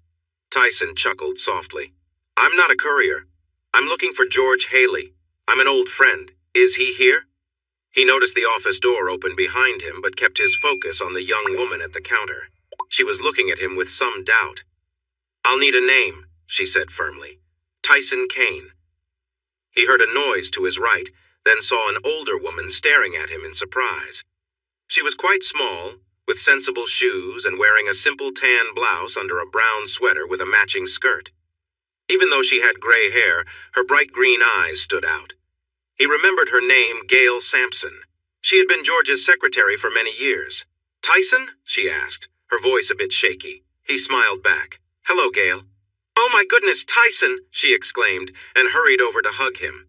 Tyson chuckled softly. "I'm not a courier. I'm looking for George Haley. I'm an old friend. Is he here?" He noticed the office door open behind him, but kept his focus on the young woman at the counter. She was looking at him with some doubt. "I'll need a name," she said firmly. "Tyson Kane." He heard a noise to his right, then saw an older woman staring at him in surprise. She was quite small, with sensible shoes and wearing a simple tan blouse under a brown sweater with a matching skirt. Even though she had gray hair, her bright green eyes stood out. He remembered her name, Gail Sampson. She had been George's secretary for many years. "Tyson?" she asked, her voice a bit shaky. He smiled back. "Hello, Gail." "Oh my goodness, Tyson!" she exclaimed, and hurried over to hug him.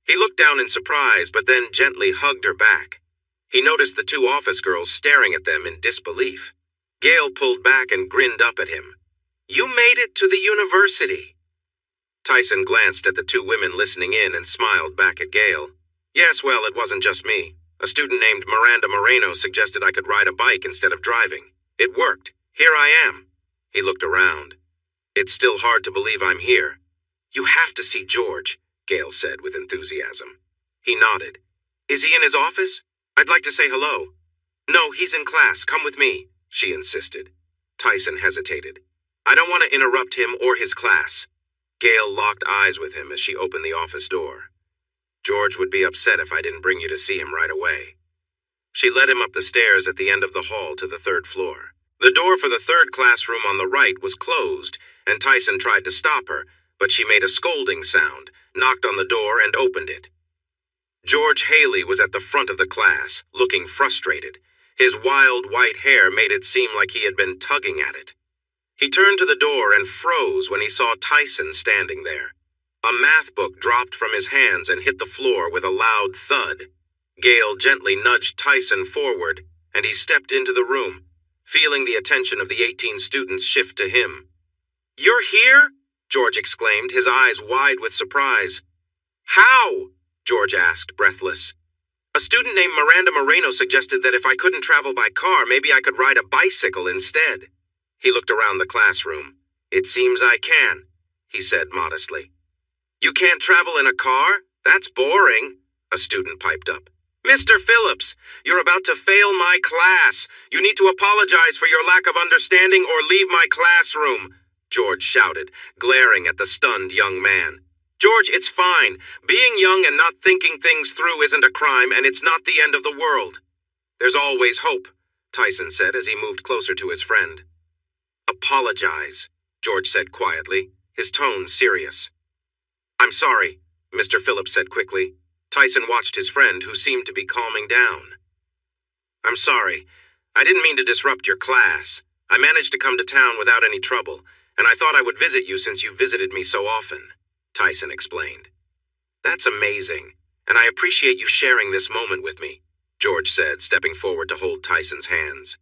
He looked down in surprise, but then gently hugged her back. He noticed the two office girls staring at them in disbelief. Gail pulled back and grinned up at him. "You made it to the university." Tyson glanced at the two women listening in and smiled back at Gail. "Yes, well, it wasn't just me. A student named Miranda Moreno suggested I could ride a bike instead of driving. It worked. Here I am." He looked around. "It's still hard to believe I'm here." "You have to see George," Gail said with enthusiasm. He nodded. "Is he in his office? I'd like to say hello." "No, he's in class. Come with me," she insisted. Tyson hesitated. "I don't want to interrupt him or his class." Gail locked eyes with him as she opened the office door. "George would be upset if I didn't bring you to see him right away." She led him up the stairs at the end of the hall to the third floor. The door for the third classroom on the right was closed, and Tyson tried to stop her, but she made a scolding sound, knocked on the door, and opened it. George Haley was at the front of the class, looking frustrated. His wild white hair made it seem like he had been tugging at it. He turned to the door and froze when he saw Tyson standing there. A math book dropped from his hands and hit the floor with a loud thud. Gail gently nudged Tyson forward, and he stepped into the room, feeling the attention of the 18 students shift to him. "You're here?" George exclaimed, his eyes wide with surprise. "How?" George asked, breathless. "A student named Miranda Moreno suggested that if I couldn't travel by car, maybe I could ride a bicycle instead." He looked around the classroom. "It seems I can," he said modestly. "You can't travel in a car? That's boring," a student piped up. "Mr. Phillips, you're about to fail my class. You need to apologize for your lack of understanding or leave my classroom," George shouted, glaring at the stunned young man. "George, it's fine. Being young and not thinking things through isn't a crime, and it's not the end of the world." "There's always hope," Tyson said as he moved closer to his friend. "Apologize," George said quietly, his tone serious. "I'm sorry," Mr. Phillips said quickly. Tyson watched his friend, who seemed to be calming down. "I'm sorry. I didn't mean to disrupt your class. I managed to come to town without any trouble, and I thought I would visit you since you visited me so often," Tyson explained. "That's amazing, and I appreciate you sharing this moment with me," George said, stepping forward to hold Tyson's hands.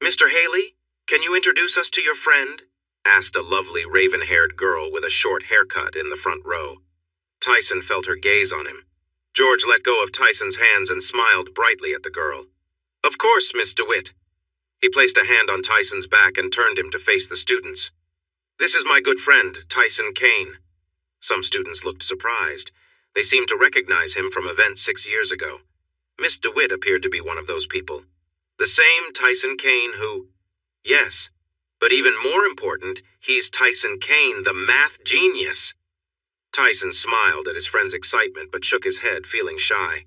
"Mr. Haley, can you introduce us to your friend?" asked a lovely raven-haired girl with a short haircut in the front row. Tyson felt her gaze on him. George let go of Tyson's hands and smiled brightly at the girl. "Of course, Miss DeWitt." He placed a hand on Tyson's back and turned him to face the students. "This is my good friend, Tyson Kane." Some students looked surprised. They seemed to recognize him from events 6 years ago. Miss DeWitt appeared to be one of those people. The same Tyson Kane who... Yes, but even more important, he's Tyson Kane, the math genius. Tyson smiled at his friend's excitement but shook his head, feeling shy.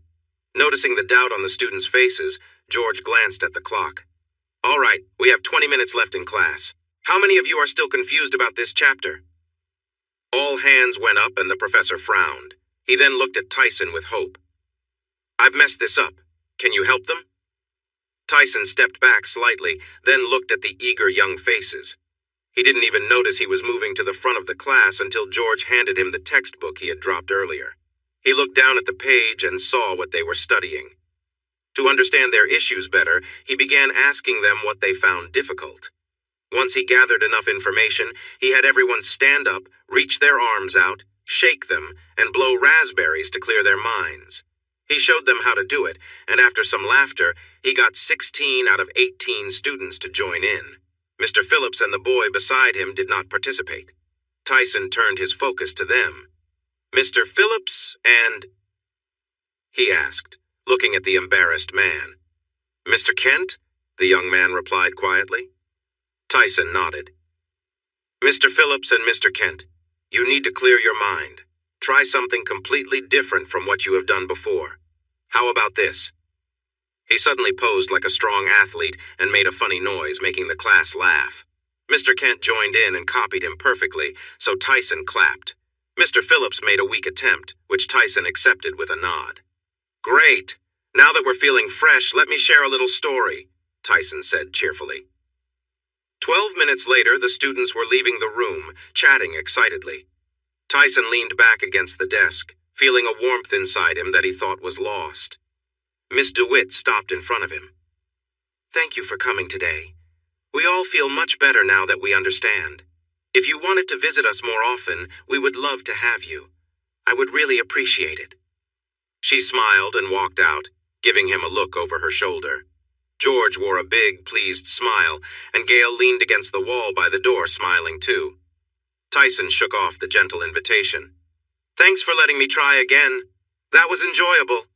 Noticing the doubt on the students' faces, George glanced at the clock. "All right, we have 20 minutes left in class. How many of you are still confused about this chapter?" All hands went up and the professor frowned. He then looked at Tyson with hope. "I've messed this up. Can you help them?" Tyson stepped back slightly, then looked at the eager young faces. He didn't even notice he was moving to the front of the class until George handed him the textbook he had dropped earlier. He looked down at the page and saw what they were studying. To understand their issues better, he began asking them what they found difficult. Once he gathered enough information, he had everyone stand up, reach their arms out, shake them, and blow raspberries to clear their minds. He showed them how to do it, and after some laughter, he got 16 out of 18 students to join in. Mr. Phillips and the boy beside him did not participate. Tyson turned his focus to them. "Mr. Phillips and—" he asked, looking at the embarrassed man. "Mr. Kent?" the young man replied quietly. Tyson nodded. "Mr. Phillips and Mr. Kent, you need to clear your mind. Try something completely different from what you have done before. How about this?" He suddenly posed like a strong athlete and made a funny noise, making the class laugh. Mr. Kent joined in and copied him perfectly, so Tyson clapped. Mr. Phillips made a weak attempt, which Tyson accepted with a nod. "Great! Now that we're feeling fresh, let me share a little story," Tyson said cheerfully. 12 minutes later, the students were leaving the room, chatting excitedly. Tyson leaned back against the desk, feeling a warmth inside him that he thought was lost. Miss DeWitt stopped in front of him. "Thank you for coming today. We all feel much better now that we understand. If you wanted to visit us more often, we would love to have you. I would really appreciate it." She smiled and walked out, giving him a look over her shoulder. George wore a big, pleased smile, and Gail leaned against the wall by the door, smiling too. Tyson shook off the gentle invitation. "Thanks for letting me try again. That was enjoyable."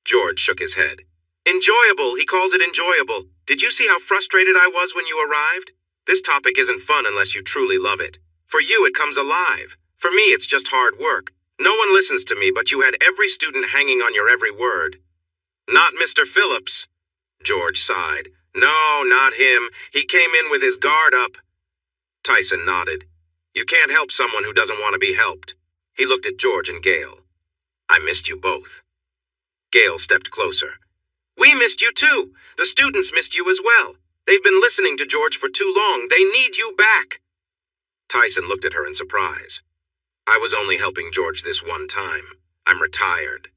George shook his head. "Enjoyable, he calls it enjoyable. Did you see how frustrated I was when you arrived? This topic isn't fun unless you truly love it. For you, it comes alive. For me, it's just hard work. No one listens to me, but you had every student hanging on your every word." "Not Mr. Phillips." George sighed. "No, not him. He came in with his guard up." Tyson nodded. "You can't help someone who doesn't want to be helped." He looked at George and Gail. "I missed you both." Gail stepped closer. "We missed you too. The students missed you as well. They've been listening to George for too long. They need you back." Tyson looked at her in surprise. "I was only helping George this one time. I'm retired."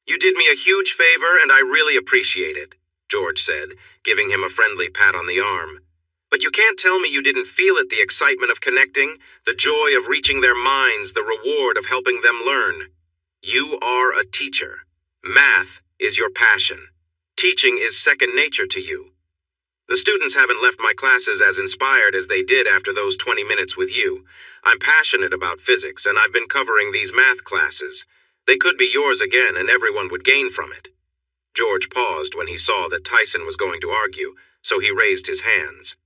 "You did me a huge favor, and I really appreciate it," George said, giving him a friendly pat on the arm. "But you can't tell me you didn't feel it, the excitement of connecting, the joy of reaching their minds, the reward of helping them learn. You are a teacher. Math is your passion. Teaching is second nature to you. The students haven't left my classes as inspired as they did after those 20 minutes with you. I'm passionate about physics, and I've been covering these math classes. They could be yours again, and everyone would gain from it." George paused when he saw that Tyson was going to argue, so he raised his hands.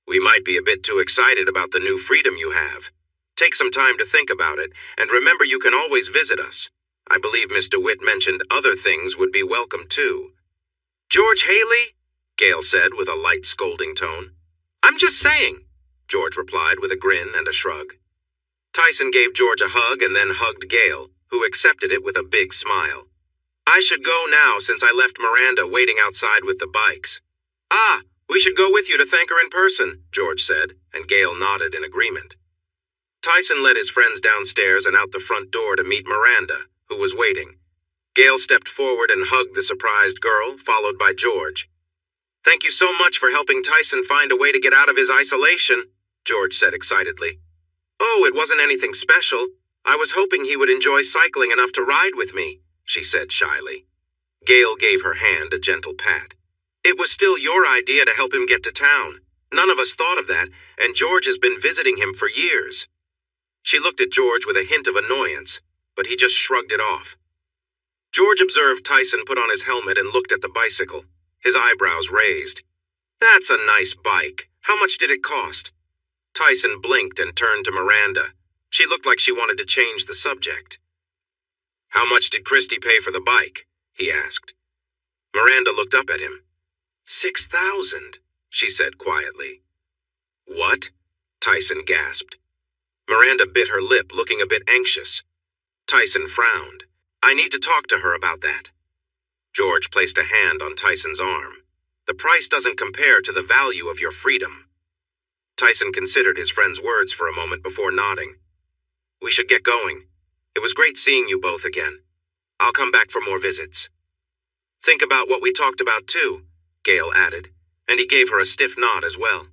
"We might be a bit too excited about the new freedom you have. Take some time to think about it, and remember you can always visit us. I believe Miss DeWitt mentioned other things would be welcome too." "George Haley?" Gail said with a light scolding tone. "I'm just saying," George replied with a grin and a shrug. Tyson gave George a hug and then hugged Gail, who accepted it with a big smile. "I should go now since I left Miranda waiting outside with the bikes." "Ah, we should go with you to thank her in person," George said, and Gail nodded in agreement. Tyson led his friends downstairs and out the front door to meet Miranda, who was waiting. Gail stepped forward and hugged the surprised girl, followed by George. "Thank you so much for helping Tyson find a way to get out of his isolation," George said excitedly. "Oh, it wasn't anything special. I was hoping he would enjoy cycling enough to ride with me," she said shyly. Gail gave her hand a gentle pat. "It was still your idea to help him get to town. None of us thought of that, and George has been visiting him for years." She looked at George with a hint of annoyance, but he just shrugged it off. George observed Tyson put on his helmet and looked at the bicycle, his eyebrows raised. "That's a nice bike. How much did it cost?" Tyson blinked and turned to Miranda. She looked like she wanted to change the subject. "How much did Christy pay for the bike?" he asked. Miranda looked up at him. $6,000, she said quietly. "What?" Tyson gasped. Miranda bit her lip, looking a bit anxious. Tyson frowned. "I need to talk to her about that." George placed a hand on Tyson's arm. "The price doesn't compare to the value of your freedom." Tyson considered his friend's words for a moment before nodding. "We should get going. It was great seeing you both again. I'll come back for more visits." "Think about what we talked about too," Gail added, and he gave her a stiff nod as well.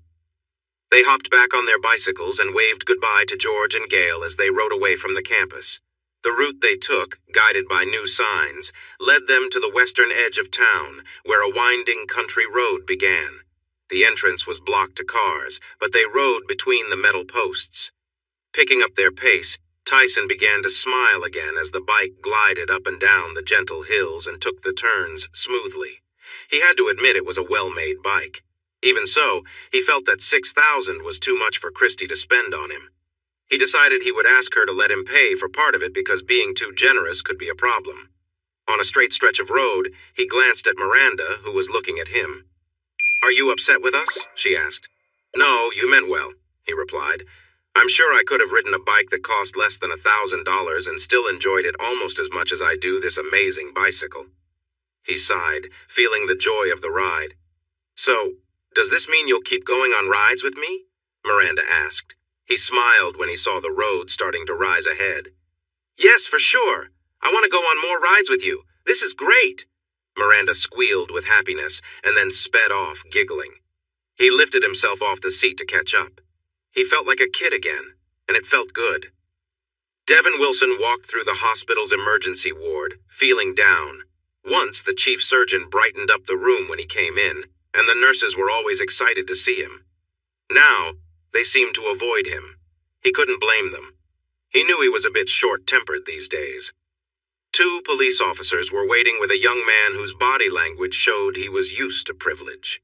They hopped back on their bicycles and waved goodbye to George and Gail as they rode away from the campus. The route they took, guided by new signs, led them to the western edge of town, where a winding country road began. The entrance was blocked to cars, but they rode between the metal posts. Picking up their pace, Tyson began to smile again as the bike glided up and down the gentle hills and took the turns smoothly. He had to admit it was a well-made bike. Even so, he felt that $6,000 was too much for Christy to spend on him. He decided he would ask her to let him pay for part of it because being too generous could be a problem. On a straight stretch of road, he glanced at Miranda, who was looking at him. "Are you upset with us?" she asked. "No, you meant well," he replied. "I'm sure I could have ridden a bike that cost less than $1,000 and still enjoyed it almost as much as I do this amazing bicycle." He sighed, feeling the joy of the ride. "So, does this mean you'll keep going on rides with me?" Miranda asked. He smiled when he saw the road starting to rise ahead. "Yes, for sure. I want to go on more rides with you. This is great." Miranda squealed with happiness and then sped off, giggling. He lifted himself off the seat to catch up. He felt like a kid again, and it felt good. Devin Wilson walked through the hospital's emergency ward, feeling down. Once, the chief surgeon brightened up the room when he came in, and the nurses were always excited to see him. Now, they seemed to avoid him. He couldn't blame them. He knew he was a bit short-tempered these days. Two police officers were waiting with a young man whose body language showed he was used to privilege.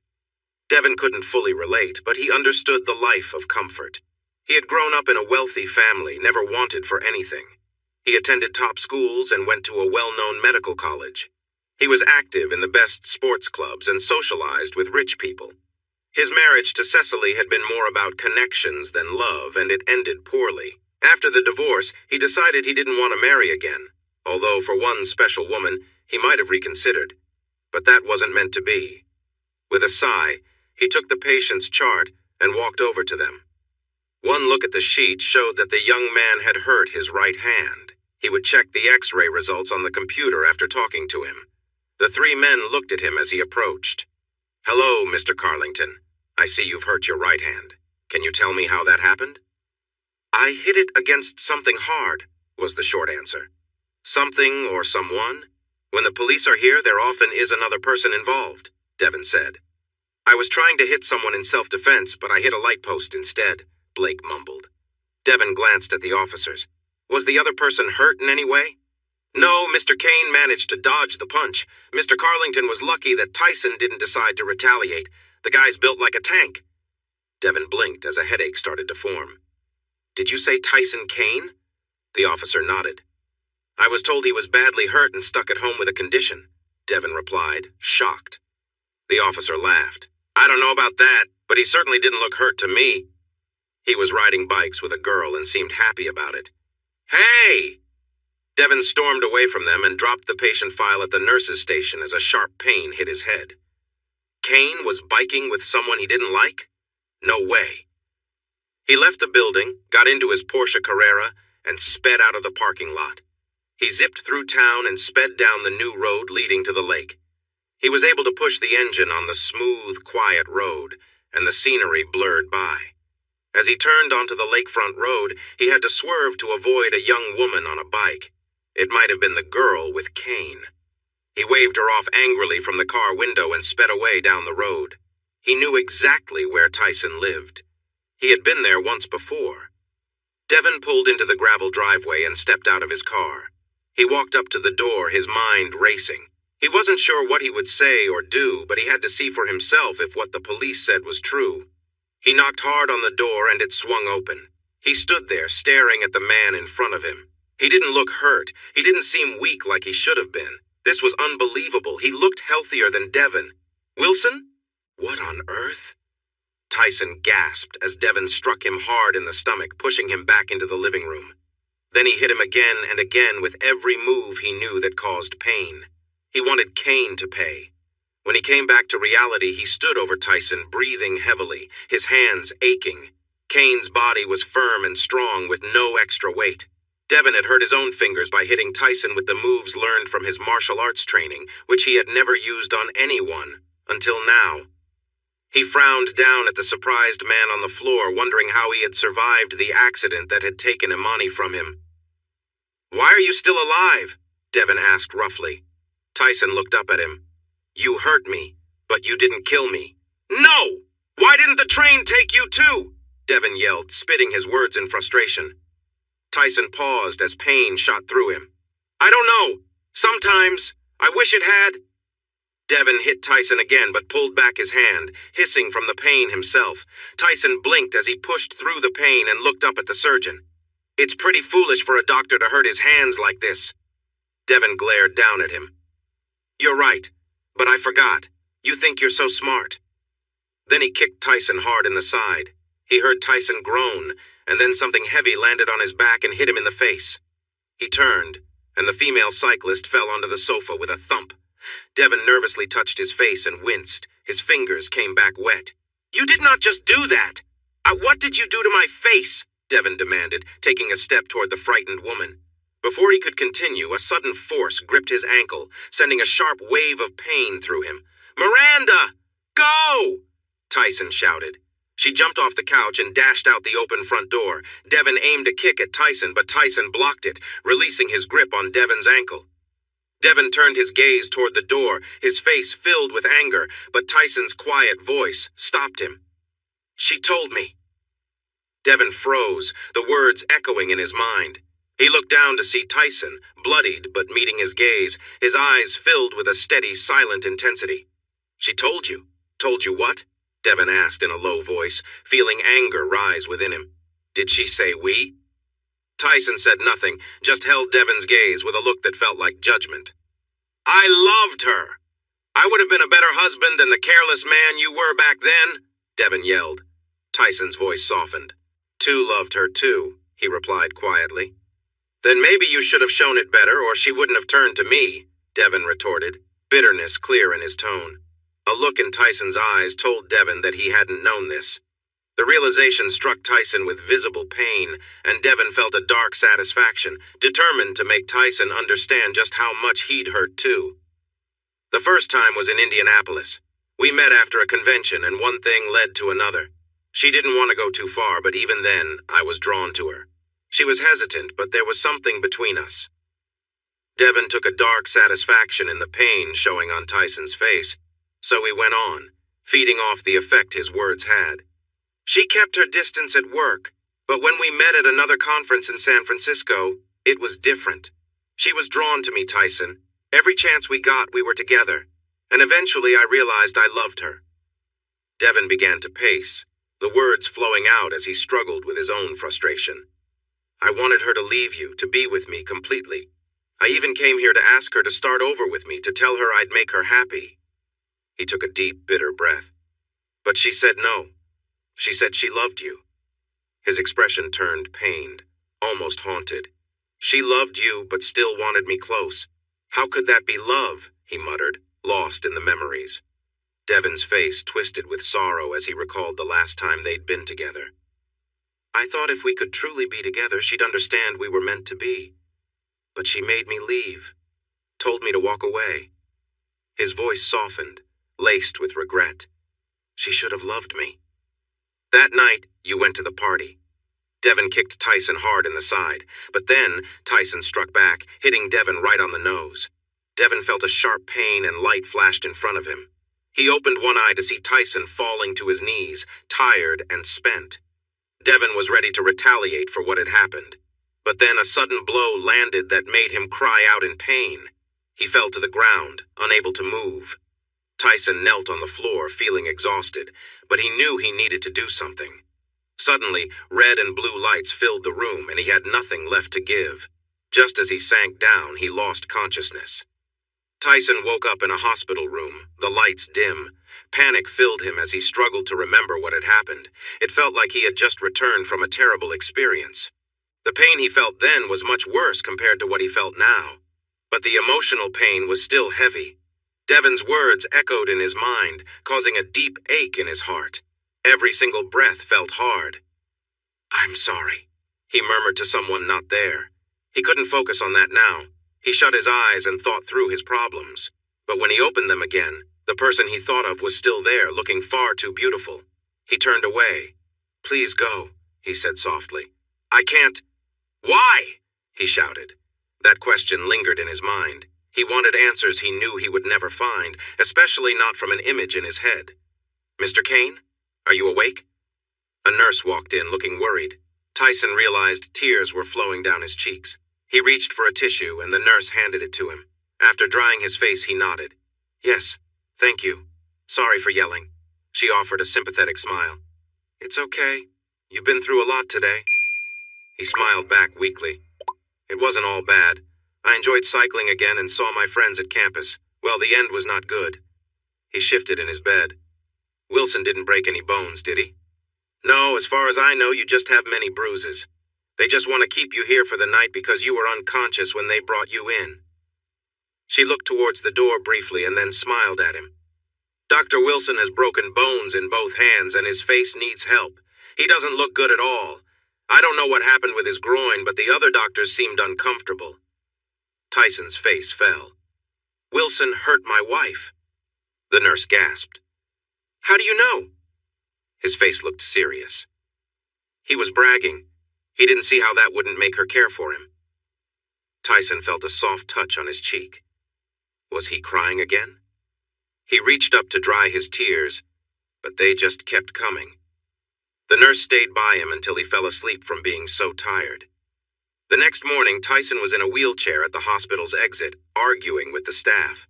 Devin couldn't fully relate, but he understood the life of comfort. He had grown up in a wealthy family, never wanted for anything. He attended top schools and went to a well-known medical college. He was active in the best sports clubs and socialized with rich people. His marriage to Cecily had been more about connections than love, and it ended poorly. After the divorce, he decided he didn't want to marry again, although for one special woman, he might have reconsidered. But that wasn't meant to be. With a sigh, he took the patient's chart and walked over to them. One look at the sheet showed that the young man had hurt his right hand. He would check the X-ray results on the computer after talking to him. The three men looked at him as he approached. "Hello, Mr. Carlington. I see you've hurt your right hand. Can you tell me how that happened?" "I hit it against something hard," was the short answer. "Something or someone? When the police are here, there often is another person involved," Devin said. "I was trying to hit someone in self-defense, but I hit a light post instead," Blake mumbled. Devin glanced at the officers. "Was the other person hurt in any way?" "No, Mr. Kane managed to dodge the punch. Mr. Carlington was lucky that Tyson didn't decide to retaliate. The guy's built like a tank." Devin blinked as a headache started to form. "Did you say Tyson Kane?" The officer nodded. "I was told he was badly hurt and stuck at home with a condition," Devin replied, shocked. The officer laughed. "I don't know about that, but he certainly didn't look hurt to me." He was riding bikes with a girl and seemed happy about it. "Hey!" Devin stormed away from them and dropped the patient file at the nurse's station as a sharp pain hit his head. Kane was biking with someone he didn't like? No way. He left the building, got into his Porsche Carrera, and sped out of the parking lot. He zipped through town and sped down the new road leading to the lake. He was able to push the engine on the smooth, quiet road, and the scenery blurred by. As he turned onto the lakefront road, he had to swerve to avoid a young woman on a bike. It might have been the girl with Kane. He waved her off angrily from the car window and sped away down the road. He knew exactly where Tyson lived. He had been there once before. Devin pulled into the gravel driveway and stepped out of his car. He walked up to the door, his mind racing. He wasn't sure what he would say or do, but he had to see for himself if what the police said was true. He knocked hard on the door and it swung open. He stood there, staring at the man in front of him. He didn't look hurt. He didn't seem weak like he should have been. This was unbelievable. He looked healthier than Devin. "Wilson? What on earth?" Tyson gasped as Devin struck him hard in the stomach, pushing him back into the living room. Then he hit him again and again with every move he knew that caused pain. He wanted Kane to pay. When he came back to reality, he stood over Tyson, breathing heavily, his hands aching. Kane's body was firm and strong with no extra weight. Devin had hurt his own fingers by hitting Tyson with the moves learned from his martial arts training, which he had never used on anyone, until now. He frowned down at the surprised man on the floor, wondering how he had survived the accident that had taken Imani from him. "Why are you still alive?" Devon asked roughly. Tyson looked up at him. "You hurt me, but you didn't kill me." "No! Why didn't the train take you too?" Devon yelled, spitting his words in frustration. Tyson paused as pain shot through him. "I don't know. Sometimes. I wish it had." Devon hit Tyson again, but pulled back his hand, hissing from the pain himself. Tyson blinked as he pushed through the pain and looked up at the surgeon. "It's pretty foolish for a doctor to hurt his hands like this." Devon glared down at him. "You're right, but I forgot. You think you're so smart." Then he kicked Tyson hard in the side. He heard Tyson groan, and then something heavy landed on his back and hit him in the face. He turned, and the female cyclist fell onto the sofa with a thump. Devon nervously touched his face and winced. His fingers came back wet. "You did not just do that! What did you do to my face?" Devon demanded, taking a step toward the frightened woman. Before he could continue, a sudden force gripped his ankle, sending a sharp wave of pain through him. "Miranda! Go!" Tyson shouted. She jumped off the couch and dashed out the open front door. Devon aimed a kick at Tyson, but Tyson blocked it, releasing his grip on Devon's ankle. Devon turned his gaze toward the door, his face filled with anger, but Tyson's quiet voice stopped him. "She told me." Devon froze, the words echoing in his mind. He looked down to see Tyson, bloodied but meeting his gaze, his eyes filled with a steady, silent intensity. "She told you? Told you what?" Devon asked in a low voice, feeling anger rise within him. "Did she say we?" Tyson said nothing, just held Devon's gaze with a look that felt like judgment. "I loved her. I would have been a better husband than the careless man you were back then," Devon yelled. Tyson's voice softened. "Tu loved her too," he replied quietly. "Then maybe you should have shown it better, or she wouldn't have turned to me," Devon retorted, bitterness clear in his tone. A look in Tyson's eyes told Devon that he hadn't known this. The realization struck Tyson with visible pain, and Devon felt a dark satisfaction, determined to make Tyson understand just how much he'd hurt too. The first time was in Indianapolis. We met after a convention, and one thing led to another. She didn't want to go too far, but even then, I was drawn to her. She was hesitant, but there was something between us. Devon took a dark satisfaction in the pain showing on Tyson's face, so he went on, feeding off the effect his words had. "She kept her distance at work, but when we met at another conference in San Francisco, it was different. She was drawn to me, Tyson. Every chance we got, we were together, and eventually I realized I loved her." Devon began to pace, the words flowing out as he struggled with his own frustration. "I wanted her to leave you, to be with me completely. I even came here to ask her to start over with me, to tell her I'd make her happy." He took a deep, bitter breath. "But she said no. She said she loved you." His expression turned pained, almost haunted. "She loved you, but still wanted me close. How could that be love?" he muttered, lost in the memories. Devon's face twisted with sorrow as he recalled the last time they'd been together. "I thought if we could truly be together, she'd understand we were meant to be. But she made me leave, told me to walk away." His voice softened, laced with regret. "She should have loved me." "That night, you went to the party." Devon kicked Tyson hard in the side, but then Tyson struck back, hitting Devon right on the nose. Devon felt a sharp pain and light flashed in front of him. He opened one eye to see Tyson falling to his knees, tired and spent. Devon was ready to retaliate for what had happened, but then a sudden blow landed that made him cry out in pain. He fell to the ground, unable to move. Tyson knelt on the floor, feeling exhausted, but he knew he needed to do something. Suddenly, red and blue lights filled the room, and he had nothing left to give. Just as he sank down, he lost consciousness. Tyson woke up in a hospital room, the lights dim. Panic filled him as he struggled to remember what had happened. It felt like he had just returned from a terrible experience. The pain he felt then was much worse compared to what he felt now. But the emotional pain was still heavy. Devon's words echoed in his mind, causing a deep ache in his heart. Every single breath felt hard. "I'm sorry," he murmured to someone not there. He couldn't focus on that now. He shut his eyes and thought through his problems. But when he opened them again, The person he thought of was still there, looking far too beautiful. He turned away. "Please go," he said softly. "I can't." "Why?" he shouted. That question lingered in his mind. He wanted answers he knew he would never find, especially not from an image in his head. "Mr. Kane, are you awake?" A nurse walked in, looking worried. Tyson realized tears were flowing down his cheeks. He reached for a tissue, and the nurse handed it to him. After drying his face, he nodded. "Yes, thank you. Sorry for yelling." She offered a sympathetic smile. "It's okay. You've been through a lot today." He smiled back weakly. "It wasn't all bad. I enjoyed cycling again and saw my friends at campus. Well, the end was not good." He shifted in his bed. "Wilson didn't break any bones, did he?" "No, as far as I know, you just have many bruises. They just want to keep you here for the night because you were unconscious when they brought you in." She looked towards the door briefly and then smiled at him. "Dr. Wilson has broken bones in both hands and his face needs help. He doesn't look good at all. I don't know what happened with his groin, but the other doctors seemed uncomfortable." Tyson's face fell. "Wilson hurt my wife." The nurse gasped. "How do you know?" His face looked serious. He was bragging. He didn't see how that wouldn't make her care for him. Tyson felt a soft touch on his cheek. Was he crying again? He reached up to dry his tears, but they just kept coming. The nurse stayed by him until he fell asleep from being so tired. The next morning, Tyson was in a wheelchair at the hospital's exit, arguing with the staff.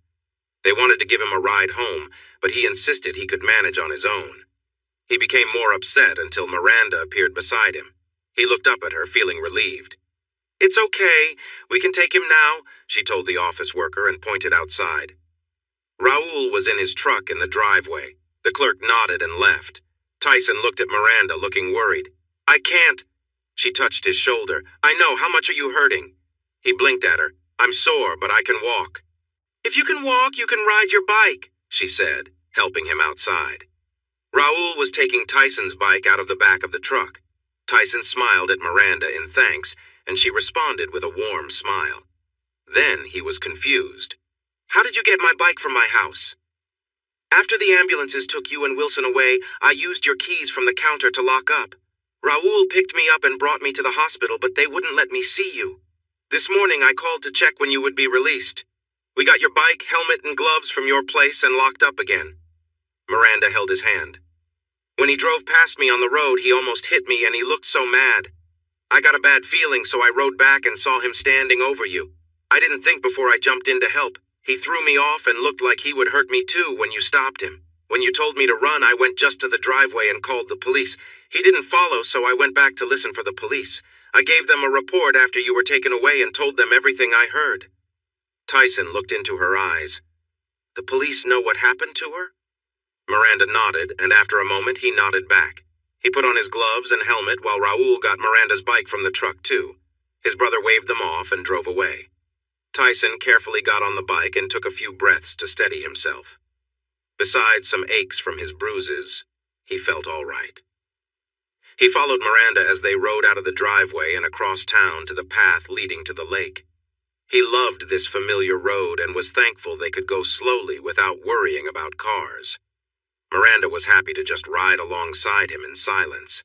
They wanted to give him a ride home, but he insisted he could manage on his own. He became more upset until Miranda appeared beside him. He looked up at her, feeling relieved. "It's okay. We can take him now," she told the office worker and pointed outside. Raoul was in his truck in the driveway. The clerk nodded and left. Tyson looked at Miranda, looking worried. "I can't." She touched his shoulder. "I know. How much are you hurting?" He blinked at her. "I'm sore, but I can walk." "If you can walk, you can ride your bike," she said, helping him outside. Raoul was taking Tyson's bike out of the back of the truck. Tyson smiled at Miranda in thanks, and she responded with a warm smile. Then he was confused. "How did you get my bike from my house?" "After the ambulances took you and Wilson away, I used your keys from the counter to lock up. Raoul picked me up and brought me to the hospital, but they wouldn't let me see you. This morning I called to check when you would be released. We got your bike, helmet, and gloves from your place and locked up again." Miranda held his hand. "When he drove past me on the road, he almost hit me and he looked so mad. I got a bad feeling, so I rode back and saw him standing over you. I didn't think before I jumped in to help. He threw me off and looked like he would hurt me too when you stopped him. When you told me to run, I went just to the driveway and called the police. He didn't follow, so I went back to listen for the police. I gave them a report after you were taken away and told them everything I heard." Tyson looked into her eyes. "The police know what happened to her?" Miranda nodded, and after a moment he nodded back. He put on his gloves and helmet while Raoul got Miranda's bike from the truck too. His brother waved them off and drove away. Tyson carefully got on the bike and took a few breaths to steady himself. Besides some aches from his bruises, he felt all right. He followed Miranda as they rode out of the driveway and across town to the path leading to the lake. He loved this familiar road and was thankful they could go slowly without worrying about cars. Miranda was happy to just ride alongside him in silence.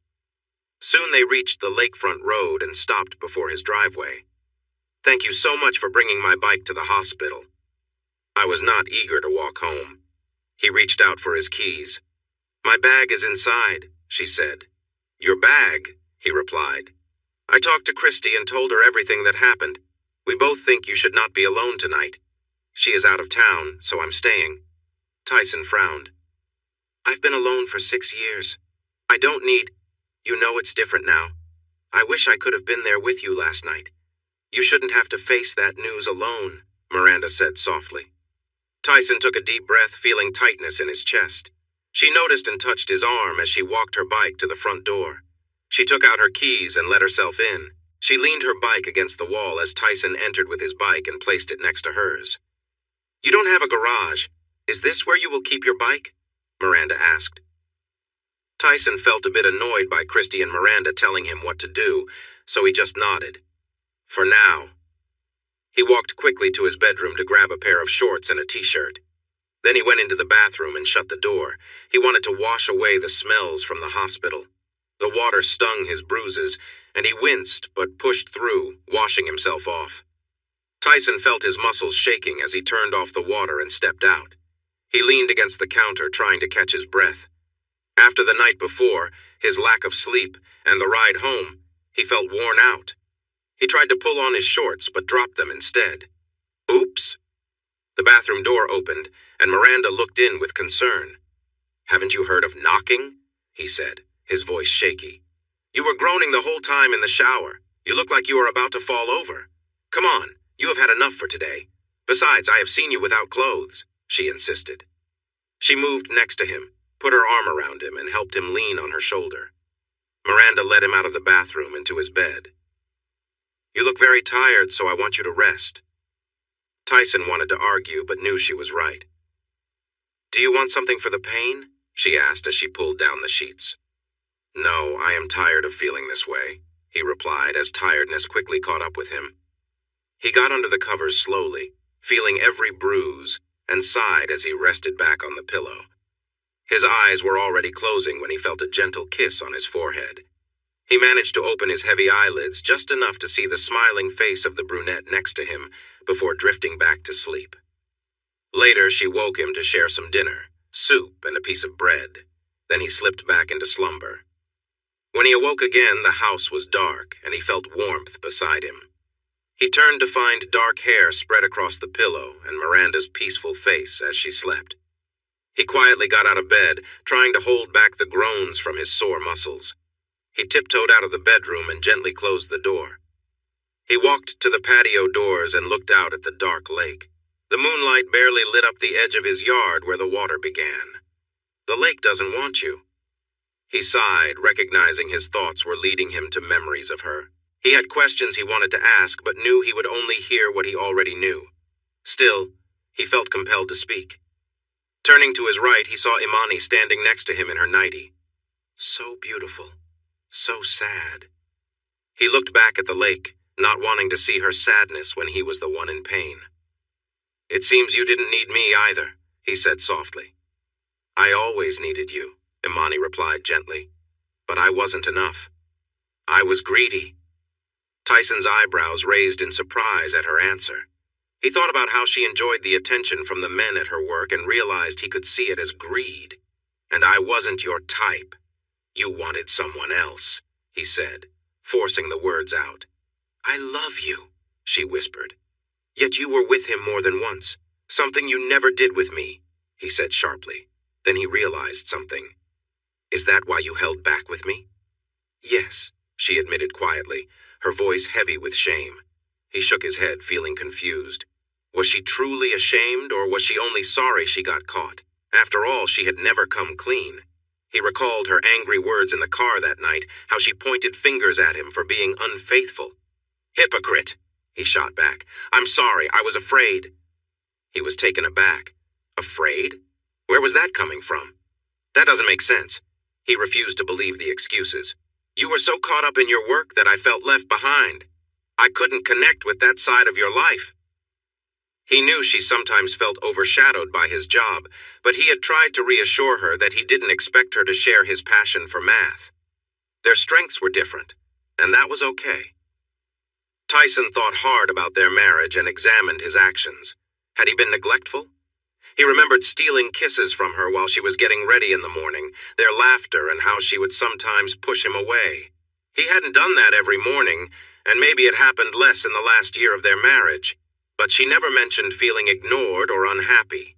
Soon they reached the lakefront road and stopped before his driveway. "Thank you so much for bringing my bike to the hospital." I was not eager to walk home. He reached out for his keys. "My bag is inside," she said. "Your bag?" he replied. "I talked to Christy and told her everything that happened. We both think you should not be alone tonight. She is out of town, so I'm staying." Tyson frowned. "I've been alone for 6 years. I don't need... You know it's different now. I wish I could have been there with you last night. You shouldn't have to face that news alone," Miranda said softly. Tyson took a deep breath, feeling tightness in his chest. She noticed and touched his arm as she walked her bike to the front door. She took out her keys and let herself in. She leaned her bike against the wall as Tyson entered with his bike and placed it next to hers. "You don't have a garage. Is this where you will keep your bike?" Miranda asked. Tyson felt a bit annoyed by Christy and Miranda telling him what to do, so he just nodded. "For now." He walked quickly to his bedroom to grab a pair of shorts and a t-shirt. Then he went into the bathroom and shut the door. He wanted to wash away the smells from the hospital. The water stung his bruises, and he winced but pushed through, washing himself off. Tyson felt his muscles shaking as he turned off the water and stepped out. He leaned against the counter, trying to catch his breath. After the night before, his lack of sleep, and the ride home, he felt worn out. He tried to pull on his shorts, but dropped them instead. Oops! The bathroom door opened, and Miranda looked in with concern. "Haven't you heard of knocking?" he said, his voice shaky. "You were groaning the whole time in the shower. You look like you are about to fall over. Come on, you have had enough for today. Besides, I have seen you without clothes," she insisted. She moved next to him, put her arm around him, and helped him lean on her shoulder. Miranda led him out of the bathroom and to his bed. "You look very tired, so I want you to rest." Tyson wanted to argue, but knew she was right. "Do you want something for the pain?" she asked as she pulled down the sheets. "No, I am tired of feeling this way," he replied as tiredness quickly caught up with him. He got under the covers slowly, feeling every bruise, and sighed as he rested back on the pillow. His eyes were already closing when he felt a gentle kiss on his forehead. He managed to open his heavy eyelids just enough to see the smiling face of the brunette next to him before drifting back to sleep. Later, she woke him to share some dinner, soup and a piece of bread. Then he slipped back into slumber. When he awoke again, the house was dark, and he felt warmth beside him. He turned to find dark hair spread across the pillow and Miranda's peaceful face as she slept. He quietly got out of bed, trying to hold back the groans from his sore muscles. He tiptoed out of the bedroom and gently closed the door. He walked to the patio doors and looked out at the dark lake. The moonlight barely lit up the edge of his yard where the water began. "The lake doesn't want you." He sighed, recognizing his thoughts were leading him to memories of her. He had questions he wanted to ask, but knew he would only hear what he already knew. Still, he felt compelled to speak. Turning to his right, he saw Imani standing next to him in her nightie. So beautiful. So sad. He looked back at the lake, not wanting to see her sadness when he was the one in pain. "It seems you didn't need me either," he said softly. "I always needed you," Imani replied gently. "But I wasn't enough. I was greedy." Tyson's eyebrows raised in surprise at her answer. He thought about how she enjoyed the attention from the men at her work and realized he could see it as greed. "And I wasn't your type. You wanted someone else," he said, forcing the words out. "I love you," she whispered. "Yet you were with him more than once, something you never did with me," he said sharply. Then he realized something. "Is that why you held back with me?" "Yes," she admitted quietly, her voice heavy with shame. He shook his head, feeling confused. Was she truly ashamed, or was she only sorry she got caught? After all, she had never come clean. He recalled her angry words in the car that night, how she pointed fingers at him for being unfaithful. "Hypocrite," he shot back. "I'm sorry, I was afraid." He was taken aback. Afraid? Where was that coming from? That doesn't make sense. He refused to believe the excuses. "You were so caught up in your work that I felt left behind. I couldn't connect with that side of your life." He knew she sometimes felt overshadowed by his job, but he had tried to reassure her that he didn't expect her to share his passion for math. Their strengths were different, and that was okay. Tyson thought hard about their marriage and examined his actions. Had he been neglectful? He remembered stealing kisses from her while she was getting ready in the morning, their laughter and how she would sometimes push him away. He hadn't done that every morning, and maybe it happened less in the last year of their marriage, but she never mentioned feeling ignored or unhappy.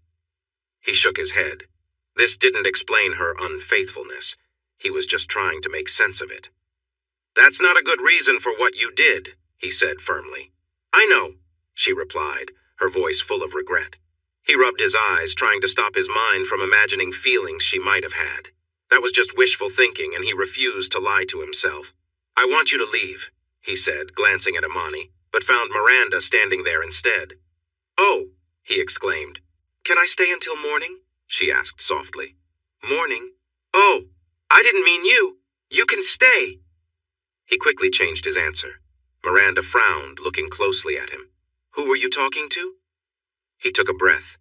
He shook his head. This didn't explain her unfaithfulness. He was just trying to make sense of it. "That's not a good reason for what you did," he said firmly. "I know," she replied, her voice full of regret. He rubbed his eyes, trying to stop his mind from imagining feelings she might have had. That was just wishful thinking, and he refused to lie to himself. "I want you to leave," he said, glancing at Imani, but found Miranda standing there instead. "Oh," he exclaimed. "Can I stay until morning?" she asked softly. "Morning? Oh, I didn't mean you. You can stay." He quickly changed his answer. Miranda frowned, looking closely at him. "Who were you talking to?" He took a breath.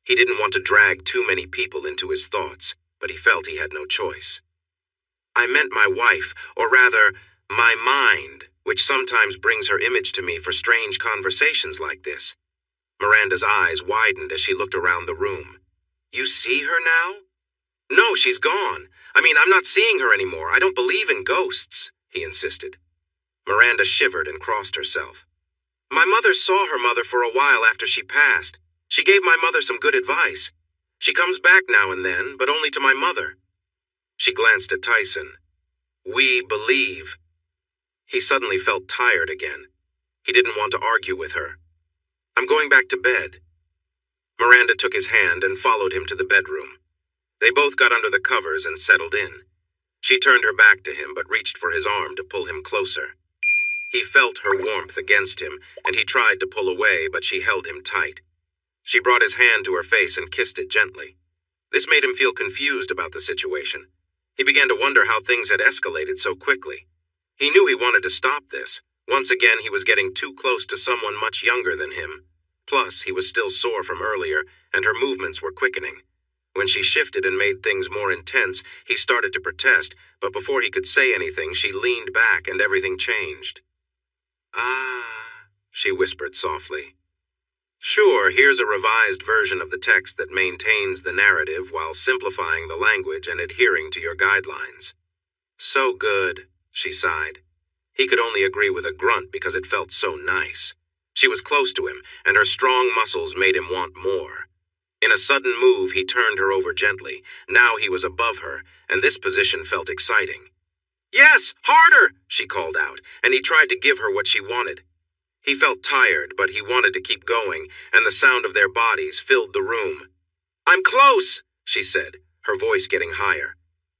He didn't want to drag too many people into his thoughts, but he felt he had no choice. I meant my wife, or rather, my mind, which sometimes brings her image to me for strange conversations like this. Miranda's eyes widened as she looked around the room. You see her now? No, she's gone. I mean, I'm not seeing her anymore. I don't believe in ghosts, he insisted. Miranda shivered and crossed herself. My mother saw her mother for a while after she passed. She gave my mother some good advice. She comes back now and then, but only to my mother. She glanced at Tyson. We believe. He suddenly felt tired again. He didn't want to argue with her. I'm going back to bed. Miranda took his hand and followed him to the bedroom. They both got under the covers and settled in. She turned her back to him but reached for his arm to pull him closer. He felt her warmth against him, and he tried to pull away, but she held him tight. She brought his hand to her face and kissed it gently. This made him feel confused about the situation. He began to wonder how things had escalated so quickly. He knew he wanted to stop this. Once again, he was getting too close to someone much younger than him. Plus, he was still sore from earlier, and her movements were quickening. When she shifted and made things more intense, he started to protest, but before he could say anything, she leaned back and everything changed. Ah, she whispered softly. Sure, here's a revised version of the text that maintains the narrative while simplifying the language and adhering to your guidelines. So good, she sighed. He could only agree with a grunt because it felt so nice. She was close to him, and her strong muscles made him want more. In a sudden move, he turned her over gently. Now he was above her, and this position felt exciting. Yes, harder, she called out, and he tried to give her what she wanted. He felt tired, but he wanted to keep going, and the sound of their bodies filled the room. I'm close, she said, her voice getting higher.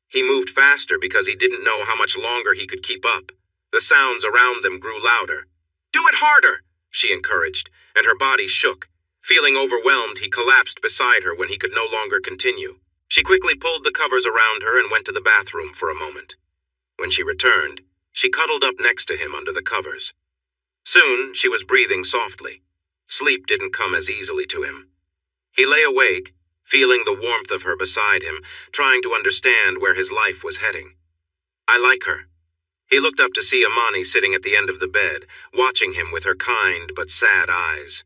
He moved faster because he didn't know how much longer he could keep up. The sounds around them grew louder. Do it harder, she encouraged, and her body shook. Feeling overwhelmed, he collapsed beside her when he could no longer continue. She quickly pulled the covers around her and went to the bathroom for a moment. When she returned, she cuddled up next to him under the covers. Soon, she was breathing softly. Sleep didn't come as easily to him. He lay awake, feeling the warmth of her beside him, trying to understand where his life was heading. I like her. He looked up to see Amani sitting at the end of the bed, watching him with her kind but sad eyes.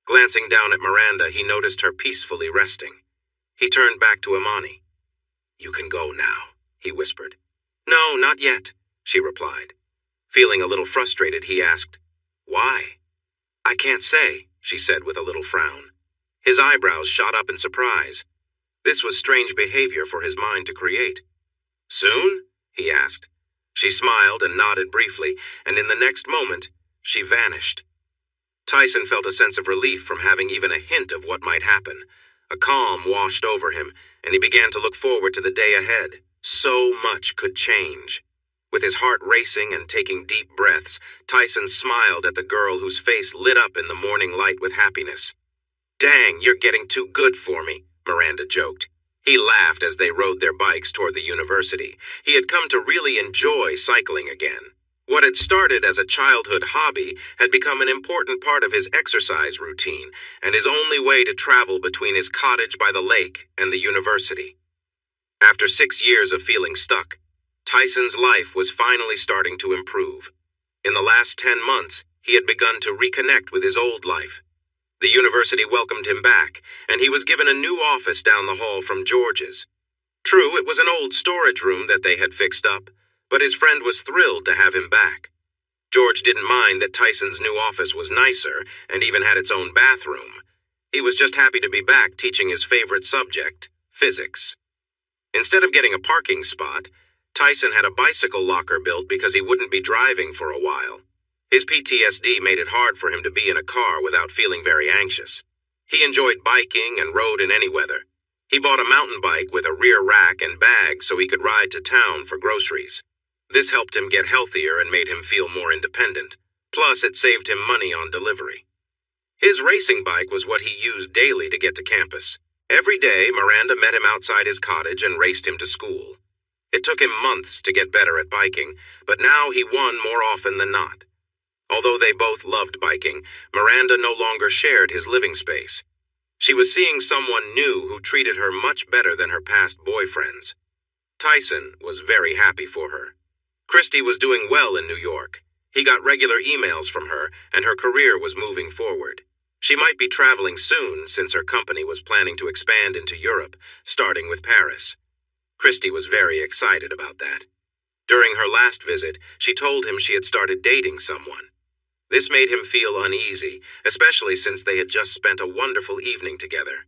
Glancing down at Miranda, he noticed her peacefully resting. He turned back to Amani. You can go now, he whispered. No, not yet, she replied. Feeling a little frustrated, he asked, Why? I can't say, she said with a little frown. His eyebrows shot up in surprise. This was strange behavior for his mind to create. Soon? He asked. She smiled and nodded briefly, and in the next moment, she vanished. Tyson felt a sense of relief from having even a hint of what might happen. A calm washed over him, and he began to look forward to the day ahead. So much could change. With his heart racing and taking deep breaths, Tyson smiled at the girl whose face lit up in the morning light with happiness. Dang, you're getting too good for me, Miranda joked. He laughed as they rode their bikes toward the university. He had come to really enjoy cycling again. What had started as a childhood hobby had become an important part of his exercise routine and his only way to travel between his cottage by the lake and the university. After 6 years of feeling stuck, Tyson's life was finally starting to improve. In the last 10 months, he had begun to reconnect with his old life. The university welcomed him back, and he was given a new office down the hall from George's. True, it was an old storage room that they had fixed up, but his friend was thrilled to have him back. George didn't mind that Tyson's new office was nicer and even had its own bathroom. He was just happy to be back teaching his favorite subject, physics. Instead of getting a parking spot, Tyson had a bicycle locker built because he wouldn't be driving for a while. His PTSD made it hard for him to be in a car without feeling very anxious. He enjoyed biking and rode in any weather. He bought a mountain bike with a rear rack and bag so he could ride to town for groceries. This helped him get healthier and made him feel more independent. Plus, it saved him money on delivery. His racing bike was what he used daily to get to campus. Every day, Miranda met him outside his cottage and raced him to school. It took him months to get better at biking, but now he won more often than not. Although they both loved biking, Miranda no longer shared his living space. She was seeing someone new who treated her much better than her past boyfriends. Tyson was very happy for her. Christy was doing well in New York. He got regular emails from her, and her career was moving forward. She might be traveling soon, since her company was planning to expand into Europe, starting with Paris. Christy was very excited about that. During her last visit, she told him she had started dating someone. This made him feel uneasy, especially since they had just spent a wonderful evening together.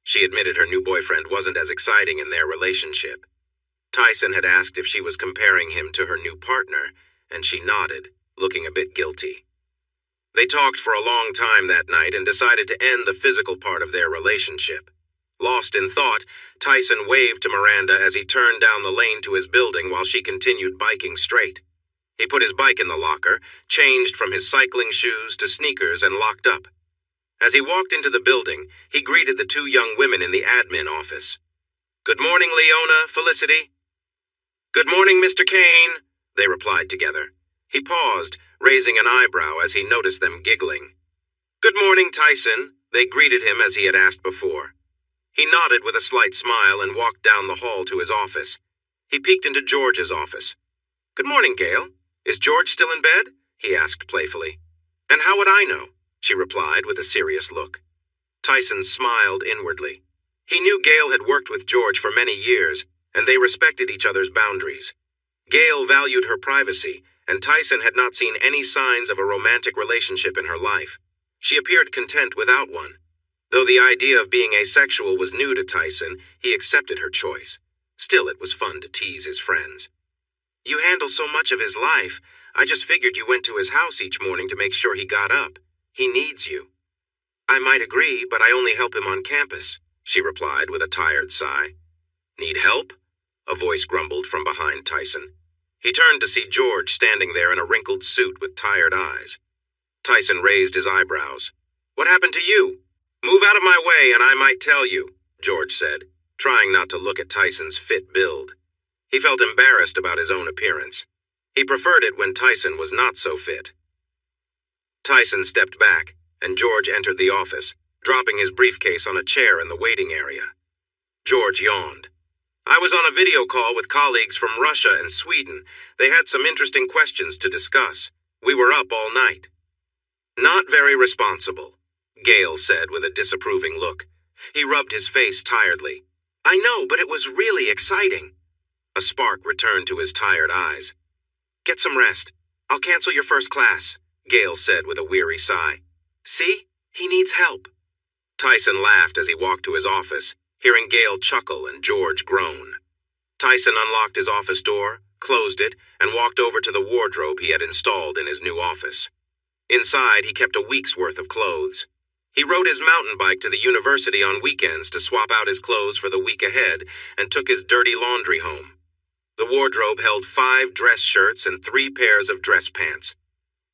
She admitted her new boyfriend wasn't as exciting in their relationship. Tyson had asked if she was comparing him to her new partner, and she nodded, looking a bit guilty. They talked for a long time that night and decided to end the physical part of their relationship. Lost in thought, Tyson waved to Miranda as he turned down the lane to his building while she continued biking straight. He put his bike in the locker, changed from his cycling shoes to sneakers, and locked up. As he walked into the building, he greeted the two young women in the admin office. "Good morning, Leona, Felicity." "Good morning, Mr. Kane," they replied together. He paused, raising an eyebrow as he noticed them giggling. "Good morning, Tyson," they greeted him as he had asked before. He nodded with a slight smile and walked down the hall to his office. He peeked into George's office. "Good morning, Gail. Is George still in bed?" he asked playfully. "And how would I know?" she replied with a serious look. Tyson smiled inwardly. He knew Gail had worked with George for many years, and they respected each other's boundaries. Gail valued her privacy, and Tyson had not seen any signs of a romantic relationship in her life. She appeared content without one. Though the idea of being asexual was new to Tyson, he accepted her choice. Still, it was fun to tease his friends. "You handle so much of his life. I just figured you went to his house each morning to make sure he got up. He needs you." "I might agree, but I only help him on campus," she replied with a tired sigh. "Need help?" a voice grumbled from behind Tyson. He turned to see George standing there in a wrinkled suit with tired eyes. Tyson raised his eyebrows. "What happened to you?" "Move out of my way and I might tell you," George said, trying not to look at Tyson's fit build. He felt embarrassed about his own appearance. He preferred it when Tyson was not so fit. Tyson stepped back, and George entered the office, dropping his briefcase on a chair in the waiting area. George yawned. "I was on a video call with colleagues from Russia and Sweden. They had some interesting questions to discuss. We were up all night." "Not very responsible," Gail said with a disapproving look. He rubbed his face tiredly. "I know, but it was really exciting." A spark returned to his tired eyes. "Get some rest. I'll cancel your first class," Gail said with a weary sigh. "See? He needs help." Tyson laughed as he walked to his office, hearing Gail chuckle and George groan. Tyson unlocked his office door, closed it, and walked over to the wardrobe he had installed in his new office. Inside, he kept a week's worth of clothes. He rode his mountain bike to the university on weekends to swap out his clothes for the week ahead and took his dirty laundry home. The wardrobe held 5 dress shirts and 3 pairs of dress pants.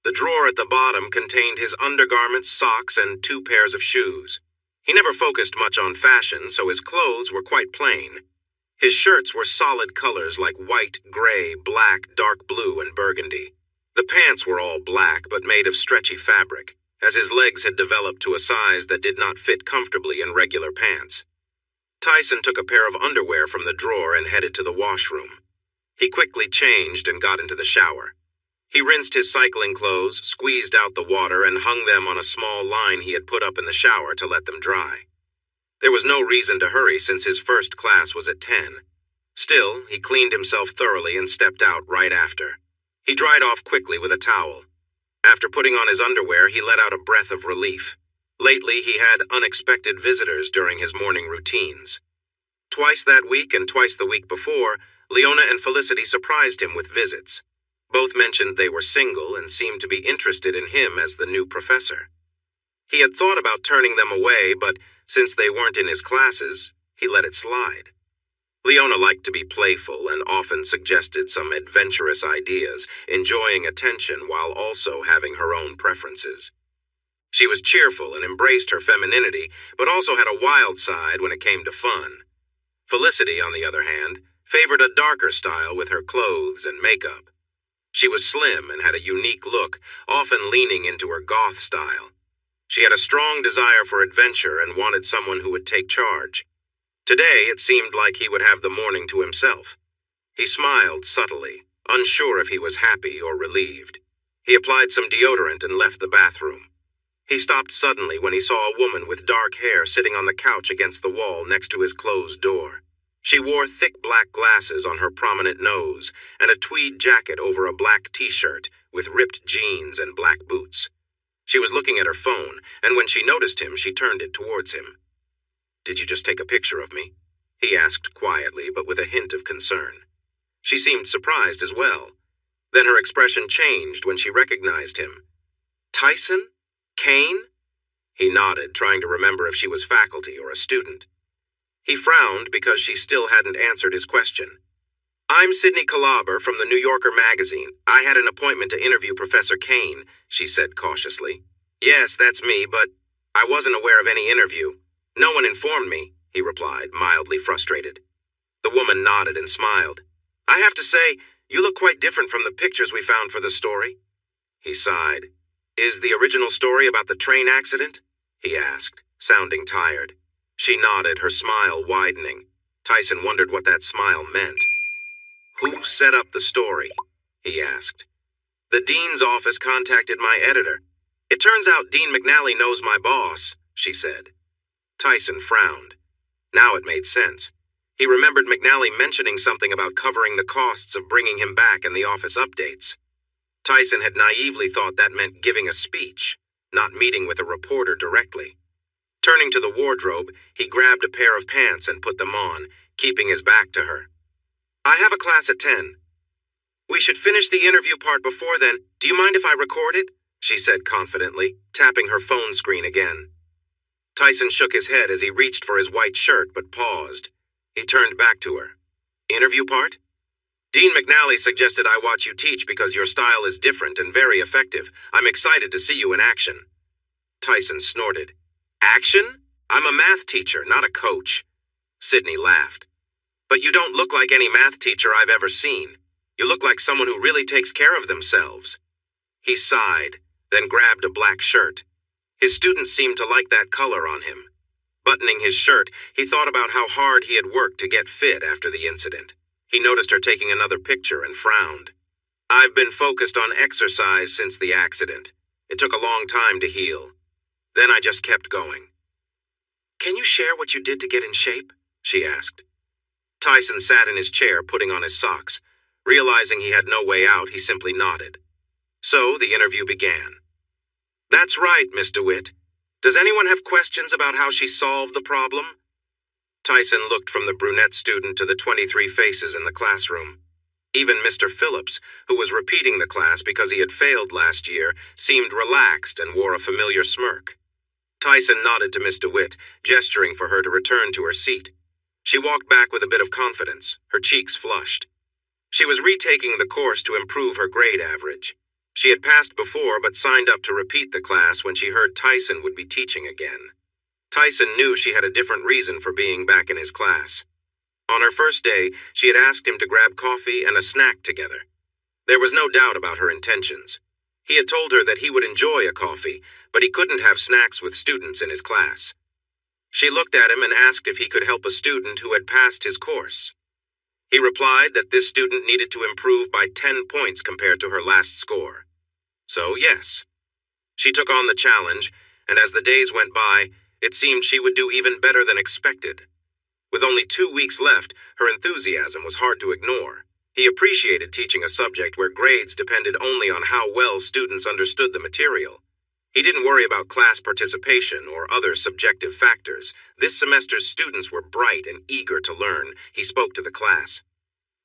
The drawer at the bottom contained his undergarments, socks, and 2 pairs of shoes. He never focused much on fashion, so his clothes were quite plain. His shirts were solid colors like white, gray, black, dark blue, and burgundy. The pants were all black but made of stretchy fabric, as his legs had developed to a size that did not fit comfortably in regular pants. Tyson took a pair of underwear from the drawer and headed to the washroom. He quickly changed and got into the shower. He rinsed his cycling clothes, squeezed out the water, and hung them on a small line he had put up in the shower to let them dry. There was no reason to hurry since his first class was at 10. Still, he cleaned himself thoroughly and stepped out right after. He dried off quickly with a towel. After putting on his underwear, he let out a breath of relief. Lately, he had unexpected visitors during his morning routines. Twice that week and twice the week before, Leona and Felicity surprised him with visits. Both mentioned they were single and seemed to be interested in him as the new professor. He had thought about turning them away, but since they weren't in his classes, he let it slide. Leona liked to be playful and often suggested some adventurous ideas, enjoying attention while also having her own preferences. She was cheerful and embraced her femininity, but also had a wild side when it came to fun. Felicity, on the other hand, favored a darker style with her clothes and makeup. She was slim and had a unique look, often leaning into her goth style. She had a strong desire for adventure and wanted someone who would take charge. Today, it seemed like he would have the morning to himself. He smiled subtly, unsure if he was happy or relieved. He applied some deodorant and left the bathroom. He stopped suddenly when he saw a woman with dark hair sitting on the couch against the wall next to his closed door. She wore thick black glasses on her prominent nose and a tweed jacket over a black t-shirt with ripped jeans and black boots. She was looking at her phone, and when she noticed him, she turned it towards him. "Did you just take a picture of me?" he asked quietly, but with a hint of concern. She seemed surprised as well. Then her expression changed when she recognized him. "Tyson? Kane?" He nodded, trying to remember if she was faculty or a student. He frowned because she still hadn't answered his question. "I'm Sydney Calaber from the New Yorker magazine. I had an appointment to interview Professor Kane," she said cautiously. "Yes, that's me, but I wasn't aware of any interview. No one informed me," he replied, mildly frustrated. The woman nodded and smiled. "I have to say, you look quite different from the pictures we found for the story." He sighed. "Is the original story about the train accident?" he asked, sounding tired. She nodded, her smile widening. Tyson wondered what that smile meant. "Who set up the story?" he asked. "The dean's office contacted my editor. It turns out Dean McNally knows my boss," she said. Tyson frowned. Now it made sense. He remembered McNally mentioning something about covering the costs of bringing him back in the office updates. Tyson had naively thought that meant giving a speech, not meeting with a reporter directly. Turning to the wardrobe, he grabbed a pair of pants and put them on, keeping his back to her. "I have a class at 10. "We should finish the interview part before then. Do you mind if I record it?" she said confidently, tapping her phone screen again. Tyson shook his head as he reached for his white shirt but paused. He turned back to her. "Interview part? Dean McNally suggested I watch you teach because your style is different and very effective. I'm excited to see you in action." Tyson snorted. "Action? I'm a math teacher, not a coach." Sydney laughed. "But you don't look like any math teacher I've ever seen. You look like someone who really takes care of themselves." He sighed, then grabbed a black shirt. His students seemed to like that color on him. Buttoning his shirt, he thought about how hard he had worked to get fit after the incident. He noticed her taking another picture and frowned. "I've been focused on exercise since the accident. It took a long time to heal. Then I just kept going." "Can you share what you did to get in shape?" she asked. Tyson sat in his chair, putting on his socks. Realizing he had no way out, he simply nodded. So the interview began. "That's right, Miss DeWitt. Does anyone have questions about how she solved the problem?" Tyson looked from the brunette student to the 23 faces in the classroom. Even Mr. Phillips, who was repeating the class because he had failed last year, seemed relaxed and wore a familiar smirk. Tyson nodded to Miss DeWitt, gesturing for her to return to her seat. She walked back with a bit of confidence, her cheeks flushed. She was retaking the course to improve her grade average. She had passed before but signed up to repeat the class when she heard Tyson would be teaching again. Tyson knew she had a different reason for being back in his class. On her first day, she had asked him to grab coffee and a snack together. There was no doubt about her intentions. He had told her that he would enjoy a coffee, but he couldn't have snacks with students in his class. She looked at him and asked if he could help a student who had passed his course. He replied that this student needed to improve by 10 points compared to her last score. So, yes. She took on the challenge, and as the days went by, it seemed she would do even better than expected. With only 2 weeks left, her enthusiasm was hard to ignore. He appreciated teaching a subject where grades depended only on how well students understood the material. He didn't worry about class participation or other subjective factors. This semester's students were bright and eager to learn. He spoke to the class.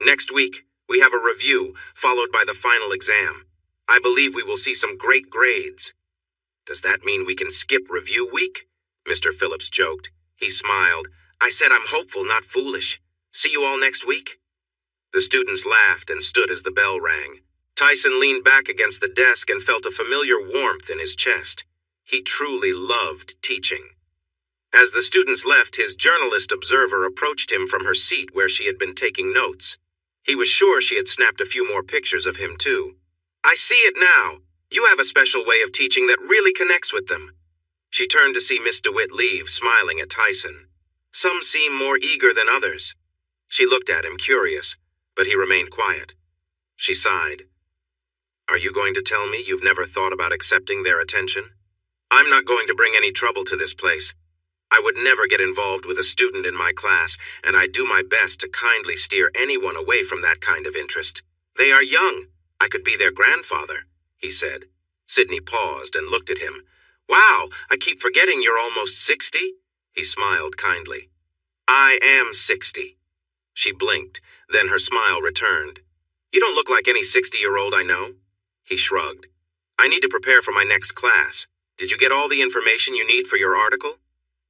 "Next week, we have a review, followed by the final exam. I believe we will see some great grades." "Does that mean we can skip review week?" Mr. Phillips joked. He smiled. "I said I'm hopeful, not foolish. See you all next week?" The students laughed and stood as the bell rang. Tyson leaned back against the desk and felt a familiar warmth in his chest. He truly loved teaching. As the students left, his journalist observer approached him from her seat where she had been taking notes. He was sure she had snapped a few more pictures of him, too. "I see it now. You have a special way of teaching that really connects with them." She turned to see Miss DeWitt leave, smiling at Tyson. Some seem more eager than others. She looked at him, curious, but he remained quiet. She sighed. Are you going to tell me you've never thought about accepting their attention? I'm not going to bring any trouble to this place. I would never get involved with a student in my class, and I do my best to kindly steer anyone away from that kind of interest. They are young. I could be their grandfather, he said. Sydney paused and looked at him. Wow, I keep forgetting you're almost 60? He smiled kindly. I am 60. She blinked, then her smile returned. You don't look like any 60-year-old I know. He shrugged. I need to prepare for my next class. Did you get all the information you need for your article?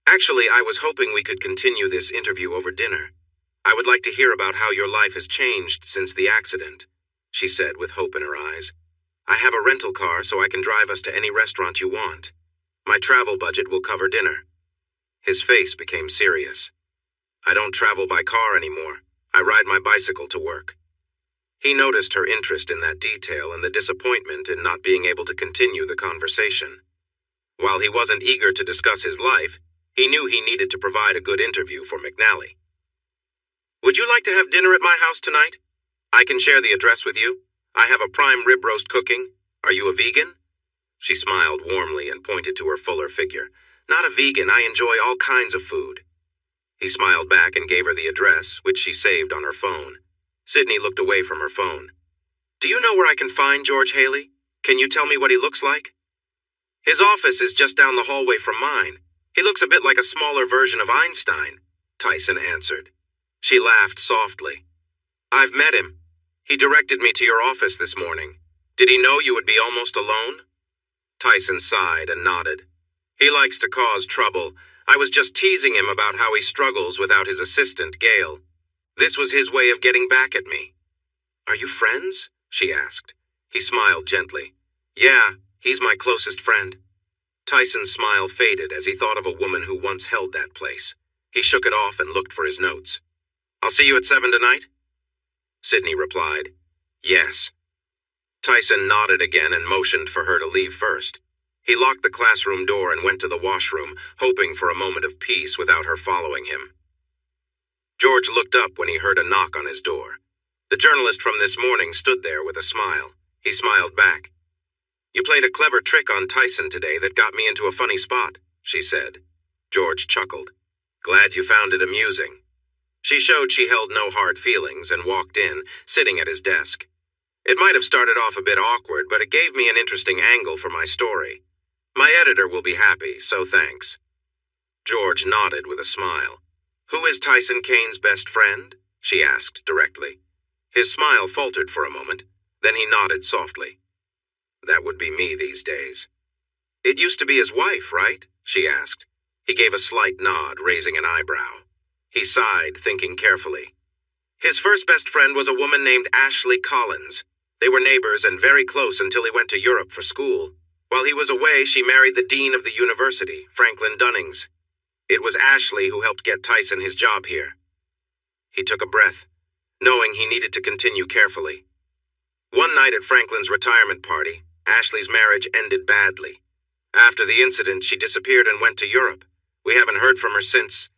Actually, I was hoping we could continue this interview over dinner. I would like to hear about how your life has changed since the accident, she said with hope in her eyes. I have a rental car so I can drive us to any restaurant you want. My travel budget will cover dinner. His face became serious. I don't travel by car anymore. I ride my bicycle to work. He noticed her interest in that detail and the disappointment in not being able to continue the conversation. While he wasn't eager to discuss his life, he knew he needed to provide a good interview for McNally. Would you like to have dinner at my house tonight? I can share the address with you. I have a prime rib roast cooking. Are you a vegan? She smiled warmly and pointed to her fuller figure. Not a vegan, I enjoy all kinds of food. He smiled back and gave her the address, which she saved on her phone. Sydney looked away from her phone. Do you know where I can find George Haley? Can you tell me what he looks like? His office is just down the hallway from mine. He looks a bit like a smaller version of Einstein, Tyson answered. She laughed softly. I've met him. He directed me to your office this morning. Did he know you would be almost alone? Tyson sighed and nodded. He likes to cause trouble. I was just teasing him about how he struggles without his assistant, Gail. This was his way of getting back at me. Are you friends? She asked. He smiled gently. Yeah, he's my closest friend. Tyson's smile faded as he thought of a woman who once held that place. He shook it off and looked for his notes. I'll see you at 7 tonight? Sydney replied, Yes. Tyson nodded again and motioned for her to leave first. He locked the classroom door and went to the washroom, hoping for a moment of peace without her following him. George looked up when he heard a knock on his door. The journalist from this morning stood there with a smile. He smiled back. You played a clever trick on Tyson today that got me into a funny spot, she said. George chuckled. Glad you found it amusing. She showed she held no hard feelings and walked in, sitting at his desk. It might have started off a bit awkward, but it gave me an interesting angle for my story. My editor will be happy, so thanks. George nodded with a smile. Who is Tyson Kane's best friend? She asked directly. His smile faltered for a moment, then he nodded softly. That would be me these days. It used to be his wife, right? She asked. He gave a slight nod, raising an eyebrow. He sighed, thinking carefully. His first best friend was a woman named Ashley Collins. They were neighbors and very close until he went to Europe for school. While he was away, she married the dean of the university, Franklin Dunnings. It was Ashley who helped get Tyson his job here. He took a breath, knowing he needed to continue carefully. One night at Franklin's retirement party, Ashley's marriage ended badly. After the incident, she disappeared and went to Europe. We haven't heard from her since.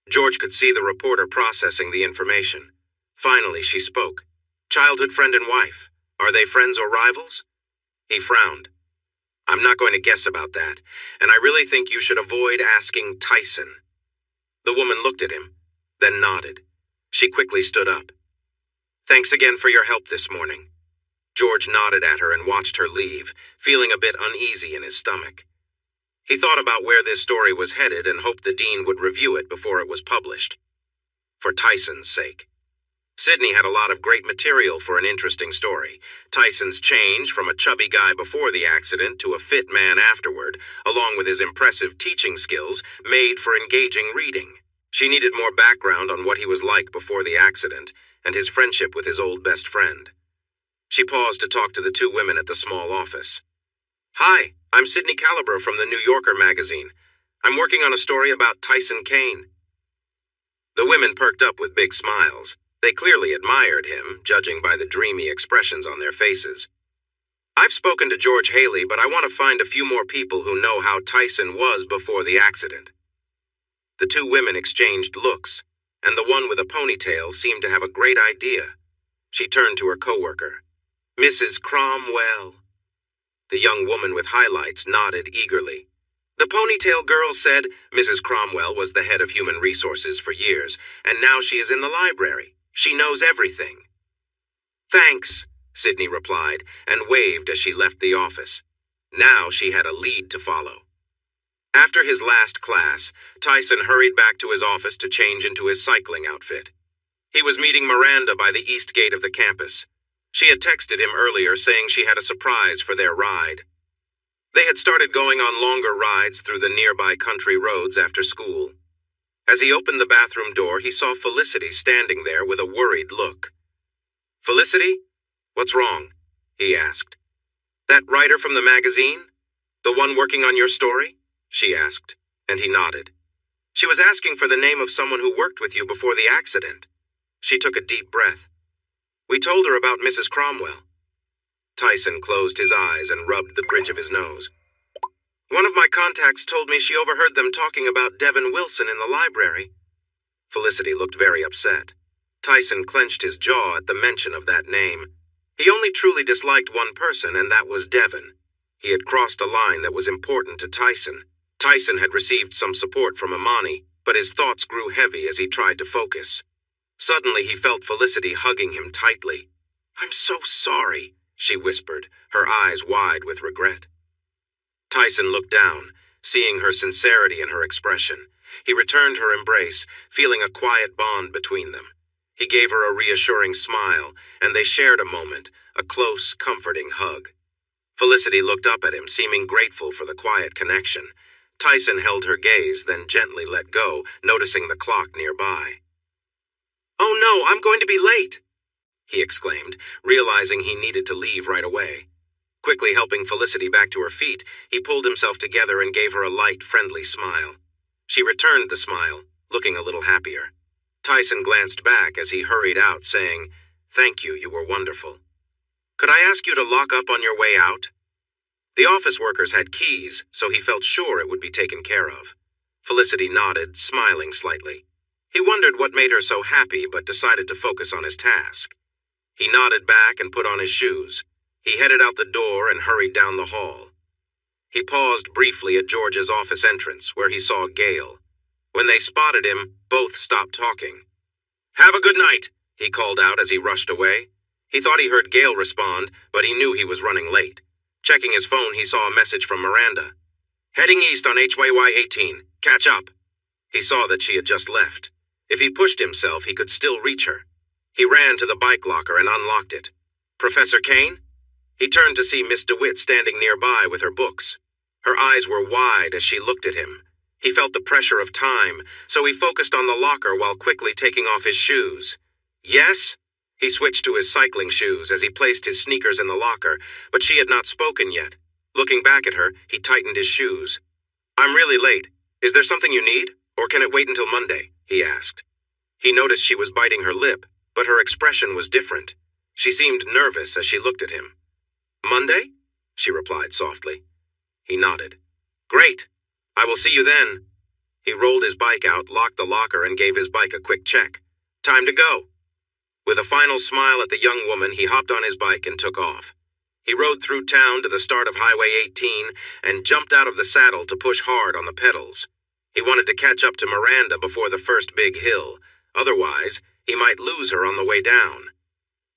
George could see the reporter processing the information. Finally, she spoke. Childhood friend and wife. Are they friends or rivals? He frowned. I'm not going to guess about that, and I really think you should avoid asking Tyson. The woman looked at him, then nodded. She quickly stood up. Thanks again for your help this morning. George nodded at her and watched her leave, feeling a bit uneasy in his stomach. He thought about where this story was headed and hoped the dean would review it before it was published. For Tyson's sake. Sydney had a lot of great material for an interesting story. Tyson's change from a chubby guy before the accident to a fit man afterward, along with his impressive teaching skills, made for engaging reading. She needed more background on what he was like before the accident and his friendship with his old best friend. She paused to talk to the two women at the small office. Hi, I'm Sydney Calibro from the New Yorker magazine. I'm working on a story about Tyson Kane. The women perked up with big smiles. They clearly admired him, judging by the dreamy expressions on their faces. I've spoken to George Haley, but I want to find a few more people who know how Tyson was before the accident. The two women exchanged looks, and the one with a ponytail seemed to have a great idea. She turned to her coworker. Mrs. Cromwell. The young woman with highlights nodded eagerly. The ponytail girl said Mrs. Cromwell was the head of human resources for years, and now she is in the library. She knows everything. Thanks, Sydney replied, and waved as she left the office. Now she had a lead to follow. After his last class, Tyson hurried back to his office to change into his cycling outfit. He was meeting Miranda by the east gate of the campus. She had texted him earlier saying she had a surprise for their ride. They had started going on longer rides through the nearby country roads after school. As he opened the bathroom door, he saw Felicity standing there with a worried look. Felicity? What's wrong? He asked. That writer from the magazine? The one working on your story? She asked, and he nodded. She was asking for the name of someone who worked with you before the accident. She took a deep breath. We told her about Mrs. Cromwell. Tyson closed his eyes and rubbed the bridge of his nose. One of my contacts told me she overheard them talking about Devin Wilson in the library. Felicity looked very upset. Tyson clenched his jaw at the mention of that name. He only truly disliked one person, and that was Devin. He had crossed a line that was important to Tyson. Tyson had received some support from Imani, but his thoughts grew heavy as he tried to focus. Suddenly he felt Felicity hugging him tightly. I'm so sorry, she whispered, her eyes wide with regret. Tyson looked down, seeing her sincerity in her expression. He returned her embrace, feeling a quiet bond between them. He gave her a reassuring smile, and they shared a moment, a close, comforting hug. Felicity looked up at him, seeming grateful for the quiet connection. Tyson held her gaze, then gently let go, noticing the clock nearby. Oh no, I'm going to be late, he exclaimed, realizing he needed to leave right away. Quickly helping Felicity back to her feet, he pulled himself together and gave her a light, friendly smile. She returned the smile, looking a little happier. Tyson glanced back as he hurried out, saying, Thank you, you were wonderful. Could I ask you to lock up on your way out? The office workers had keys, so he felt sure it would be taken care of. Felicity nodded, smiling slightly. He wondered what made her so happy, but decided to focus on his task. He nodded back and put on his shoes. He headed out the door and hurried down the hall. He paused briefly at George's office entrance, where he saw Gail. When they spotted him, both stopped talking. Have a good night, he called out as he rushed away. He thought he heard Gail respond, but he knew he was running late. Checking his phone, he saw a message from Miranda. Heading east on HYY 18. Catch up. He saw that she had just left. If he pushed himself, he could still reach her. He ran to the bike locker and unlocked it. Professor Kane? He turned to see Miss DeWitt standing nearby with her books. Her eyes were wide as she looked at him. He felt the pressure of time, so he focused on the locker while quickly taking off his shoes. Yes? He switched to his cycling shoes as he placed his sneakers in the locker, but she had not spoken yet. Looking back at her, he tightened his shoes. I'm really late. Is there something you need, or can it wait until Monday? He asked. He noticed she was biting her lip, but her expression was different. She seemed nervous as she looked at him. Monday? She replied softly. He nodded. Great. I will see you then. He rolled his bike out, locked the locker, and gave his bike a quick check. Time to go. With a final smile at the young woman, he hopped on his bike and took off. He rode through town to the start of Highway 18 and jumped out of the saddle to push hard on the pedals. He wanted to catch up to Miranda before the first big hill. Otherwise, he might lose her on the way down.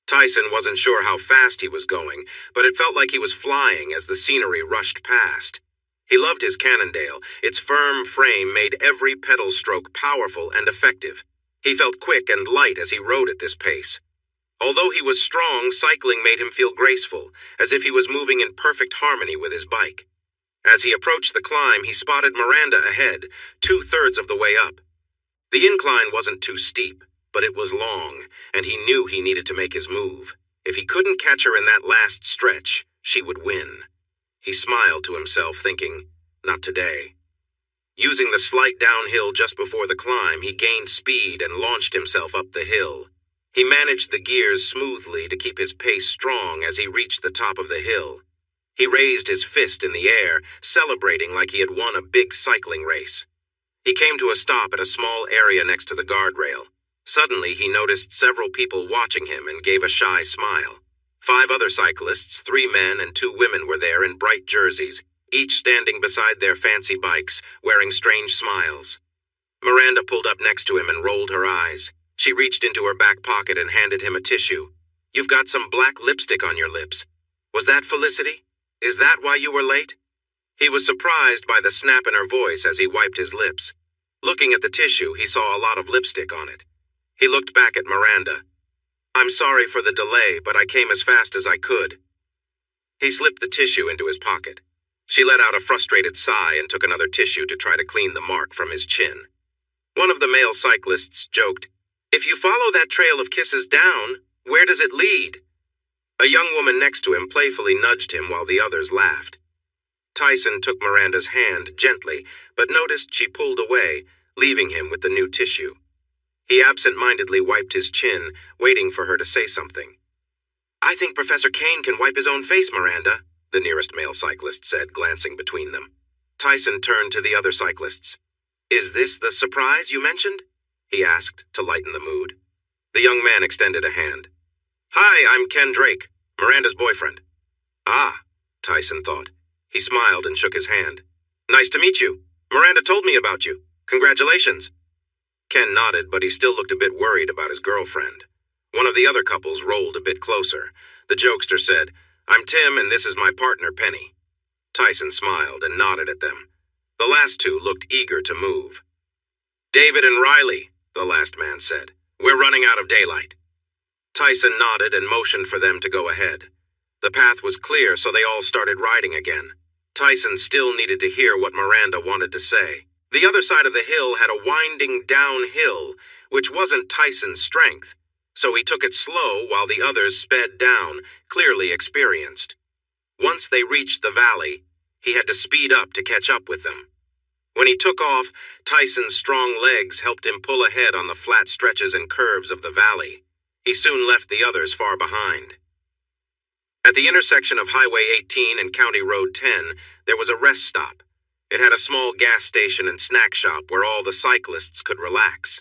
Tyson wasn't sure how fast he was going, but it felt like he was flying as the scenery rushed past. He loved his Cannondale. Its firm frame made every pedal stroke powerful and effective. He felt quick and light as he rode at this pace. Although he was strong, cycling made him feel graceful, as if he was moving in perfect harmony with his bike. As he approached the climb, he spotted Miranda ahead, 2/3 of the way up. The incline wasn't too steep, but it was long, and he knew he needed to make his move. If he couldn't catch her in that last stretch, she would win. He smiled to himself, thinking, not today. Using the slight downhill just before the climb, he gained speed and launched himself up the hill. He managed the gears smoothly to keep his pace strong as he reached the top of the hill. He raised his fist in the air, celebrating like he had won a big cycling race. He came to a stop at a small area next to the guardrail. Suddenly, he noticed several people watching him and gave a shy smile. 5 other cyclists, 3 men and 2 women were there in bright jerseys, each standing beside their fancy bikes, wearing strange smiles. Miranda pulled up next to him and rolled her eyes. She reached into her back pocket and handed him a tissue. "You've got some black lipstick on your lips. Was that Felicity? Is that why you were late?" He was surprised by the snap in her voice as he wiped his lips. Looking at the tissue, he saw a lot of lipstick on it. He looked back at Miranda. "I'm sorry for the delay, but I came as fast as I could." He slipped the tissue into his pocket. She let out a frustrated sigh and took another tissue to try to clean the mark from his chin. One of the male cyclists joked, "If you follow that trail of kisses down, where does it lead?" A young woman next to him playfully nudged him while the others laughed. Tyson took Miranda's hand gently, but noticed she pulled away, leaving him with the new tissue. He absent-mindedly wiped his chin, waiting for her to say something. "I think Professor Kane can wipe his own face, Miranda," the nearest male cyclist said, glancing between them. Tyson turned to the other cyclists. "Is this the surprise you mentioned?" he asked, to lighten the mood. The young man extended a hand. "Hi, I'm Ken Drake, Miranda's boyfriend." "Ah," Tyson thought. He smiled and shook his hand. "Nice to meet you. Miranda told me about you. Congratulations." Ken nodded, but he still looked a bit worried about his girlfriend. One of the other couples rolled a bit closer. The jokester said, "I'm Tim, and this is my partner, Penny." Tyson smiled and nodded at them. The last 2 looked eager to move. "David and Riley," the last man said. "We're running out of daylight." Tyson nodded and motioned for them to go ahead. The path was clear, so they all started riding again. Tyson still needed to hear what Miranda wanted to say. The other side of the hill had a winding downhill, which wasn't Tyson's strength, so he took it slow while the others sped down, clearly experienced. Once they reached the valley, he had to speed up to catch up with them. When he took off, Tyson's strong legs helped him pull ahead on the flat stretches and curves of the valley. He soon left the others far behind. At the intersection of Highway 18 and County Road 10, there was a rest stop. It had a small gas station and snack shop where all the cyclists could relax.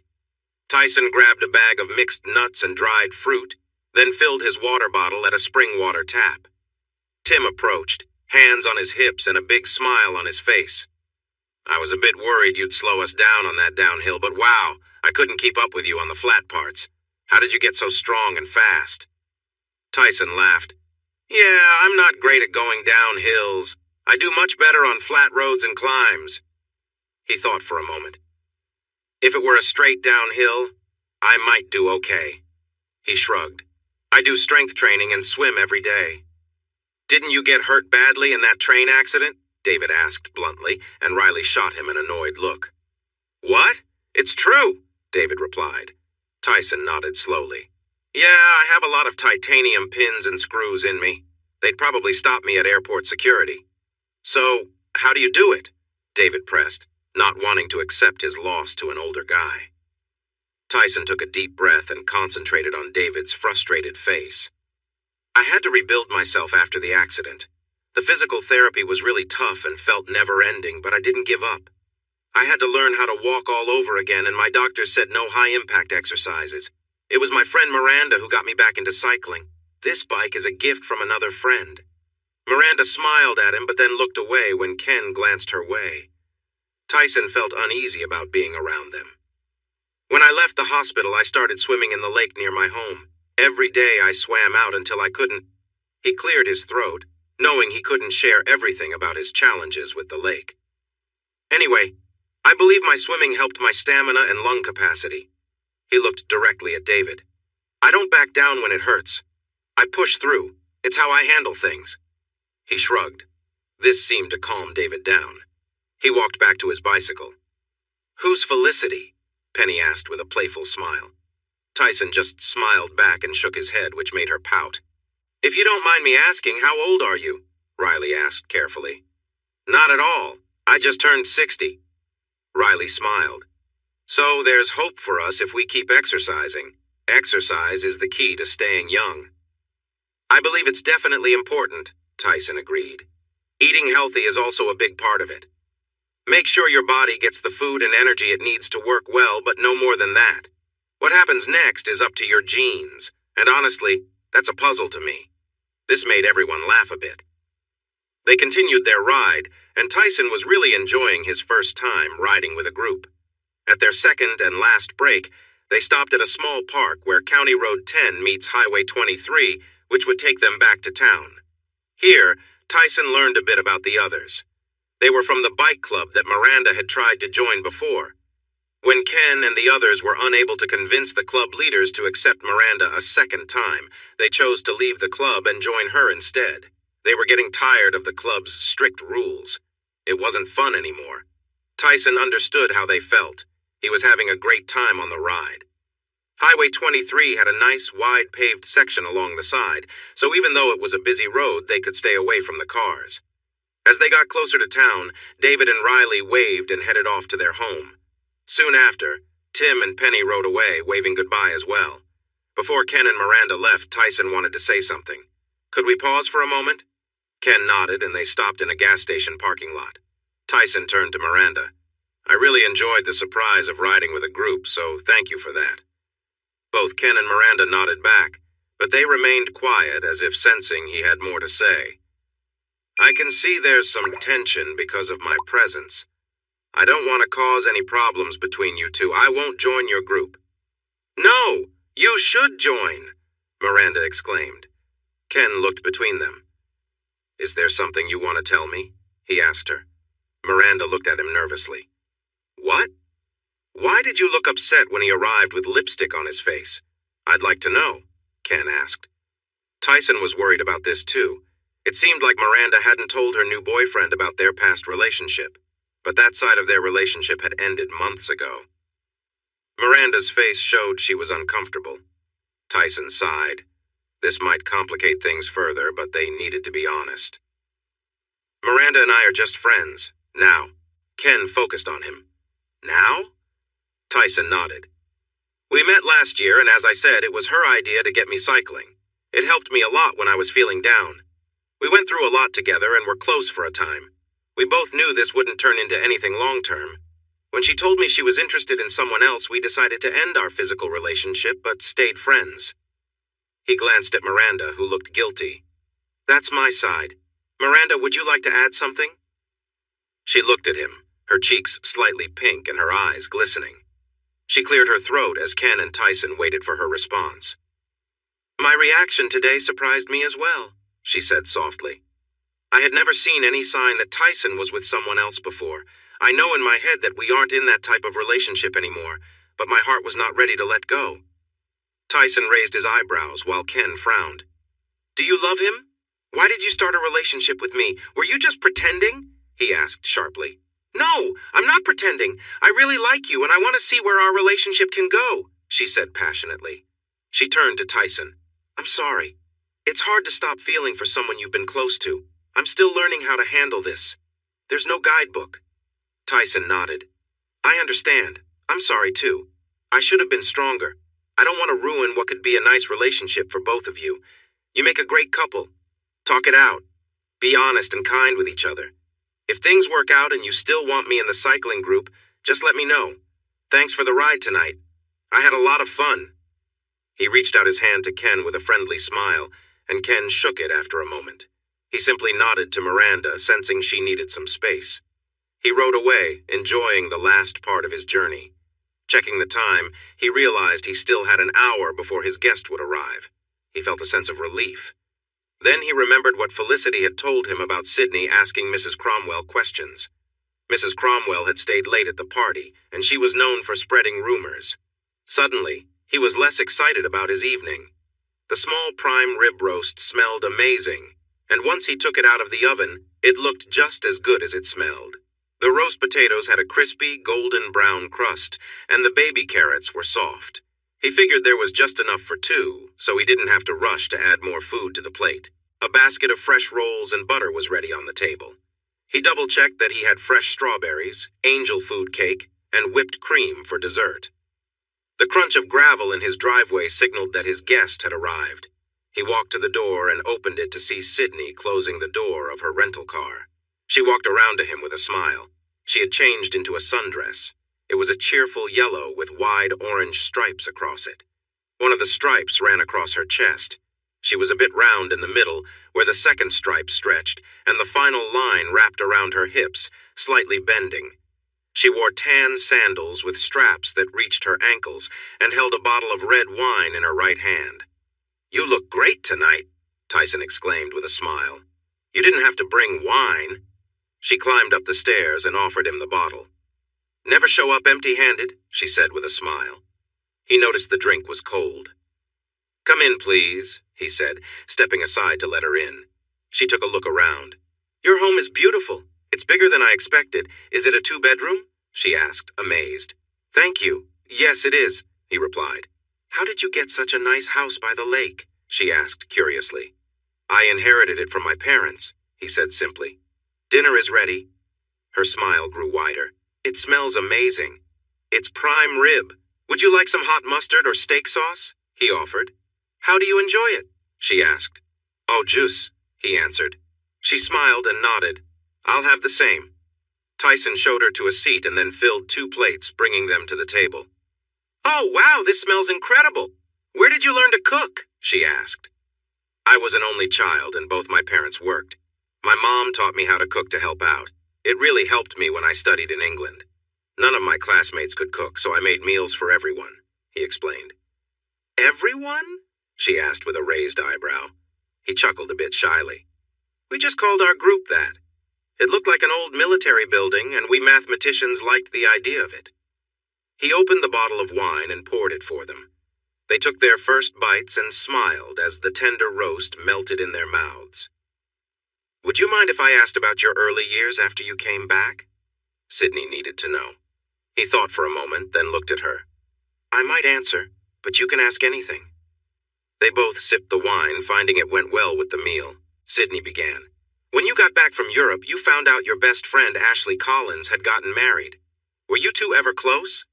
Tyson grabbed a bag of mixed nuts and dried fruit, then filled his water bottle at a spring water tap. Tim approached, hands on his hips and a big smile on his face. "I was a bit worried you'd slow us down on that downhill, but wow, I couldn't keep up with you on the flat parts. How did you get so strong and fast?" Tyson laughed. "Yeah, I'm not great at going down hills. I do much better on flat roads and climbs." He thought for a moment. "If it were a straight downhill, I might do okay." He shrugged. "I do strength training and swim every day." "Didn't you get hurt badly in that train accident?" David asked bluntly, and Riley shot him an annoyed look. "What? It's true," David replied. Tyson nodded slowly. "Yeah, I have a lot of titanium pins and screws in me. They'd probably stop me at airport security." "So, how do you do it?" David pressed, not wanting to accept his loss to an older guy. Tyson took a deep breath and concentrated on David's frustrated face. "I had to rebuild myself after the accident. The physical therapy was really tough and felt never-ending, but I didn't give up. I had to learn how to walk all over again, and my doctor said no high-impact exercises. It was my friend Miranda who got me back into cycling. This bike is a gift from another friend." Miranda smiled at him but then looked away when Ken glanced her way. Tyson felt uneasy about being around them. "When I left the hospital, I started swimming in the lake near my home. Every day I swam out until I couldn't." He cleared his throat, knowing he couldn't share everything about his challenges with the lake. "Anyway, I believe my swimming helped my stamina and lung capacity." He looked directly at David. "I don't back down when it hurts. I push through. It's how I handle things." He shrugged. This seemed to calm David down. He walked back to his bicycle. "Who's Felicity?" Penny asked with a playful smile. Tyson just smiled back and shook his head, which made her pout. "If you don't mind me asking, how old are you?" Riley asked carefully. "Not at all. I just turned 60. Riley smiled. "So there's hope for us if we keep exercising. Exercise is the key to staying young." "I believe it's definitely important. Tyson agreed. Eating healthy is also a big part of it. Make sure your body gets the food and energy it needs to work well, but no more than that. What happens next is up to your genes, and honestly, that's a puzzle to me. This made everyone laugh a bit. They continued their ride, and Tyson was really enjoying his first time riding with a group. At their second and last break, they stopped at a small park where County Road 10 meets Highway 23, which would take them back to town. Here, Tyson learned a bit about the others. They were from the bike club that Miranda had tried to join before. When Ken and the others were unable to convince the club leaders to accept Miranda a second time, they chose to leave the club and join her instead. They were getting tired of the club's strict rules. It wasn't fun anymore. Tyson understood how they felt. He was having a great time on the ride. Highway 23 had a nice, wide paved section along the side, so even though it was a busy road, they could stay away from the cars. As they got closer to town, David and Riley waved and headed off to their home. Soon after, Tim and Penny rode away, waving goodbye as well. Before Ken and Miranda left, Tyson wanted to say something. Could we pause for a moment? Ken nodded, and they stopped in a gas station parking lot. Tyson turned to Miranda. I really enjoyed the surprise of riding with a group, so thank you for that. Both Ken and Miranda nodded back, but they remained quiet as if sensing he had more to say. I can see there's some tension because of my presence. I don't want to cause any problems between you two. I won't join your group. No, you should join, Miranda exclaimed. Ken looked between them. Is there something you want to tell me? He asked her. Miranda looked at him nervously. What? Why did you look upset when he arrived with lipstick on his face? I'd like to know, Ken asked. Tyson was worried about this too. It seemed like Miranda hadn't told her new boyfriend about their past relationship, but that side of their relationship had ended months ago. Miranda's face showed she was uncomfortable. Tyson sighed. This might complicate things further, but they needed to be honest. Miranda and I are just friends, now. Ken focused on him. Now? Tyson nodded. We met last year, and as I said, it was her idea to get me cycling. It helped me a lot when I was feeling down. We went through a lot together and were close for a time. We both knew this wouldn't turn into anything long-term. When she told me she was interested in someone else, we decided to end our physical relationship, but stayed friends. He glanced at Miranda, who looked guilty. That's my side. Miranda, would you like to add something? She looked at him, her cheeks slightly pink and her eyes glistening. She cleared her throat as Ken and Tyson waited for her response. My reaction today surprised me as well, she said softly. I had never seen any sign that Tyson was with someone else before. I know in my head that we aren't in that type of relationship anymore, but my heart was not ready to let go. Tyson raised his eyebrows while Ken frowned. Do you love him? Why did you start a relationship with me? Were you just pretending? He asked sharply. No, I'm not pretending. I really like you and I want to see where our relationship can go, she said passionately. She turned to Tyson. I'm sorry. It's hard to stop feeling for someone you've been close to. I'm still learning how to handle this. There's no guidebook. Tyson nodded. I understand. I'm sorry too. I should have been stronger. I don't want to ruin what could be a nice relationship for both of you. You make a great couple. Talk it out. Be honest and kind with each other. If things work out and you still want me in the cycling group, just let me know. Thanks for the ride tonight. I had a lot of fun. He reached out his hand to Ken with a friendly smile, and Ken shook it after a moment. He simply nodded to Miranda, sensing she needed some space. He rode away, enjoying the last part of his journey. Checking the time, he realized he still had an hour before his guest would arrive. He felt a sense of relief. Then he remembered what Felicity had told him about Sydney asking Mrs. Cromwell questions. Mrs. Cromwell had stayed late at the party, and she was known for spreading rumors. Suddenly, he was less excited about his evening. The small prime rib roast smelled amazing, and once he took it out of the oven, it looked just as good as it smelled. The roast potatoes had a crispy, golden brown crust, and the baby carrots were soft. He figured there was just enough for two, so he didn't have to rush to add more food to the plate. A basket of fresh rolls and butter was ready on the table. He double-checked that he had fresh strawberries, angel food cake, and whipped cream for dessert. The crunch of gravel in his driveway signaled that his guest had arrived. He walked to the door and opened it to see Sydney closing the door of her rental car. She walked around to him with a smile. She had changed into a sundress. It was a cheerful yellow with wide orange stripes across it. One of the stripes ran across her chest. She was a bit round in the middle, where the second stripe stretched, and the final line wrapped around her hips, slightly bending. She wore tan sandals with straps that reached her ankles and held a bottle of red wine in her right hand. "You look great tonight," Tyson exclaimed with a smile. "You didn't have to bring wine." She climbed up the stairs and offered him the bottle. "Never show up empty-handed," she said with a smile. He noticed the drink was cold. "Come in, please," he said, stepping aside to let her in. She took a look around. "Your home is beautiful. It's bigger than I expected. Is it a 2-bedroom?" she asked, amazed. "Thank you. Yes, it is," he replied. "How did you get such a nice house by the lake?" she asked curiously. "I inherited it from my parents," he said simply. "Dinner is ready." Her smile grew wider. "It smells amazing. It's prime rib. Would you like some hot mustard or steak sauce?" he offered. "How do you enjoy it?" she asked. "Au jus," he answered. She smiled and nodded. "I'll have the same." Tyson showed her to a seat and then filled 2 plates, bringing them to the table. "Oh, wow, this smells incredible. Where did you learn to cook?" she asked. "I was an only child and both my parents worked. My mom taught me how to cook to help out. It really helped me when I studied in England. None of my classmates could cook, so I made meals for everyone," he explained. "Everyone?" she asked with a raised eyebrow. He chuckled a bit shyly. "We just called our group that. It looked like an old military building, and we mathematicians liked the idea of it." He opened the bottle of wine and poured it for them. They took their first bites and smiled as the tender roast melted in their mouths. "Would you mind if I asked about your early years after you came back?" Sydney needed to know. He thought for a moment, then looked at her. "I might answer, but you can ask anything." They both sipped the wine, finding it went well with the meal. Sydney began. "When you got back from Europe, you found out your best friend Ashley Collins had gotten married. Were you two ever close?"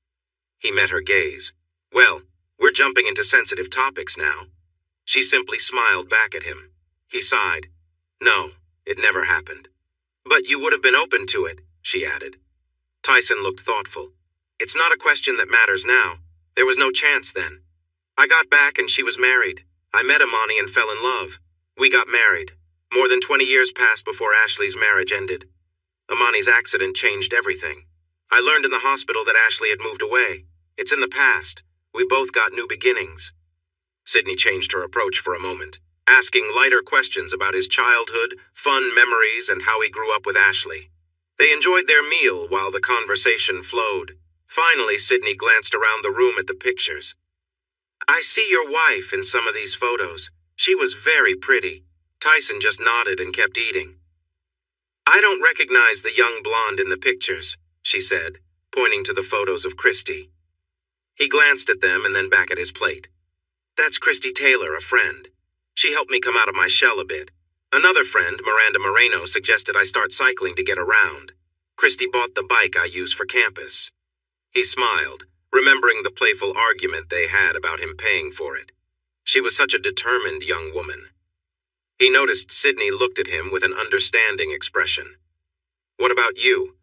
He met her gaze. "Well, we're jumping into sensitive topics now." She simply smiled back at him. He sighed. "No, it never happened." "But you would have been open to it," she added. Tyson looked thoughtful. "It's not a question that matters now. There was no chance then. I got back and she was married. I met Imani and fell in love. We got married. More than 20 years passed before Ashley's marriage ended. Imani's accident changed everything. I learned in the hospital that Ashley had moved away. It's in the past. We both got new beginnings." Sydney changed her approach for a moment, asking lighter questions about his childhood, fun memories, and how he grew up with Ashley. They enjoyed their meal while the conversation flowed. Finally, Sydney glanced around the room at the pictures. "I see your wife in some of these photos. She was very pretty." Tyson just nodded and kept eating. "I don't recognize the young blonde in the pictures," she said, pointing to the photos of Christy. He glanced at them and then back at his plate. "That's Christy Taylor, a friend. She helped me come out of my shell a bit. Another friend, Miranda Moreno, suggested I start cycling to get around. Christy bought the bike I use for campus." He smiled, remembering the playful argument they had about him paying for it. She was such a determined young woman. He noticed Sydney looked at him with an understanding expression. "What about you?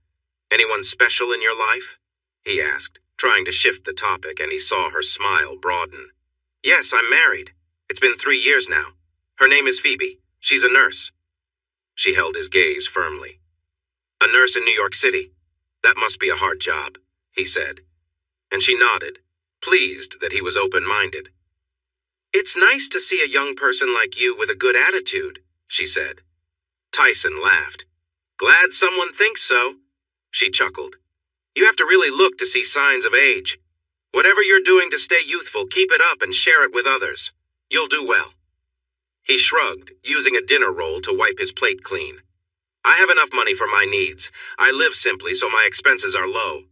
Anyone special in your life?" he asked, trying to shift the topic, and he saw her smile broaden. "Yes, I'm married. It's been 3 years now. Her name is Phoebe. She's a nurse." She held his gaze firmly. "A nurse in New York City? That must be a hard job," he said. And she nodded, pleased that he was open-minded. "It's nice to see a young person like you with a good attitude," she said. Tyson laughed. "Glad someone thinks so." She chuckled. "You have to really look to see signs of age. Whatever you're doing to stay youthful, keep it up and share it with others. You'll do well." He shrugged, using a dinner roll to wipe his plate clean. "I have enough money for my needs. I live simply, so my expenses are low."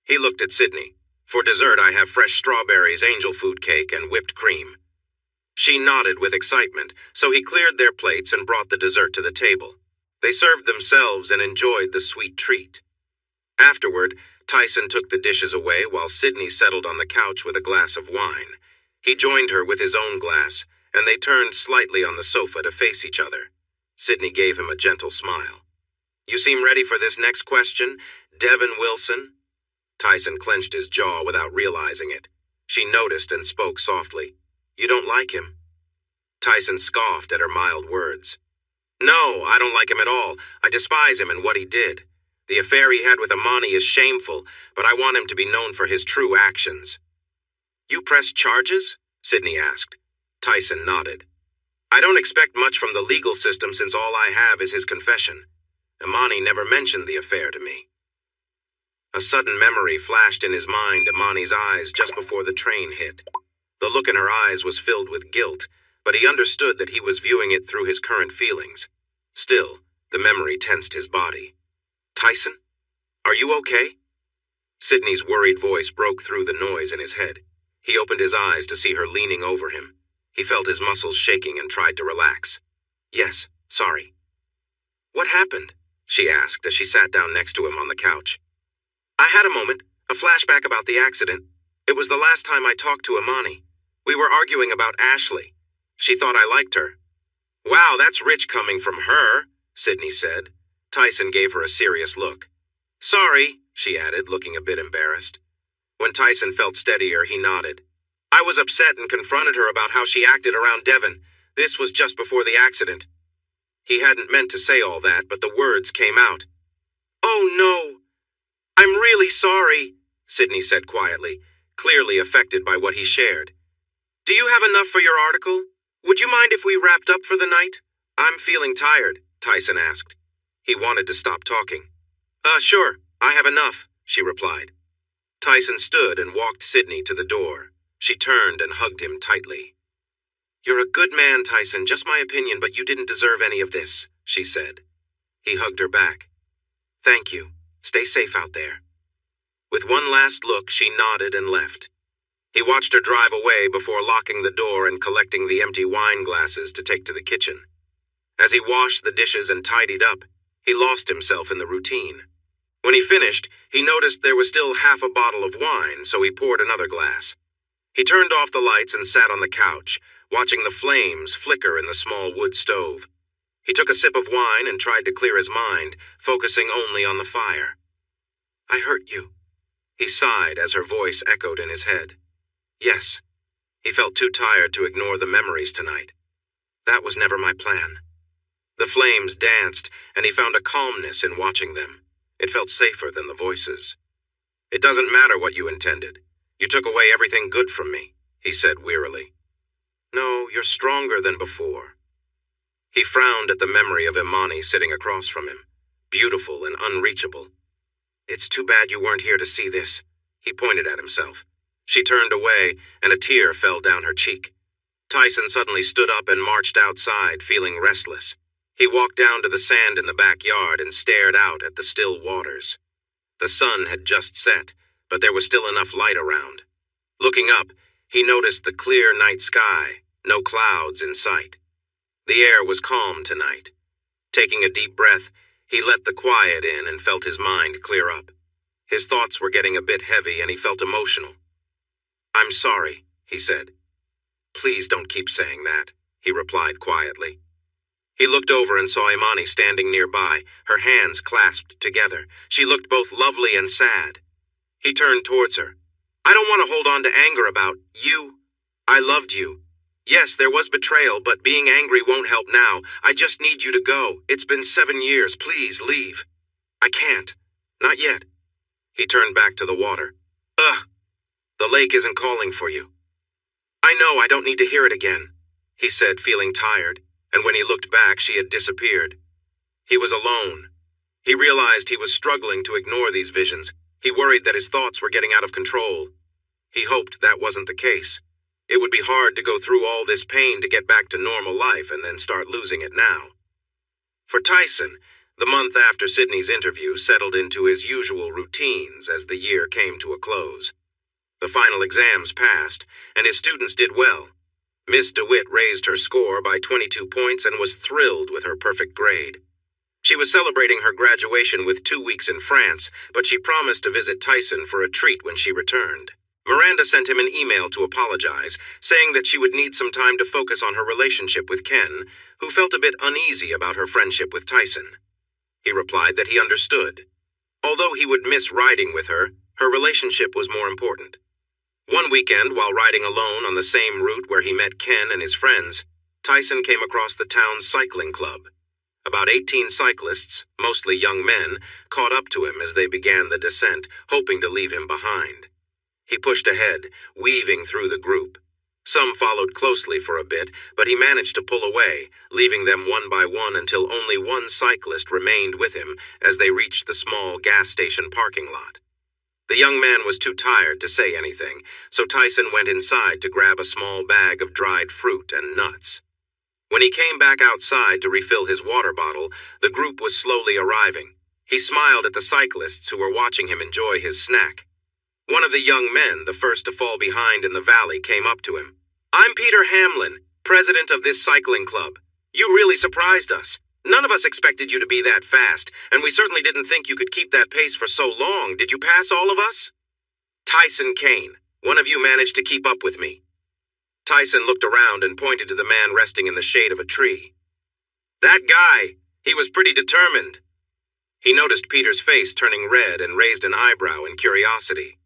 He looked at Sydney. "For dessert, I have fresh strawberries, angel food cake, and whipped cream." She nodded with excitement, so he cleared their plates and brought the dessert to the table. They served themselves and enjoyed the sweet treat. Afterward, Tyson took the dishes away while Sydney settled on the couch with a glass of wine. He joined her with his own glass, and they turned slightly on the sofa to face each other. Sydney gave him a gentle smile. "You seem ready for this next question, Devin Wilson?" Tyson clenched his jaw without realizing it. She noticed and spoke softly. "You don't like him?" Tyson scoffed at her mild words. "No, I don't like him at all. I despise him and what he did. The affair he had with Imani is shameful, but I want him to be known for his true actions." "You pressed charges?" Sydney asked. Tyson nodded. "I don't expect much from the legal system since all I have is his confession. Imani never mentioned the affair to me." A sudden memory flashed in his mind Imani's eyes just before the train hit. The look in her eyes was filled with guilt, but he understood that he was viewing it through his current feelings. Still, the memory tensed his body. "Tyson? Are you okay?" Sydney's worried voice broke through the noise in his head. He opened his eyes to see her leaning over him. He felt his muscles shaking and tried to relax. "Yes, sorry." "What happened?" she asked as she sat down next to him on the couch. "I had a moment, a flashback about the accident. It was the last time I talked to Imani. We were arguing about Ashley. She thought I liked her." "Wow, that's rich coming from her," Sydney said. Tyson gave her a serious look. "Sorry," she added, looking a bit embarrassed. When Tyson felt steadier, he nodded. "I was upset and confronted her about how she acted around Devin. This was just before the accident." He hadn't meant to say all that, but the words came out. "Oh no, I'm really sorry," Sydney said quietly, clearly affected by what he shared. "Do you have enough for your article? Would you mind if we wrapped up for the night?" "I'm feeling tired," Tyson asked. He wanted to stop talking. Sure, I have enough," she replied. Tyson stood and walked Sydney to the door. She turned and hugged him tightly. "You're a good man, Tyson, just my opinion, but you didn't deserve any of this," she said. He hugged her back. "Thank you. Stay safe out there." With one last look, she nodded and left. He watched her drive away before locking the door and collecting the empty wine glasses to take to the kitchen. As he washed the dishes and tidied up, he lost himself in the routine. When he finished, he noticed there was still half a bottle of wine, so he poured another glass. He turned off the lights and sat on the couch, watching the flames flicker in the small wood stove. He took a sip of wine and tried to clear his mind, focusing only on the fire. "I hurt you," he sighed as her voice echoed in his head. "Yes." He felt too tired to ignore the memories tonight. "That was never my plan." The flames danced, and he found a calmness in watching them. It felt safer than the voices. "It doesn't matter what you intended. You took away everything good from me," he said wearily. "No, you're stronger than before." He frowned at the memory of Imani sitting across from him, beautiful and unreachable. "It's too bad you weren't here to see this," he pointed at himself. She turned away, and a tear fell down her cheek. Tyson suddenly stood up and marched outside, feeling restless. He walked down to the sand in the backyard and stared out at the still waters. The sun had just set, but there was still enough light around. Looking up, he noticed the clear night sky, no clouds in sight. The air was calm tonight. Taking a deep breath, he let the quiet in and felt his mind clear up. His thoughts were getting a bit heavy and he felt emotional. "I'm sorry," he said. "Please don't keep saying that," he replied quietly. He looked over and saw Imani standing nearby, her hands clasped together. She looked both lovely and sad. He turned towards her. "I don't want to hold on to anger about you. I loved you. Yes, there was betrayal, but being angry won't help now. I just need you to go. It's been 7 years. Please leave." "I can't. Not yet." He turned back to the water. "Ugh. The lake isn't calling for you." "I know, I don't need to hear it again," he said, feeling tired, and when he looked back, she had disappeared. He was alone. He realized he was struggling to ignore these visions. He worried that his thoughts were getting out of control. He hoped that wasn't the case. It would be hard to go through all this pain to get back to normal life and then start losing it now. For Tyson, the month after Sydney's interview settled into his usual routines as the year came to a close. The final exams passed, and his students did well. Miss DeWitt raised her score by 22 points and was thrilled with her perfect grade. She was celebrating her graduation with 2 weeks in France, but she promised to visit Tyson for a treat when she returned. Miranda sent him an email to apologize, saying that she would need some time to focus on her relationship with Ken, who felt a bit uneasy about her friendship with Tyson. He replied that he understood. Although he would miss riding with her, her relationship was more important. One weekend, while riding alone on the same route where he met Ken and his friends, Tyson came across the town's cycling club. About 18 cyclists, mostly young men, caught up to him as they began the descent, hoping to leave him behind. He pushed ahead, weaving through the group. Some followed closely for a bit, but he managed to pull away, leaving them one by one until only one cyclist remained with him as they reached the small gas station parking lot. The young man was too tired to say anything, so Tyson went inside to grab a small bag of dried fruit and nuts. When he came back outside to refill his water bottle, the group was slowly arriving. He smiled at the cyclists who were watching him enjoy his snack. One of the young men, the first to fall behind in the valley, came up to him. "I'm Peter Hamlin, president of this cycling club. You really surprised us. None of us expected you to be that fast, and we certainly didn't think you could keep that pace for so long. Did you pass all of us?" "Tyson Kane, one of you managed to keep up with me." Tyson looked around and pointed to the man resting in the shade of a tree. "That guy, he was pretty determined." He noticed Peter's face turning red and raised an eyebrow in curiosity.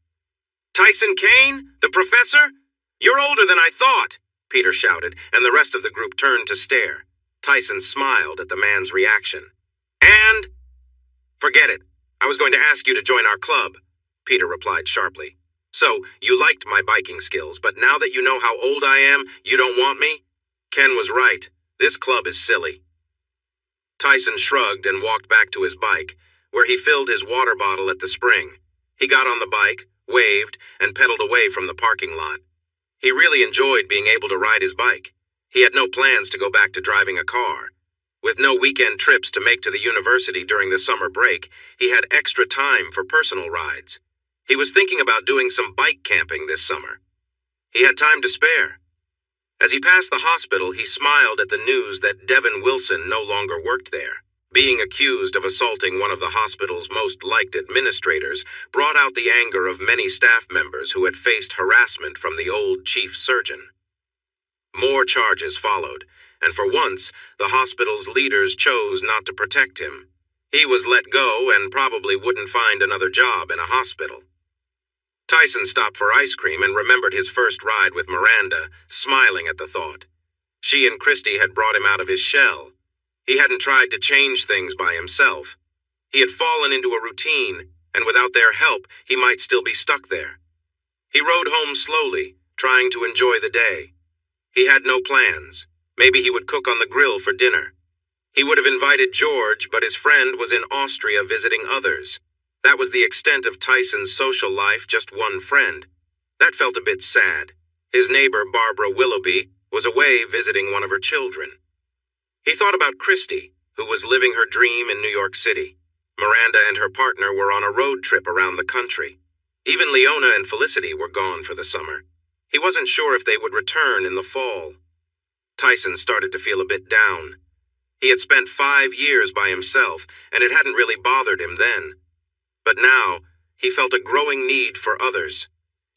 "Tyson Kane, the professor? You're older than I thought," Peter shouted, and the rest of the group turned to stare. Tyson smiled at the man's reaction. "And?" "Forget it. I was going to ask you to join our club," Peter replied sharply. "So, you liked my biking skills, but now that you know how old I am, you don't want me?" Ken was right. This club is silly. Tyson shrugged and walked back to his bike, where he filled his water bottle at the spring. He got on the bike, waved, and pedaled away from the parking lot. He really enjoyed being able to ride his bike. He had no plans to go back to driving a car. With no weekend trips to make to the university during the summer break, he had extra time for personal rides. He was thinking about doing some bike camping this summer. He had time to spare. As he passed the hospital, he smiled at the news that Devin Wilson no longer worked there. Being accused of assaulting one of the hospital's most liked administrators brought out the anger of many staff members who had faced harassment from the old chief surgeon. More charges followed, and for once, the hospital's leaders chose not to protect him. He was let go and probably wouldn't find another job in a hospital. Tyson stopped for ice cream and remembered his first ride with Miranda, smiling at the thought. She and Christy had brought him out of his shell. He hadn't tried to change things by himself. He had fallen into a routine, and without their help, he might still be stuck there. He rode home slowly, trying to enjoy the day. He had no plans. Maybe he would cook on the grill for dinner. He would have invited George, but his friend was in Austria visiting others. That was the extent of Tyson's social life, just one friend. That felt a bit sad. His neighbor, Barbara Willoughby, was away visiting one of her children. He thought about Christy, who was living her dream in New York City. Miranda and her partner were on a road trip around the country. Even Leona and Felicity were gone for the summer. He wasn't sure if they would return in the fall. Tyson started to feel a bit down. He had spent 5 years by himself, and it hadn't really bothered him then. But now, he felt a growing need for others.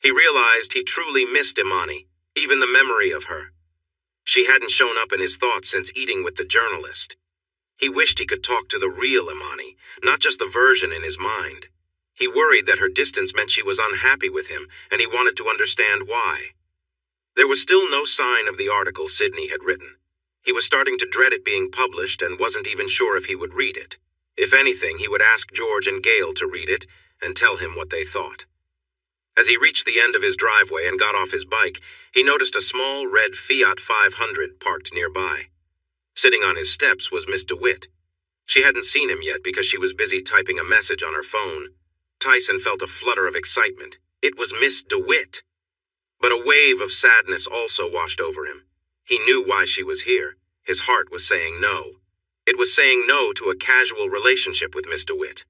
He realized he truly missed Imani, even the memory of her. She hadn't shown up in his thoughts since eating with the journalist. He wished he could talk to the real Imani, not just the version in his mind. He worried that her distance meant she was unhappy with him, and he wanted to understand why. There was still no sign of the article Sydney had written. He was starting to dread it being published and wasn't even sure if he would read it. If anything, he would ask George and Gail to read it and tell him what they thought. As he reached the end of his driveway and got off his bike, he noticed a small red Fiat 500 parked nearby. Sitting on his steps was Miss DeWitt. She hadn't seen him yet because she was busy typing a message on her phone. Tyson felt a flutter of excitement. It was Miss DeWitt. But a wave of sadness also washed over him. He knew why she was here. His heart was saying no. It was saying no to a casual relationship with Miss DeWitt.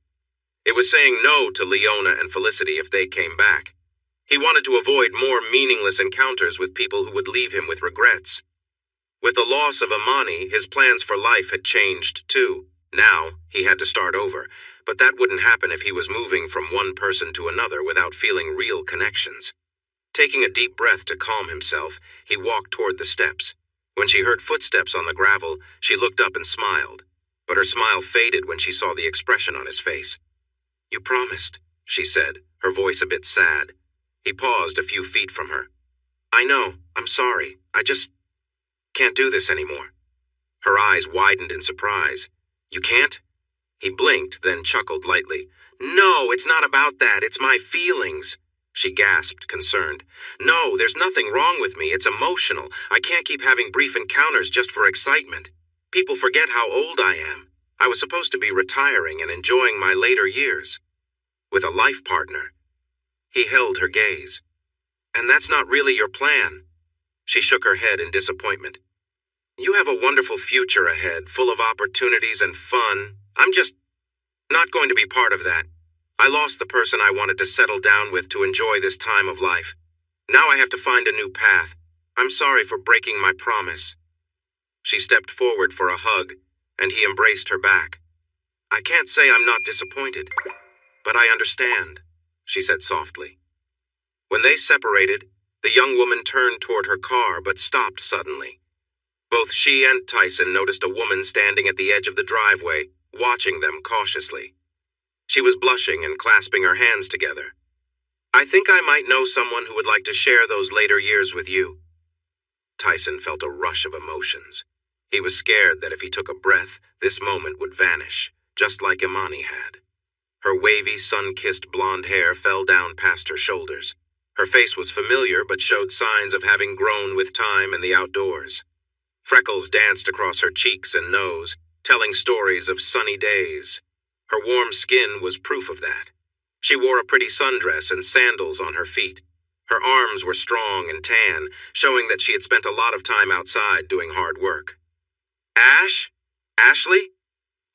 It was saying no to Leona and Felicity if they came back. He wanted to avoid more meaningless encounters with people who would leave him with regrets. With the loss of Imani, his plans for life had changed too. Now, he had to start over, but that wouldn't happen if he was moving from one person to another without feeling real connections. Taking a deep breath to calm himself, he walked toward the steps. When she heard footsteps on the gravel, she looked up and smiled. But her smile faded when she saw the expression on his face. "You promised," she said, her voice a bit sad. He paused a few feet from her. "I know, I'm sorry. I just can't do this anymore." Her eyes widened in surprise. "You can't?" He blinked, then chuckled lightly. "No, it's not about that. It's my feelings." She gasped, concerned. "No, there's nothing wrong with me. It's emotional. I can't keep having brief encounters just for excitement. People forget how old I am. I was supposed to be retiring and enjoying my later years. With a life partner." He held her gaze. "And that's not really your plan." She shook her head in disappointment. "You have a wonderful future ahead, full of opportunities and fun. I'm just not going to be part of that. I lost the person I wanted to settle down with to enjoy this time of life. Now I have to find a new path. I'm sorry for breaking my promise." She stepped forward for a hug, and he embraced her back. "I can't say I'm not disappointed, but I understand," she said softly. When they separated, the young woman turned toward her car but stopped suddenly. Both she and Tyson noticed a woman standing at the edge of the driveway, watching them cautiously. She was blushing and clasping her hands together. "I think I might know someone who would like to share those later years with you." Tyson felt a rush of emotions. He was scared that if he took a breath, this moment would vanish, just like Imani had. Her wavy, sun-kissed blonde hair fell down past her shoulders. Her face was familiar but showed signs of having grown with time and the outdoors. Freckles danced across her cheeks and nose, telling stories of sunny days. Her warm skin was proof of that. She wore a pretty sundress and sandals on her feet. Her arms were strong and tan, showing that she had spent a lot of time outside doing hard work. "Ash? Ashley?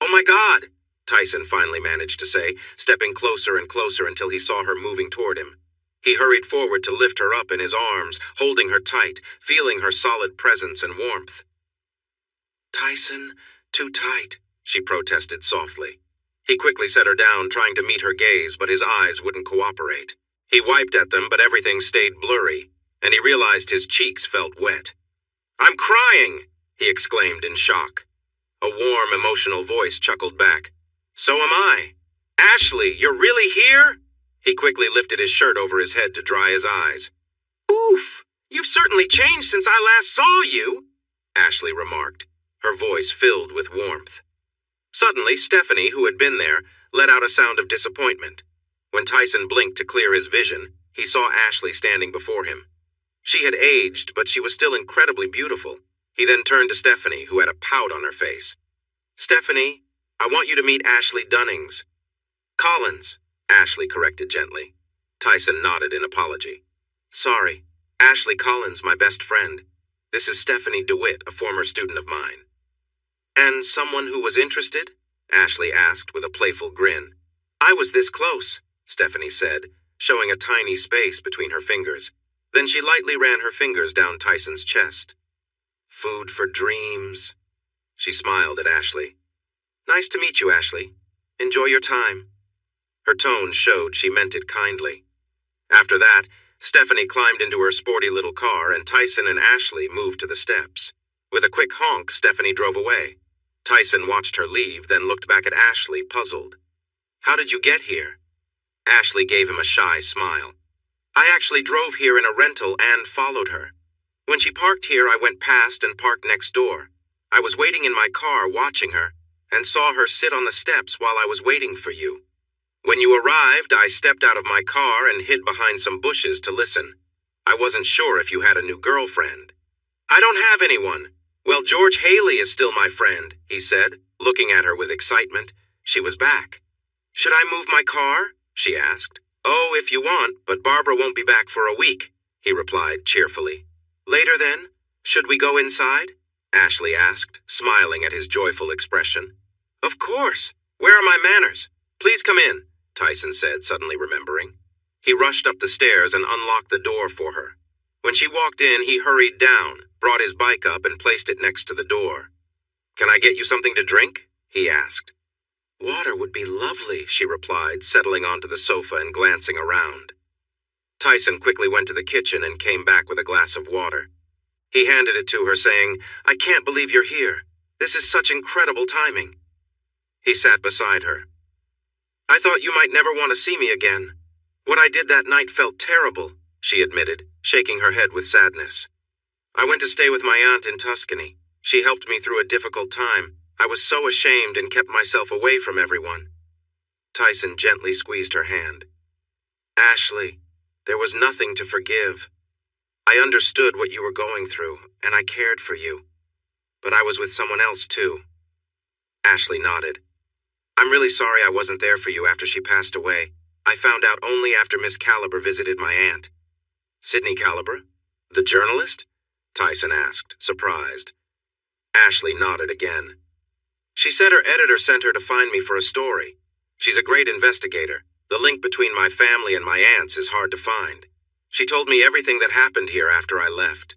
Oh my God," Tyson finally managed to say, stepping closer and closer until he saw her moving toward him. He hurried forward to lift her up in his arms, holding her tight, feeling her solid presence and warmth. "Tyson, too tight," she protested softly. He quickly set her down, trying to meet her gaze, but his eyes wouldn't cooperate. He wiped at them, but everything stayed blurry, and he realized his cheeks felt wet. "I'm crying!" he exclaimed in shock. A warm, emotional voice chuckled back. "So am I." "Ashley, you're really here?" He quickly lifted his shirt over his head to dry his eyes. "Oof, you've certainly changed since I last saw you," Ashley remarked, her voice filled with warmth. Suddenly, Stephanie, who had been there, let out a sound of disappointment. When Tyson blinked to clear his vision, he saw Ashley standing before him. She had aged, but she was still incredibly beautiful. He then turned to Stephanie, who had a pout on her face. "Stephanie, I want you to meet Ashley Dunnings." "Collins," Ashley corrected gently. Tyson nodded in apology. "Sorry, Ashley Collins, my best friend. This is Stephanie DeWitt, a former student of mine." "And someone who was interested?" Ashley asked with a playful grin. "I was this close," Stephanie said, showing a tiny space between her fingers. Then she lightly ran her fingers down Tyson's chest. "Food for dreams." She smiled at Ashley. "Nice to meet you, Ashley. Enjoy your time." Her tone showed she meant it kindly. After that, Stephanie climbed into her sporty little car and Tyson and Ashley moved to the steps. With a quick honk, Stephanie drove away. Tyson watched her leave, then looked back at Ashley, puzzled. "How did you get here?" Ashley gave him a shy smile. "I actually drove here in a rental and followed her. When she parked here, I went past and parked next door. I was waiting in my car watching her and saw her sit on the steps while I was waiting for you. When you arrived, I stepped out of my car and hid behind some bushes to listen. I wasn't sure if you had a new girlfriend." "I don't have anyone." "Well, George Haley is still my friend," he said, looking at her with excitement. She was back. "Should I move my car?" she asked. "Oh, if you want, but Barbara won't be back for a week," he replied cheerfully. "Later then? Should we go inside?" Ashley asked, smiling at his joyful expression. "Of course. Where are my manners? Please come in," Tyson said, suddenly remembering. He rushed up the stairs and unlocked the door for her. When she walked in, he hurried down, brought his bike up and placed it next to the door. "Can I get you something to drink?" he asked. "Water would be lovely," she replied, settling onto the sofa and glancing around. Tyson quickly went to the kitchen and came back with a glass of water. He handed it to her, saying, "I can't believe you're here. This is such incredible timing." He sat beside her. "I thought you might never want to see me again. What I did that night felt terrible," she admitted, shaking her head with sadness. "I went to stay with my aunt in Tuscany. She helped me through a difficult time. I was so ashamed and kept myself away from everyone." Tyson gently squeezed her hand. "Ashley, there was nothing to forgive. I understood what you were going through, and I cared for you. But I was with someone else, too." Ashley nodded. "I'm really sorry I wasn't there for you after she passed away. I found out only after Miss Caliber visited my aunt." "Sidney Caliber? The journalist?" Tyson asked, surprised. Ashley nodded again. "She said her editor sent her to find me for a story. She's a great investigator. The link between my family and my aunts is hard to find. She told me everything that happened here after I left.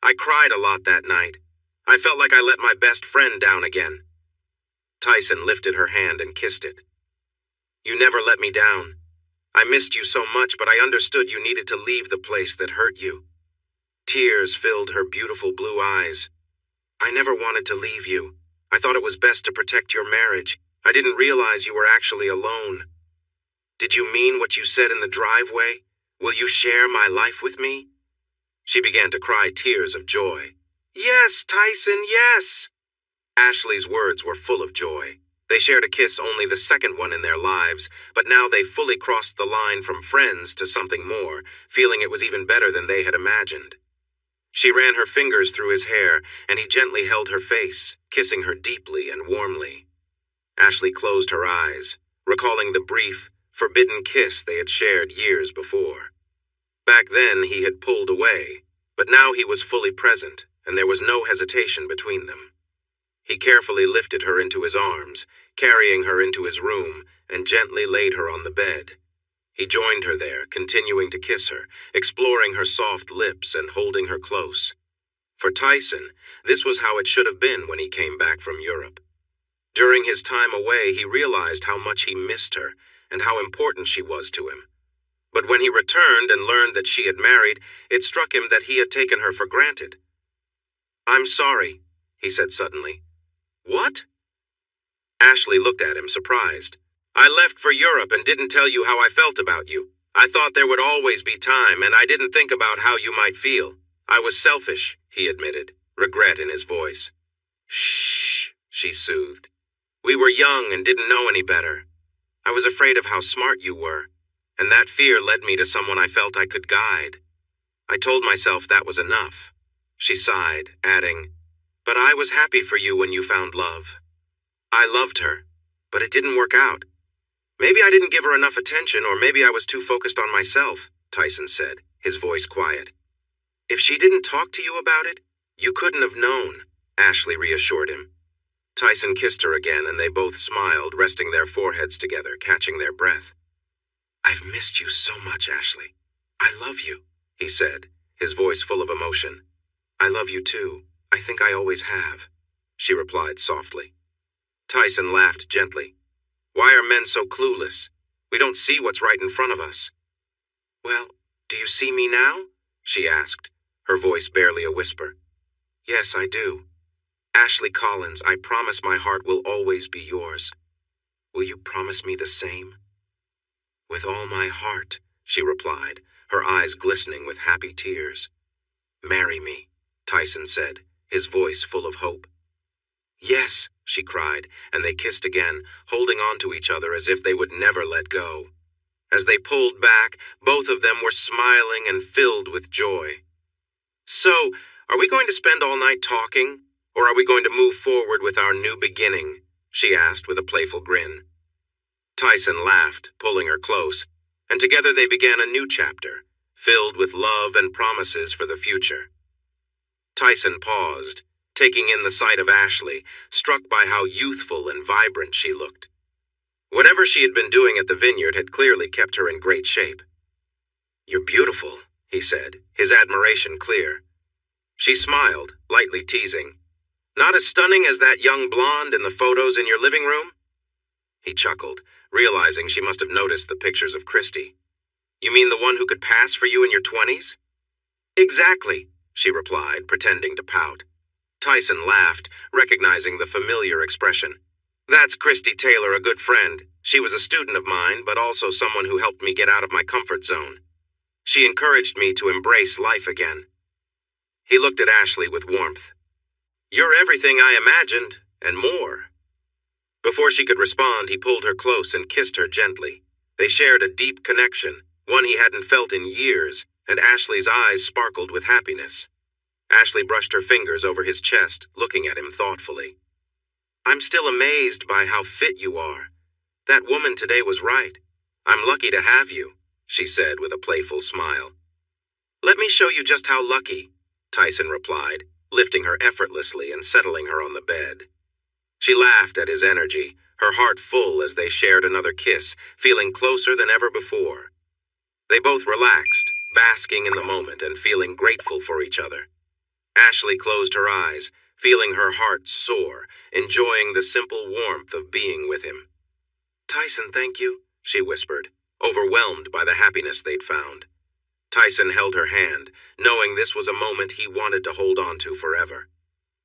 I cried a lot that night. I felt like I let my best friend down again." Tyson lifted her hand and kissed it. "You never let me down. I missed you so much, but I understood you needed to leave the place that hurt you." Tears filled her beautiful blue eyes. "I never wanted to leave you. I thought it was best to protect your marriage. I didn't realize you were actually alone. Did you mean what you said in the driveway? Will you share my life with me?" She began to cry tears of joy. "Yes, Tyson, yes!" Ashley's words were full of joy. They shared a kiss, only the second one in their lives, but now they fully crossed the line from friends to something more, feeling it was even better than they had imagined. She ran her fingers through his hair, and he gently held her face, kissing her deeply and warmly. Ashley closed her eyes, recalling the brief, forbidden kiss they had shared years before. Back then he had pulled away, but now he was fully present, and there was no hesitation between them. He carefully lifted her into his arms, carrying her into his room, and gently laid her on the bed. He joined her there, continuing to kiss her, exploring her soft lips and holding her close. For Tyson, this was how it should have been when he came back from Europe. During his time away, he realized how much he missed her and how important she was to him. But when he returned and learned that she had married, it struck him that he had taken her for granted. "I'm sorry," he said suddenly. "What?" Ashley looked at him, surprised. "I left for Europe and didn't tell you how I felt about you. I thought there would always be time, and I didn't think about how you might feel. I was selfish," he admitted, regret in his voice. "Shh," she soothed. "We were young and didn't know any better. I was afraid of how smart you were, and that fear led me to someone I felt I could guide. I told myself that was enough." She sighed, adding, "But I was happy for you when you found love. I loved her, but it didn't work out. Maybe I didn't give her enough attention, or maybe I was too focused on myself," Tyson said, his voice quiet. "If she didn't talk to you about it, you couldn't have known," Ashley reassured him. Tyson kissed her again, and they both smiled, resting their foreheads together, catching their breath. "I've missed you so much, Ashley. I love you," he said, his voice full of emotion. "I love you too. I think I always have," she replied softly. Tyson laughed gently. "Why are men so clueless? We don't see what's right in front of us." "Well, do you see me now?" she asked, her voice barely a whisper. "Yes, I do. Ashley Collins, I promise my heart will always be yours. Will you promise me the same?" "With all my heart," she replied, her eyes glistening with happy tears. "Marry me," Tyson said, his voice full of hope. "Yes," she cried, and they kissed again, holding on to each other as if they would never let go. As they pulled back, both of them were smiling and filled with joy. "So, are we going to spend all night talking, or are we going to move forward with our new beginning?" she asked with a playful grin. Tyson laughed, pulling her close, and together they began a new chapter, filled with love and promises for the future. Tyson paused, taking in the sight of Ashley, struck by how youthful and vibrant she looked. Whatever she had been doing at the vineyard had clearly kept her in great shape. "You're beautiful," he said, his admiration clear. She smiled, lightly teasing. "Not as stunning as that young blonde in the photos in your living room?" He chuckled, realizing she must have noticed the pictures of Christy. You mean the one who could pass for you in your 20s? Exactly, she replied, pretending to pout. Tyson laughed, recognizing the familiar expression. That's Christy Taylor, a good friend. She was a student of mine, but also someone who helped me get out of my comfort zone. She encouraged me to embrace life again. He looked at Ashley with warmth. You're everything I imagined, and more. Before she could respond, he pulled her close and kissed her gently. They shared a deep connection, one he hadn't felt in years, and Ashley's eyes sparkled with happiness. Ashley brushed her fingers over his chest, looking at him thoughtfully. I'm still amazed by how fit you are. That woman today was right. I'm lucky to have you, she said with a playful smile. Let me show you just how lucky, Tyson replied, lifting her effortlessly and settling her on the bed. She laughed at his energy, her heart full as they shared another kiss, feeling closer than ever before. They both relaxed, basking in the moment and feeling grateful for each other. Ashley closed her eyes, feeling her heart soar, enjoying the simple warmth of being with him. Tyson, thank you, she whispered, overwhelmed by the happiness they'd found. Tyson held her hand, knowing this was a moment he wanted to hold on to forever.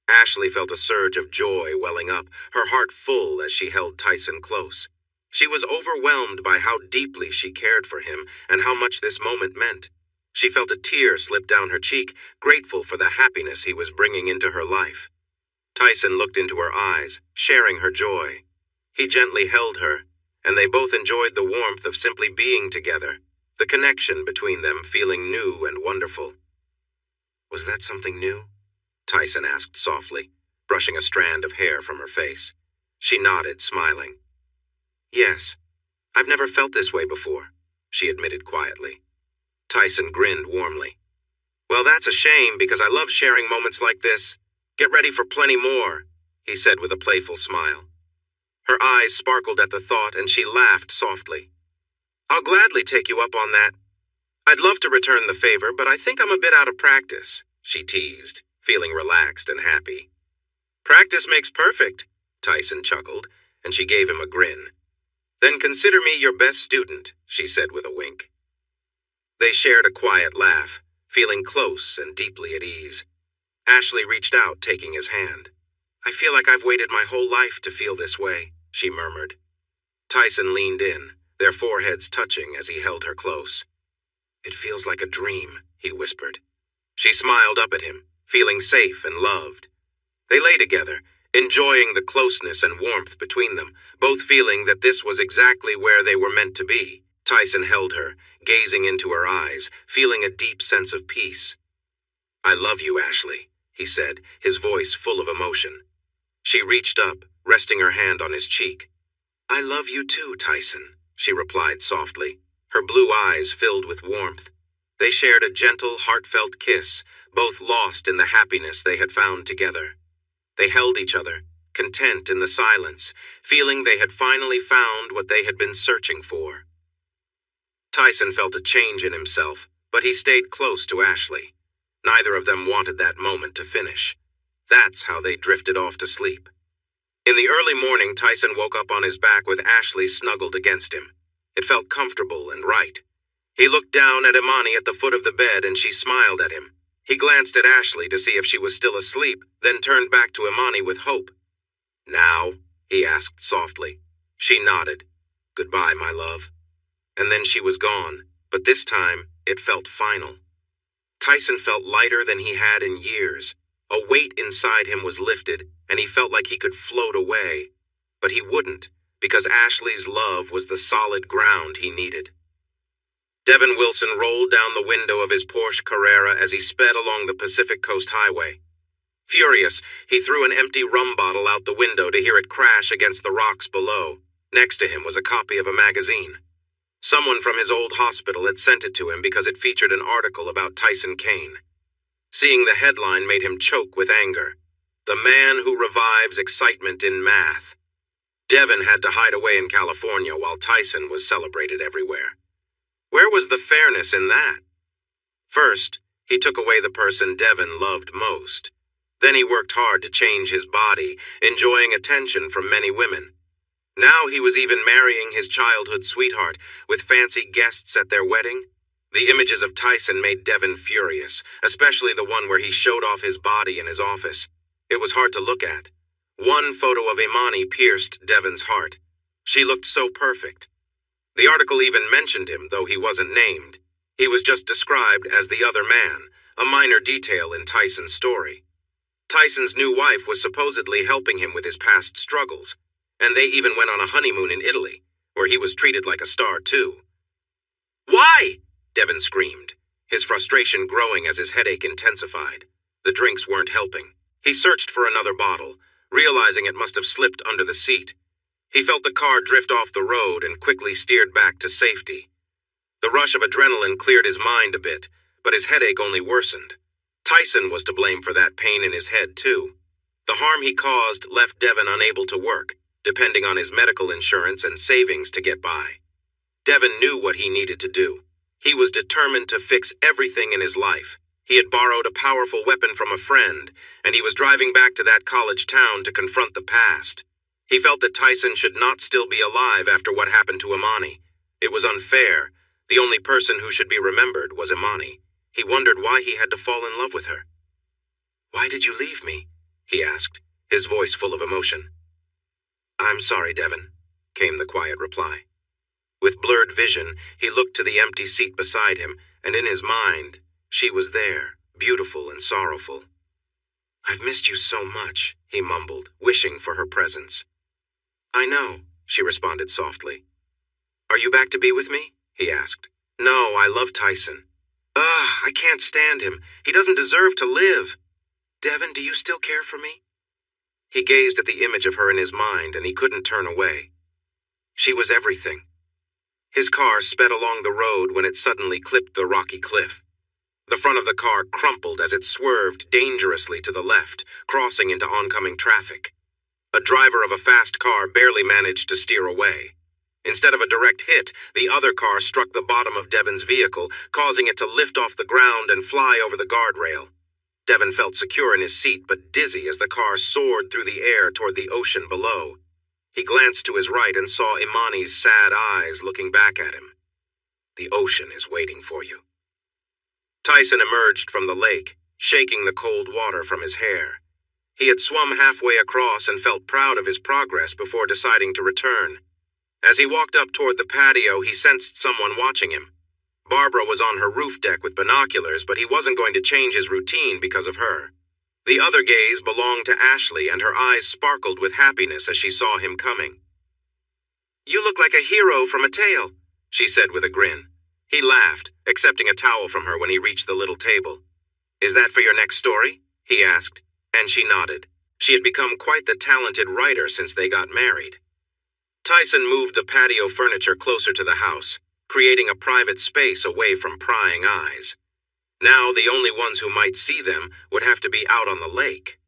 Ashley felt a surge of joy welling up, her heart full as she held Tyson close. She was overwhelmed by how deeply she cared for him and how much this moment meant. She felt a tear slip down her cheek, grateful for the happiness he was bringing into her life. Tyson looked into her eyes, sharing her joy. He gently held her, and they both enjoyed the warmth of simply being together, the connection between them feeling new and wonderful. Was that something new? Tyson asked softly, brushing a strand of hair from her face. She nodded, smiling. Yes, I've never felt this way before, she admitted quietly. Tyson grinned warmly. Well, that's a shame because I love sharing moments like this. Get ready for plenty more, he said with a playful smile. Her eyes sparkled at the thought and she laughed softly. I'll gladly take you up on that. I'd love to return the favor, but I think I'm a bit out of practice, she teased, feeling relaxed and happy. Practice makes perfect, Tyson chuckled, and she gave him a grin. Then consider me your best student, she said with a wink. They shared a quiet laugh, feeling close and deeply at ease. Ashley reached out, taking his hand. I feel like I've waited my whole life to feel this way, she murmured. Tyson leaned in, their foreheads touching as he held her close. It feels like a dream, he whispered. She smiled up at him, feeling safe and loved. They lay together, enjoying the closeness and warmth between them, both feeling that this was exactly where they were meant to be. Tyson held her, gazing into her eyes, feeling a deep sense of peace. I love you, Ashley, he said, his voice full of emotion. She reached up, resting her hand on his cheek. I love you too, Tyson, she replied softly, her blue eyes filled with warmth. They shared a gentle, heartfelt kiss, both lost in the happiness they had found together. They held each other, content in the silence, feeling they had finally found what they had been searching for. Tyson felt a change in himself, but he stayed close to Ashley. Neither of them wanted that moment to finish. That's how they drifted off to sleep. In the early morning, Tyson woke up on his back with Ashley snuggled against him. It felt comfortable and right. He looked down at Imani at the foot of the bed and she smiled at him. He glanced at Ashley to see if she was still asleep, then turned back to Imani with hope. Now? He asked softly. She nodded. Goodbye, my love. And then she was gone, but this time it felt final. Tyson felt lighter than he had in years. A weight inside him was lifted, and he felt like he could float away. But he wouldn't, because Ashley's love was the solid ground he needed. Devin Wilson rolled down the window of his Porsche Carrera as he sped along the Pacific Coast Highway. Furious, he threw an empty rum bottle out the window to hear it crash against the rocks below. Next to him was a copy of a magazine. Someone from his old hospital had sent it to him because it featured an article about Tyson Kane. Seeing the headline made him choke with anger. The man who revives excitement in math. Devin had to hide away in California while Tyson was celebrated everywhere. Where was the fairness in that? First, he took away the person Devin loved most. Then he worked hard to change his body, enjoying attention from many women. Now he was even marrying his childhood sweetheart, with fancy guests at their wedding. The images of Tyson made Devon furious, especially the one where he showed off his body in his office. It was hard to look at. One photo of Imani pierced Devon's heart. She looked so perfect. The article even mentioned him, though he wasn't named. He was just described as the other man, a minor detail in Tyson's story. Tyson's new wife was supposedly helping him with his past struggles, and they even went on a honeymoon in Italy, where he was treated like a star too. "Why?" Devon screamed, his frustration growing as his headache intensified. The drinks weren't helping. He searched for another bottle, realizing it must have slipped under the seat. He felt the car drift off the road and quickly steered back to safety. The rush of adrenaline cleared his mind a bit, but his headache only worsened. Tyson was to blame for that pain in his head, too. The harm he caused left Devon unable to work, depending on his medical insurance and savings to get by. Devon knew what he needed to do. He was determined to fix everything in his life. He had borrowed a powerful weapon from a friend, and he was driving back to that college town to confront the past. He felt that Tyson should not still be alive after what happened to Imani. It was unfair. The only person who should be remembered was Imani. He wondered why he had to fall in love with her. "Why did you leave me?" he asked, his voice full of emotion. "I'm sorry, Devon," came the quiet reply. With blurred vision, he looked to the empty seat beside him, and in his mind, she was there, beautiful and sorrowful. "I've missed you so much," he mumbled, wishing for her presence. "I know," she responded softly. "Are you back to be with me?" he asked. "No, I love Tyson." "Ugh, I can't stand him. He doesn't deserve to live." "Devon, do you still care for me?" He gazed at the image of her in his mind, and he couldn't turn away. She was everything. His car sped along the road when it suddenly clipped the rocky cliff. The front of the car crumpled as it swerved dangerously to the left, crossing into oncoming traffic. A driver of a fast car barely managed to steer away. Instead of a direct hit, the other car struck the bottom of Devon's vehicle, causing it to lift off the ground and fly over the guardrail. Devon felt secure in his seat, but dizzy as the car soared through the air toward the ocean below. He glanced to his right and saw Imani's sad eyes looking back at him. "The ocean is waiting for you." Tyson emerged from the lake, shaking the cold water from his hair. He had swum halfway across and felt proud of his progress before deciding to return. As he walked up toward the patio, he sensed someone watching him. Barbara was on her roof deck with binoculars, but he wasn't going to change his routine because of her. The other gaze belonged to Ashley, and her eyes sparkled with happiness as she saw him coming. "You look like a hero from a tale," she said with a grin. He laughed, accepting a towel from her when he reached the little table. "Is that for your next story?" he asked, and she nodded. She had become quite the talented writer since they got married. Tyson moved the patio furniture closer to the house, creating a private space away from prying eyes. Now the only ones who might see them would have to be out on the lake.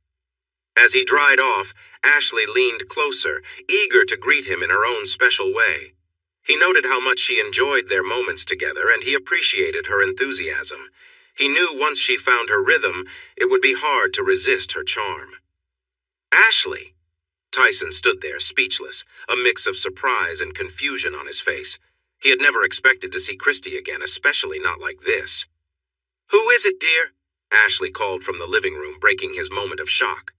As he dried off, Ashley leaned closer, eager to greet him in her own special way. He noted how much she enjoyed their moments together, and he appreciated her enthusiasm. He knew once she found her rhythm, it would be hard to resist her charm. "Ashley!" Tyson stood there, speechless, a mix of surprise and confusion on his face. He had never expected to see Christy again, especially not like this. "Who is it, dear?" Ashley called from the living room, breaking his moment of shock.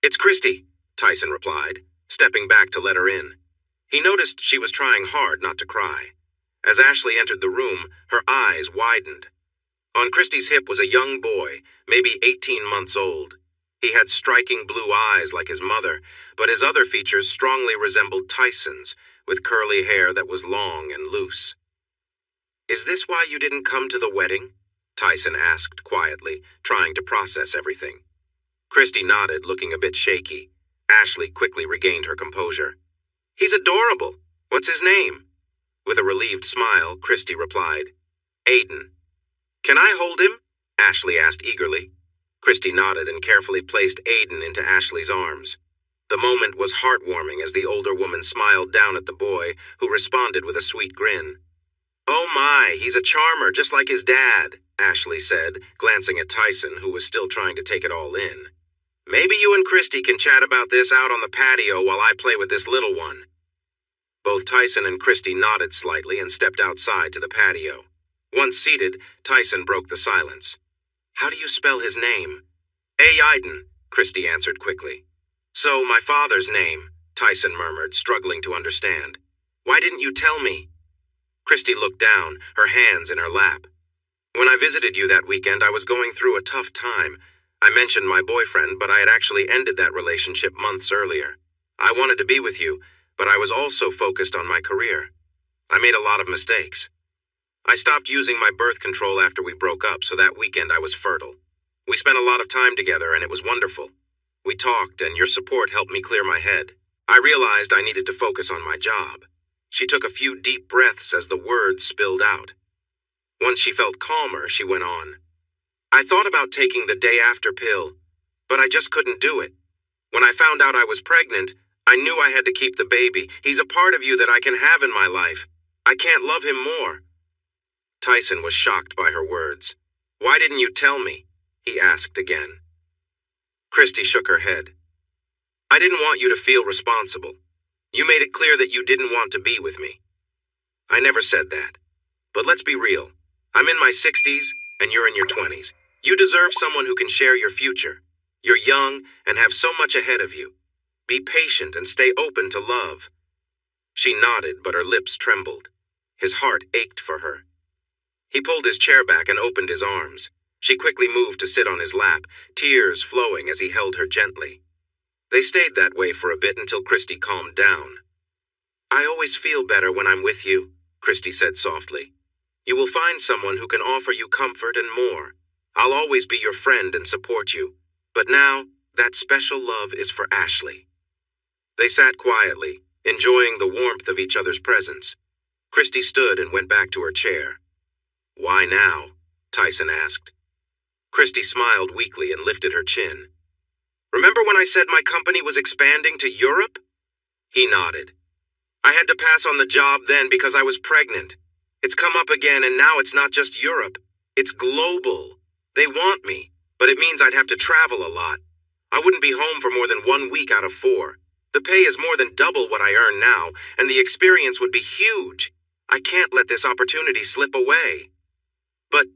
"It's Christy," Tyson replied, stepping back to let her in. He noticed she was trying hard not to cry. As Ashley entered the room, her eyes widened. On Christy's hip was a young boy, maybe 18 months old. He had striking blue eyes like his mother, but his other features strongly resembled Tyson's, with curly hair that was long and loose. "Is this why you didn't come to the wedding?" Tyson asked quietly, trying to process everything. Christy nodded, looking a bit shaky. Ashley quickly regained her composure. "He's adorable. What's his name?" With a relieved smile, Christy replied, "Aiden." "Can I hold him?" Ashley asked eagerly. Christy nodded and carefully placed Aiden into Ashley's arms. The moment was heartwarming as the older woman smiled down at the boy, who responded with a sweet grin. "Oh my, he's a charmer just like his dad," Ashley said, glancing at Tyson, who was still trying to take it all in. Maybe you and Christy can chat about this out on the patio while I play with this little one." Both Tyson and Christy nodded slightly and stepped outside to the patio. Once seated, Tyson broke the silence. "How do you spell his name?" "Aiden," Christy answered quickly. "So, my father's name," Tyson murmured, struggling to understand. "Why didn't you tell me?" Christy looked down, her hands in her lap. "When I visited you that weekend, I was going through a tough time. I mentioned my boyfriend, but I had actually ended that relationship months earlier. I wanted to be with you, but I was also focused on my career. I made a lot of mistakes. I stopped using my birth control after we broke up, so that weekend I was fertile. We spent a lot of time together, and it was wonderful. We talked, and your support helped me clear my head. I realized I needed to focus on my job." She took a few deep breaths as the words spilled out. Once she felt calmer, she went on. "I thought about taking the day after pill, but I just couldn't do it. When I found out I was pregnant, I knew I had to keep the baby. He's a part of you that I can have in my life. I can't love him more." Tyson was shocked by her words. "Why didn't you tell me?" he asked again. Christy shook her head. "I didn't want you to feel responsible. You made it clear that you didn't want to be with me." "I never said that. But let's be real. I'm in my 60s, and you're in your 20s. You deserve someone who can share your future. You're young and have so much ahead of you. Be patient and stay open to love." She nodded, but her lips trembled. His heart ached for her. He pulled his chair back and opened his arms. She quickly moved to sit on his lap, tears flowing as he held her gently. They stayed that way for a bit until Christy calmed down. "I always feel better when I'm with you," Christy said softly. "You will find someone who can offer you comfort and more. I'll always be your friend and support you. But now, that special love is for Ashley." They sat quietly, enjoying the warmth of each other's presence. Christy stood and went back to her chair. "Why now?" Tyson asked. Christy smiled weakly and lifted her chin. "Remember when I said my company was expanding to Europe?" He nodded. "I had to pass on the job then because I was pregnant. It's come up again, and now it's not just Europe. It's global. They want me, but it means I'd have to travel a lot. I wouldn't be home for more than 1 week out of 4. The pay is more than double what I earn now, and the experience would be huge. I can't let this opportunity slip away." "But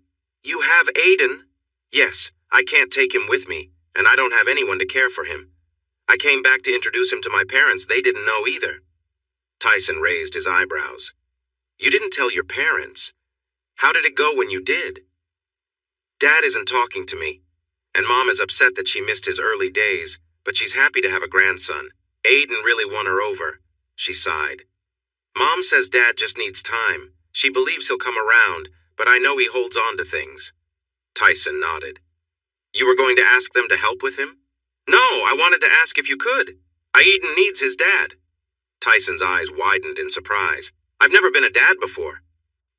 you have Aiden." "Yes, I can't take him with me, and I don't have anyone to care for him. I came back to introduce him to my parents. They didn't know either." Tyson raised his eyebrows. "You didn't tell your parents. How did it go when you did?" "Dad isn't talking to me, and Mom is upset that she missed his early days, but she's happy to have a grandson. Aiden really won her over." She sighed. "Mom says Dad just needs time. She believes he'll come around, but I know he holds on to things." Tyson nodded. "You were going to ask them to help with him?" "No, I wanted to ask if you could. Aiden needs his dad." Tyson's eyes widened in surprise. "I've never been a dad before.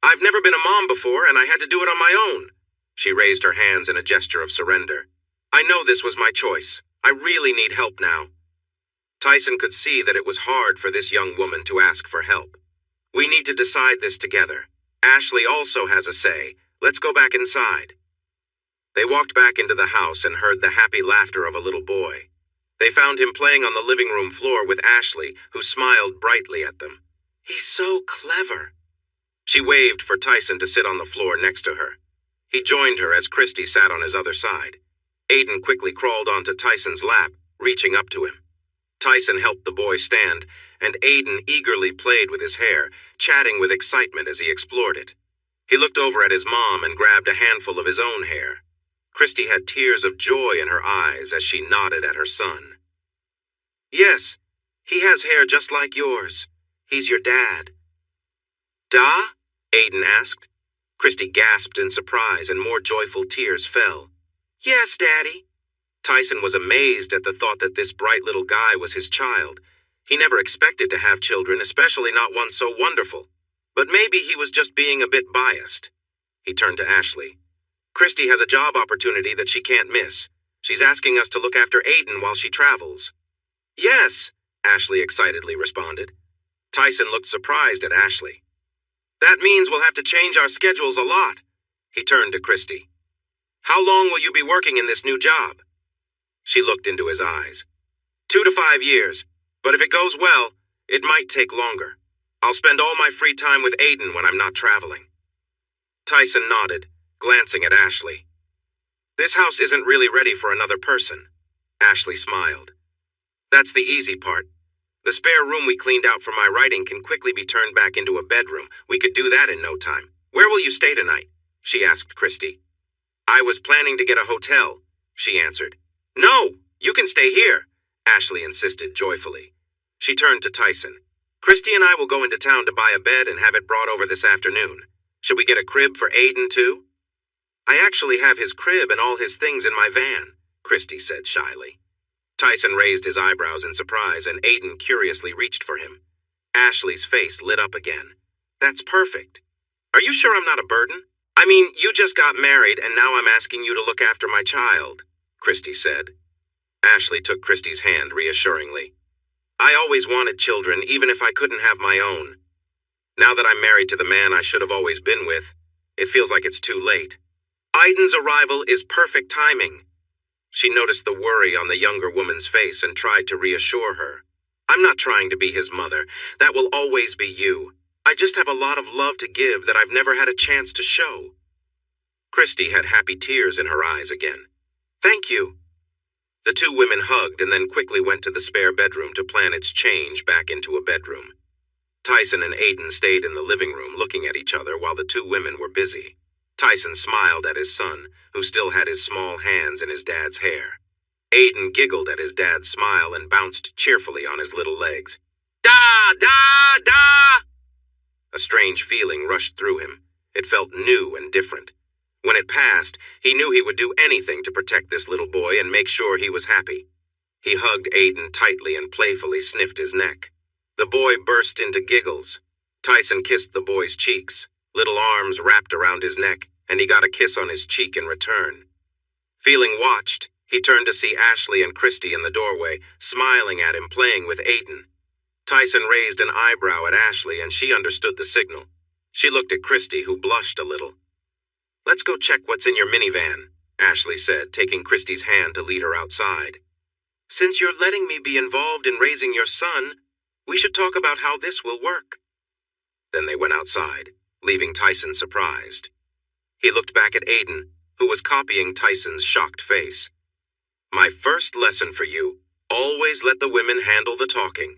I've never been a mom before, and I had to do it on my own." She raised her hands in a gesture of surrender. "I know this was my choice. I really need help now." Tyson could see that it was hard for this young woman to ask for help. "We need to decide this together. Ashley also has a say. Let's go back inside." They walked back into the house and heard the happy laughter of a little boy. They found him playing on the living room floor with Ashley, who smiled brightly at them. "He's so clever." She waved for Tyson to sit on the floor next to her. He joined her as Christy sat on his other side. Aiden quickly crawled onto Tyson's lap, reaching up to him. Tyson helped the boy stand, and Aiden eagerly played with his hair, chatting with excitement as he explored it. He looked over at his mom and grabbed a handful of his own hair. Christy had tears of joy in her eyes as she nodded at her son. "Yes, he has hair just like yours. He's your dad." "Da?" Aiden asked. Christy gasped in surprise and more joyful tears fell. "Yes, Daddy." Tyson was amazed at the thought that this bright little guy was his child. He never expected to have children, especially not one so wonderful. But maybe he was just being a bit biased. He turned to Ashley. "Christy has a job opportunity that she can't miss. She's asking us to look after Aiden while she travels." "Yes," Ashley excitedly responded. Tyson looked surprised at Ashley. "That means we'll have to change our schedules a lot." He turned to Christy. "How long will you be working in this new job?" She looked into his eyes. 2 to 5 years, but if it goes well, it might take longer. I'll spend all my free time with Aiden when I'm not traveling. Tyson nodded, glancing at Ashley. This house isn't really ready for another person. Ashley smiled. That's the easy part. The spare room we cleaned out for my writing can quickly be turned back into a bedroom. We could do that in no time. Where will you stay tonight? She asked Christy. I was planning to get a hotel, she answered. No, you can stay here, Ashley insisted joyfully. She turned to Tyson. Christy and I will go into town to buy a bed and have it brought over this afternoon. Should we get a crib for Aiden, too? I actually have his crib and all his things in my van, Christy said shyly. Tyson raised his eyebrows in surprise, and Aiden curiously reached for him. Ashley's face lit up again. That's perfect. Are you sure I'm not a burden? I mean, you just got married, and now I'm asking you to look after my child, Christy said. Ashley took Christy's hand reassuringly. I always wanted children, even if I couldn't have my own. Now that I'm married to the man I should have always been with, it feels like it's too late. Aiden's arrival is perfect timing. She noticed the worry on the younger woman's face and tried to reassure her. I'm not trying to be his mother. That will always be you. I just have a lot of love to give that I've never had a chance to show. Christy had happy tears in her eyes again. Thank you. The two women hugged and then quickly went to the spare bedroom to plan its change back into a bedroom. Tyson and Aiden stayed in the living room looking at each other while the two women were busy. Tyson smiled at his son, who still had his small hands in his dad's hair. Aiden giggled at his dad's smile and bounced cheerfully on his little legs. Da, da, da! A strange feeling rushed through him. It felt new and different. When it passed, he knew he would do anything to protect this little boy and make sure he was happy. He hugged Aiden tightly and playfully sniffed his neck. The boy burst into giggles. Tyson kissed the boy's cheeks. Little arms wrapped around his neck, and he got a kiss on his cheek in return. Feeling watched, he turned to see Ashley and Christy in the doorway, smiling at him playing with Aiden. Tyson raised an eyebrow at Ashley, and she understood the signal. She looked at Christy, who blushed a little. Let's go check what's in your minivan, Ashley said, taking Christy's hand to lead her outside. Since you're letting me be involved in raising your son, we should talk about how this will work. Then they went outside, leaving Tyson surprised. He looked back at Aiden, who was copying Tyson's shocked face. My first lesson for you, always let the women handle the talking.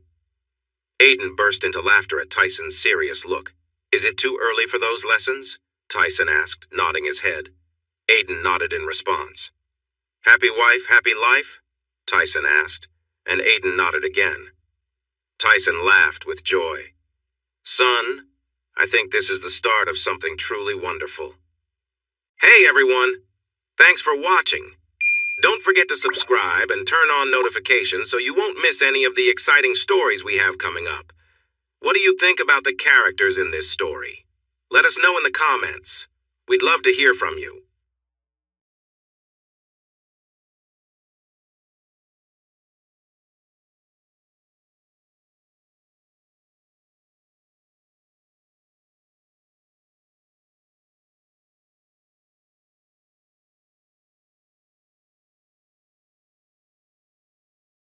Aiden burst into laughter at Tyson's serious look. Is it too early for those lessons? Tyson asked, nodding his head. Aiden nodded in response. Happy wife, happy life? Tyson asked, and Aiden nodded again. Tyson laughed with joy. Son, I think this is the start of something truly wonderful. Hey everyone! Thanks for watching. Don't forget to subscribe and turn on notifications so you won't miss any of the exciting stories we have coming up. What do you think about the characters in this story? Let us know in the comments. We'd love to hear from you.